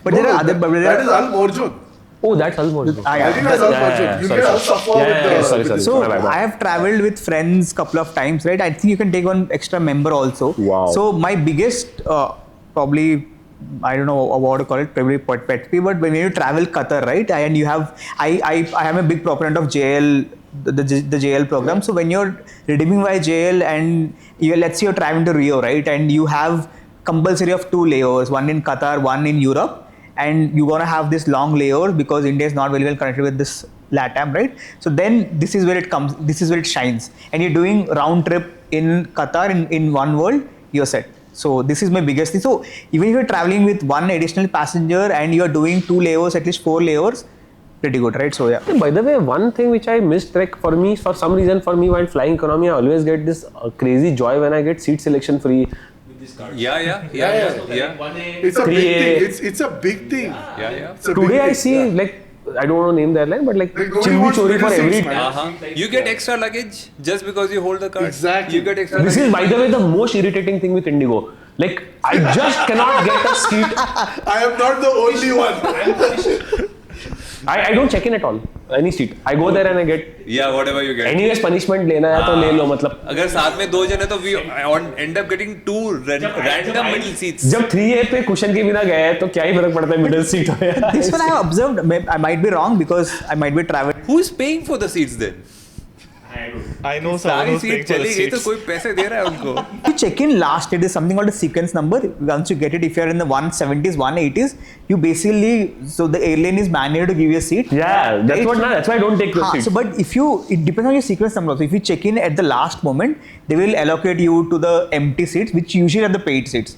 But there are other. That is Al Morjun. Oh, that's Al Morjun. I think that's Al Morjun. You get Al Safa with the... So I have traveled with friends couple of times, right? I think you can take one extra member also. Wow. So my biggest probably, I don't know what to call it, probably pet peeve, but when you travel Qatar, right? And you have, I am a big proponent of JL, the JL program. So when you're redeeming via JL and let's say you're traveling to Rio, right? And you have compulsory of 2 layers, one in Qatar, one in Europe. And you're gonna have this long layer because India is not very well connected with this LATAM, right? So then this is where it comes, this is where it shines. And you're doing round trip in Qatar in one world, you're set. So this is my biggest thing. So even if you're traveling with one additional passenger and you're doing 2 layers, at least 4 layers, pretty good, right? So yeah. By the way, one thing which I missed, like for me, for some reason, while flying economy, I always get this crazy joy when I get seat selection free. Yeah. It's a big thing. It's a big thing. Yeah. It's a Today big I thing. see like I don't want to name the airline, but like nobody chimney wants chori for middle every. seats, man. You get extra luggage just because you hold the card. Exactly. You get extra This luggage. is, by the way, the most irritating thing with Indigo. Like I just cannot get a seat. I am not the only one. I don't check in at all. Any seat. I go there and I get. Yeah, whatever you get. Anyways, punishment लेना है तो ले लो मतलब. अगर साथ में 2 जन है तो we end up getting 2 random middle seats. जब 3A पे कुशन के बिना गए तो क्या ही फर्क पड़ता है मिडिल सीट हो या. This one I have observed, I might be wrong because I might be traveling. Who is paying for the seats then? I know someone सारी who's paying seat for the चली गई तो seats. कोई पैसे दे रहा है उनको. If you check in last, it is something called a sequence number. Once you get it, if you are in the 170s, 180s, you basically, so the airline is mandated to give you a seat. Yeah, that's Right? that's why I don't take the seat. So, but it depends on your sequence number. So, if you check in at the last moment, they will allocate you to the empty seats, which usually are the paid seats.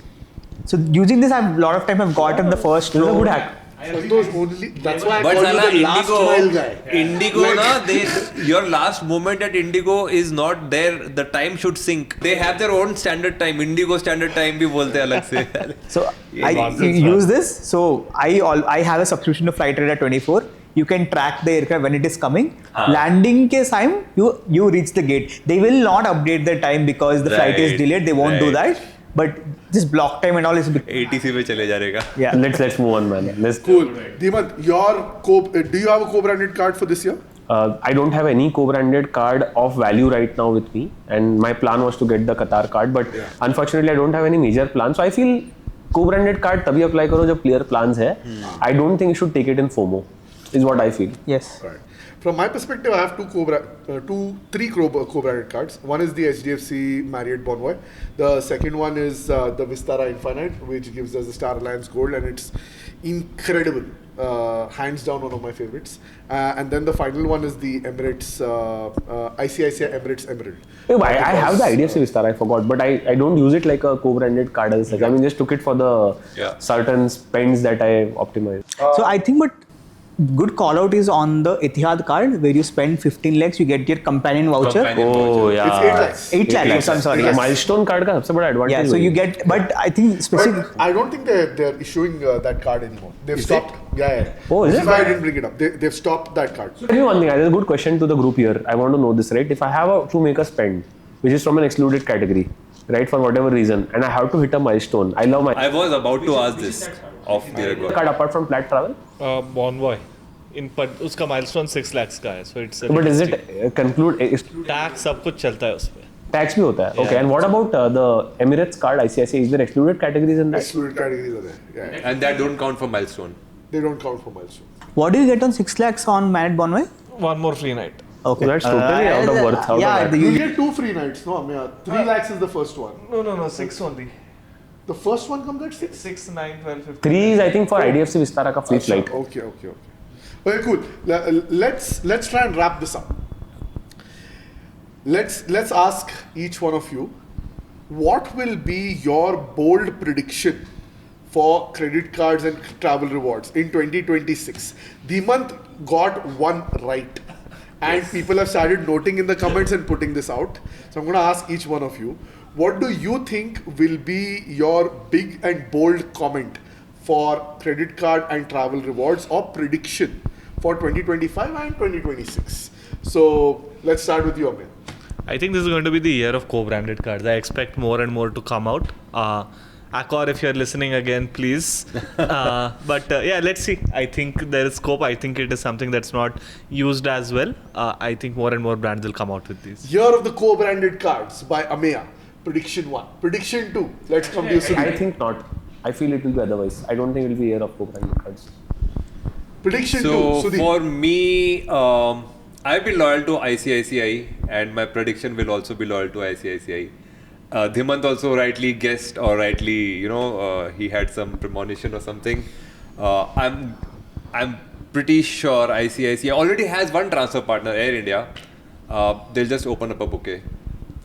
So using this, I've a lot of time I've gotten the first This is a loan. good hack. Santosh only. That's why I But call you Sala, the last mile guy. Indigo, your last moment at Indigo is not there. The time should sync. They have their own standard time. Indigo standard time भी बोलते हैं अलग से. So I use this. So I have a subscription to Flight Radar 24. You can track the aircraft when it is coming. Landing के time you reach the gate. They will not update the time because the flight is delayed. They won't do that. But this block time and all is ATC पे चले जाएगा. yeah. Let's move on, man. Cool. Dhimant, do you have a co-branded card for this year? I don't have any co-branded card of value right now with me, and my plan was to get the Qatar card, but unfortunately I don't have any major plans. So I feel co-branded card तभी apply करो जब clear plans है. I don't think you should take it in FOMO. Is what I feel. Yes. Right. From my perspective, I have three co-branded cards. One is the HDFC Marriott Bonvoy. The second one is the Vistara Infinite, which gives us the Star Alliance Gold, and it's incredible. Hands down one of my favorites. And then the final one is the Emirates, ICICI Emirates Emerald. I have the IDFC Vistara, I forgot, but I don't use it like a co-branded card as such. I mean, just took it for the certain spends that I optimized. So I think, but good call out is on the Etihad card where you spend 15 lakhs, you get your companion voucher. Oh yeah. It's 8 lakhs. 8 lakhs, I'm sorry. Yes. Milestone card का सबसे बड़ा advantage. Yeah, so you get, but I think specific. But I don't think they're issuing that card anymore. They've stopped. Yeah. Oh, is This it? why I didn't bring it up. They've stopped that card. Tell me one thing. There's a good question to the group here. I want to know this, right? If I have to make a spend, which is from an excluded category, right, for whatever reason, and I have to hit a milestone, I love my I was about to ask this off the record. card apart from flat travel. Bonvoy. उसका milestone 6 lakhs का है, so it's a But is it conclude tax सब कुछ चलता है उसपे. tax भी होता है? Okay. And what about the Emirates card ICICI? Is there excluded categories in that? Excluded categories are there. Yeah. And that don't count for milestone. They don't count for milestone. What do you get on 6 lakhs on Marriott Bonvoy? One more free night. Okay. So that's totally out of worth. Out yeah, of that. You get 2 free nights. No, Ameya. 3 lakhs is the first one. No, 6 only. The first one comes at 6? 6, 9, 12, 15. 3 is I think for IDFC Vistara का free flight. Okay. Okay, cool. Let's try and wrap this up. Let's ask each one of you, what will be your bold prediction for credit cards and travel rewards in 2026? Dhimant got one right, and people have started noting in the comments and putting this out. So I'm going to ask each one of you, what do you think will be your big and bold comment for credit card and travel rewards or prediction for 2025 and 2026? So let's start with you, Ameya. I think this is going to be the year of co-branded cards. I expect more and more to come out. Accor, if you're listening again, please. But let's see. I think there is scope. I think it is something that's not used as well. I think more and more brands will come out with these. Year of the co-branded cards by Ameya. Prediction 1. Prediction 2. Let's come to you, Sudeep. I think not. I feel it will be otherwise. I don't think it will be year of co-branded cards. Prediction 2. So Sudeep. for me, I'll be loyal to ICICI, and my prediction will also be loyal to ICICI. Dhimant also rightly guessed, or rightly, he had some premonition or something. I'm pretty sure ICICI already has one transfer partner, Air India. They'll just open up a bouquet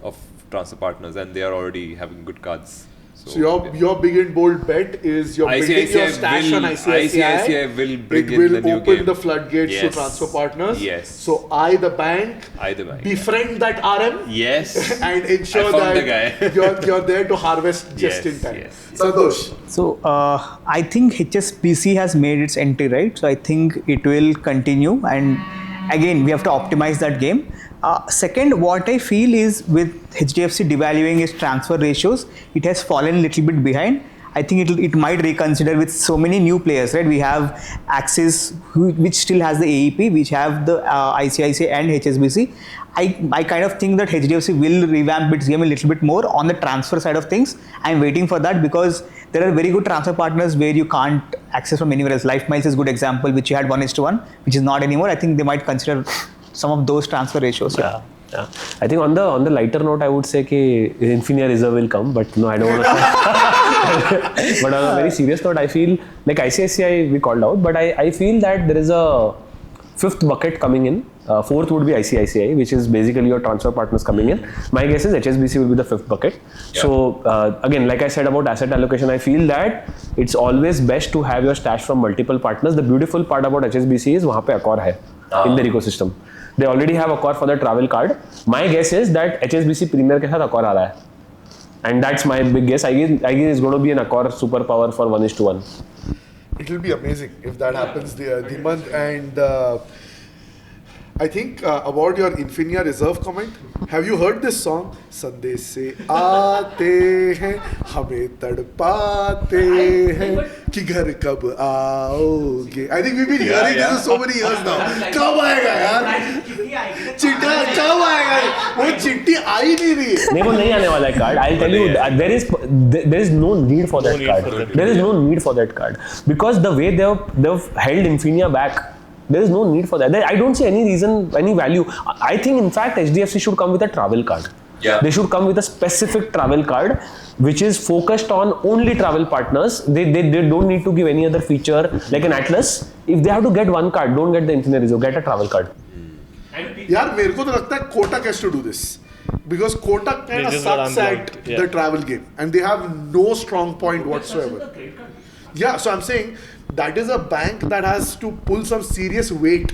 of transfer partners, and they are already having good cards. So your big and bold bet is you're building your stash on ICICI. ICICI will bring it will in the new open game. the floodgates to Yes. transfer partners. Yes. So the bank, befriend that RM. Yes. And ensure I found that the guy. you're there to harvest just Yes, in time. yes. Santosh. So I think HSBC has made its entry, right? So I think it will continue, and again we have to optimize that game. Second, what I feel is with HDFC devaluing its transfer ratios, it has fallen a little bit behind. I think it might reconsider with so many new players, right? We have Axis, which still has the AEP, which have the ICICI and HSBC. I kind of think that HDFC will revamp its game a little bit more on the transfer side of things. I'm waiting for that because there are very good transfer partners where you can't access from anywhere else. Life Miles is a good example, which you had 1:1, which is not anymore. I think they might consider some of those transfer ratios. Yeah. I think on the lighter note, I would say that Infinia Reserve will come, but no, I don't want to. But on a very serious note, I feel like ICICI we called out, but I feel that there is a fifth bucket coming in. Fourth would be ICICI, which is basically your transfer partners coming in. My guess is HSBC will be the fifth bucket. Yeah. So again, like I said about asset allocation, I feel that it's always best to have your stash from multiple partners. The beautiful part about HSBC is वहाँ पे Accor है in their ecosystem. They already have Accor for the travel card. My guess is that HSBC Premier के साथ Accor आ रहा है. And that's my big guess. I guess it's going to be an Accor superpower for 1:1. It will be amazing if that happens, Dhimant. And I think about your Infinia Reserve comment. Have you heard this song? संदेश से आते हैं हमें तड़पाते हैं कि घर कब आओगे. I think we've been hearing this for so many years now. कब आएगा यार? चिट्ठा कब आएगा? वो चिट्ठी आ ही नहीं रही है. नहीं, वो नहीं आने वाला है card. I'll tell you, there is no need for that card. There is no need for that card because the way they've held Infinia back, there is no need for that. I don't see any reason, any value. I think in fact HDFC should come with a travel card. Yeah. They should come with a specific travel card which is focused on only travel partners. They don't need to give any other feature like an Atlas. If they have to get one card, don't get the Infinia Reserve, get a travel card. यार मेरे को तो लगता है Kotak has to do this because Kotak kind of sucks at the travel game and they have no strong point whatsoever. Yeah, so I'm saying that is a bank that has to pull some serious weight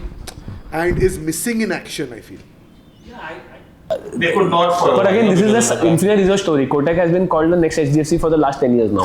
and is missing in action, I feel. They could not follow. But again, this is the Infinia Reserve story. Kotak has been called the next HDFC for the last 10 years now.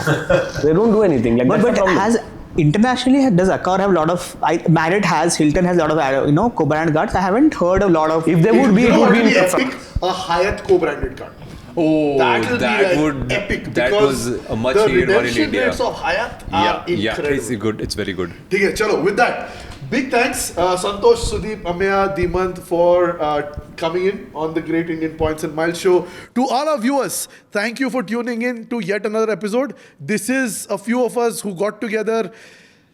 They don't do anything. Like, But that's the problem. has internationally does Accor have a lot of? Marriott has, Hilton has a lot of co-brand cards. I haven't heard a lot of. If they would be, it would be in epic. A Hyatt co-branded card. Oh, That will that be would epic that because was a much the needed one in redemption India. rates of Hyatt are Yeah, incredible. it's good. It's very good. ठीक है, चलो with that, big thanks Santosh, Sudeep, Ameya, Dhimant for coming in on the Great Indian Points and Miles show. To all our viewers, thank you for tuning in to yet another episode. This is a few of us who got together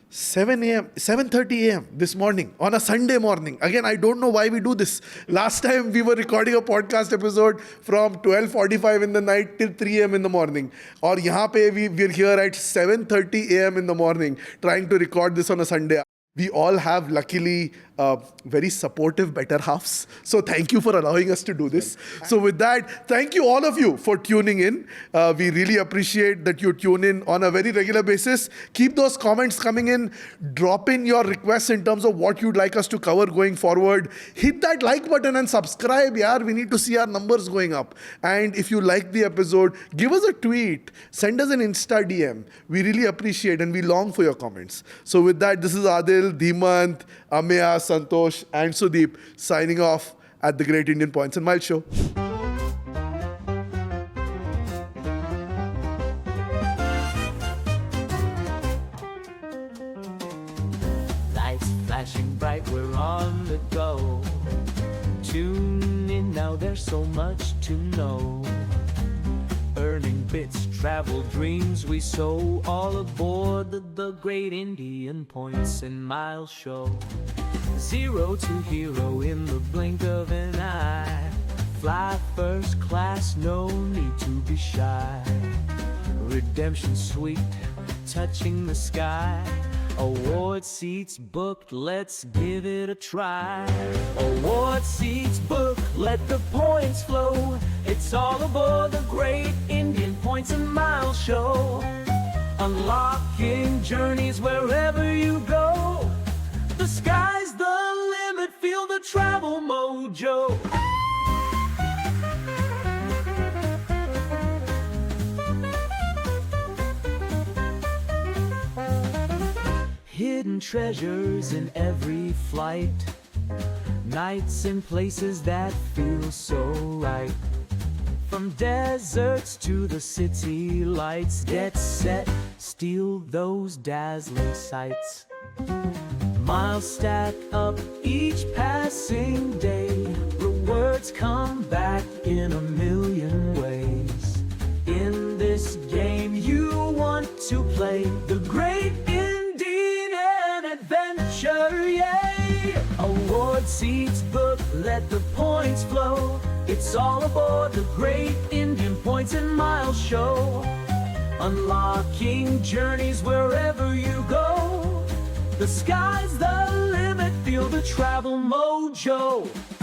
7:30 a.m. this morning on a Sunday morning. Again, I don't know why we do this. Last time we were recording a podcast episode from 12:45 in the night till 3 a.m. in the morning. Or यहाँ पे we're here at 7:30 a.m. in the morning trying to record this on a Sunday. We all have luckily very supportive better halves. So thank you for allowing us to do this. So with that, thank you all of you for tuning in. We really appreciate that you tune in on a very regular basis. Keep those comments coming in. Drop in your requests in terms of what you'd like us to cover going forward. Hit that like button and subscribe, yaar. We need to see our numbers going up. And if you like the episode, give us a tweet. Send us an Insta DM. We really appreciate and we long for your comments. So with that, this is Aadil, Dhimant, Ameya, Santosh and Sudeep signing off at the Great Indian Points and Miles show. Lights flashing bright, we're on the go. Tune in now, there's so much to know. Earning bits, travel dreams we sow. All aboard the Great Indian Points and Miles show. Zero to hero in the blink of an eye. Fly first class, no need to be shy. Redemption sweet, touching the sky. Award seats booked, let's give it a try. Award seats booked, let the points flow. It's all aboard the Great Indian Points and Miles show. Unlocking journeys wherever you go. The sky's the limit, feel the travel mojo. Hidden treasures in every flight. Nights in places that feel so right. From deserts to the city lights. Get set, steal those dazzling sights. Miles stack up each passing day. Rewards come back in a million ways. In this game you want to play the Great Indian Adventure, yay! Award seats booked, let the points flow. It's all aboard the Great Indian Points and Miles show. Unlocking journeys wherever you go. The sky's the limit, feel the travel mojo.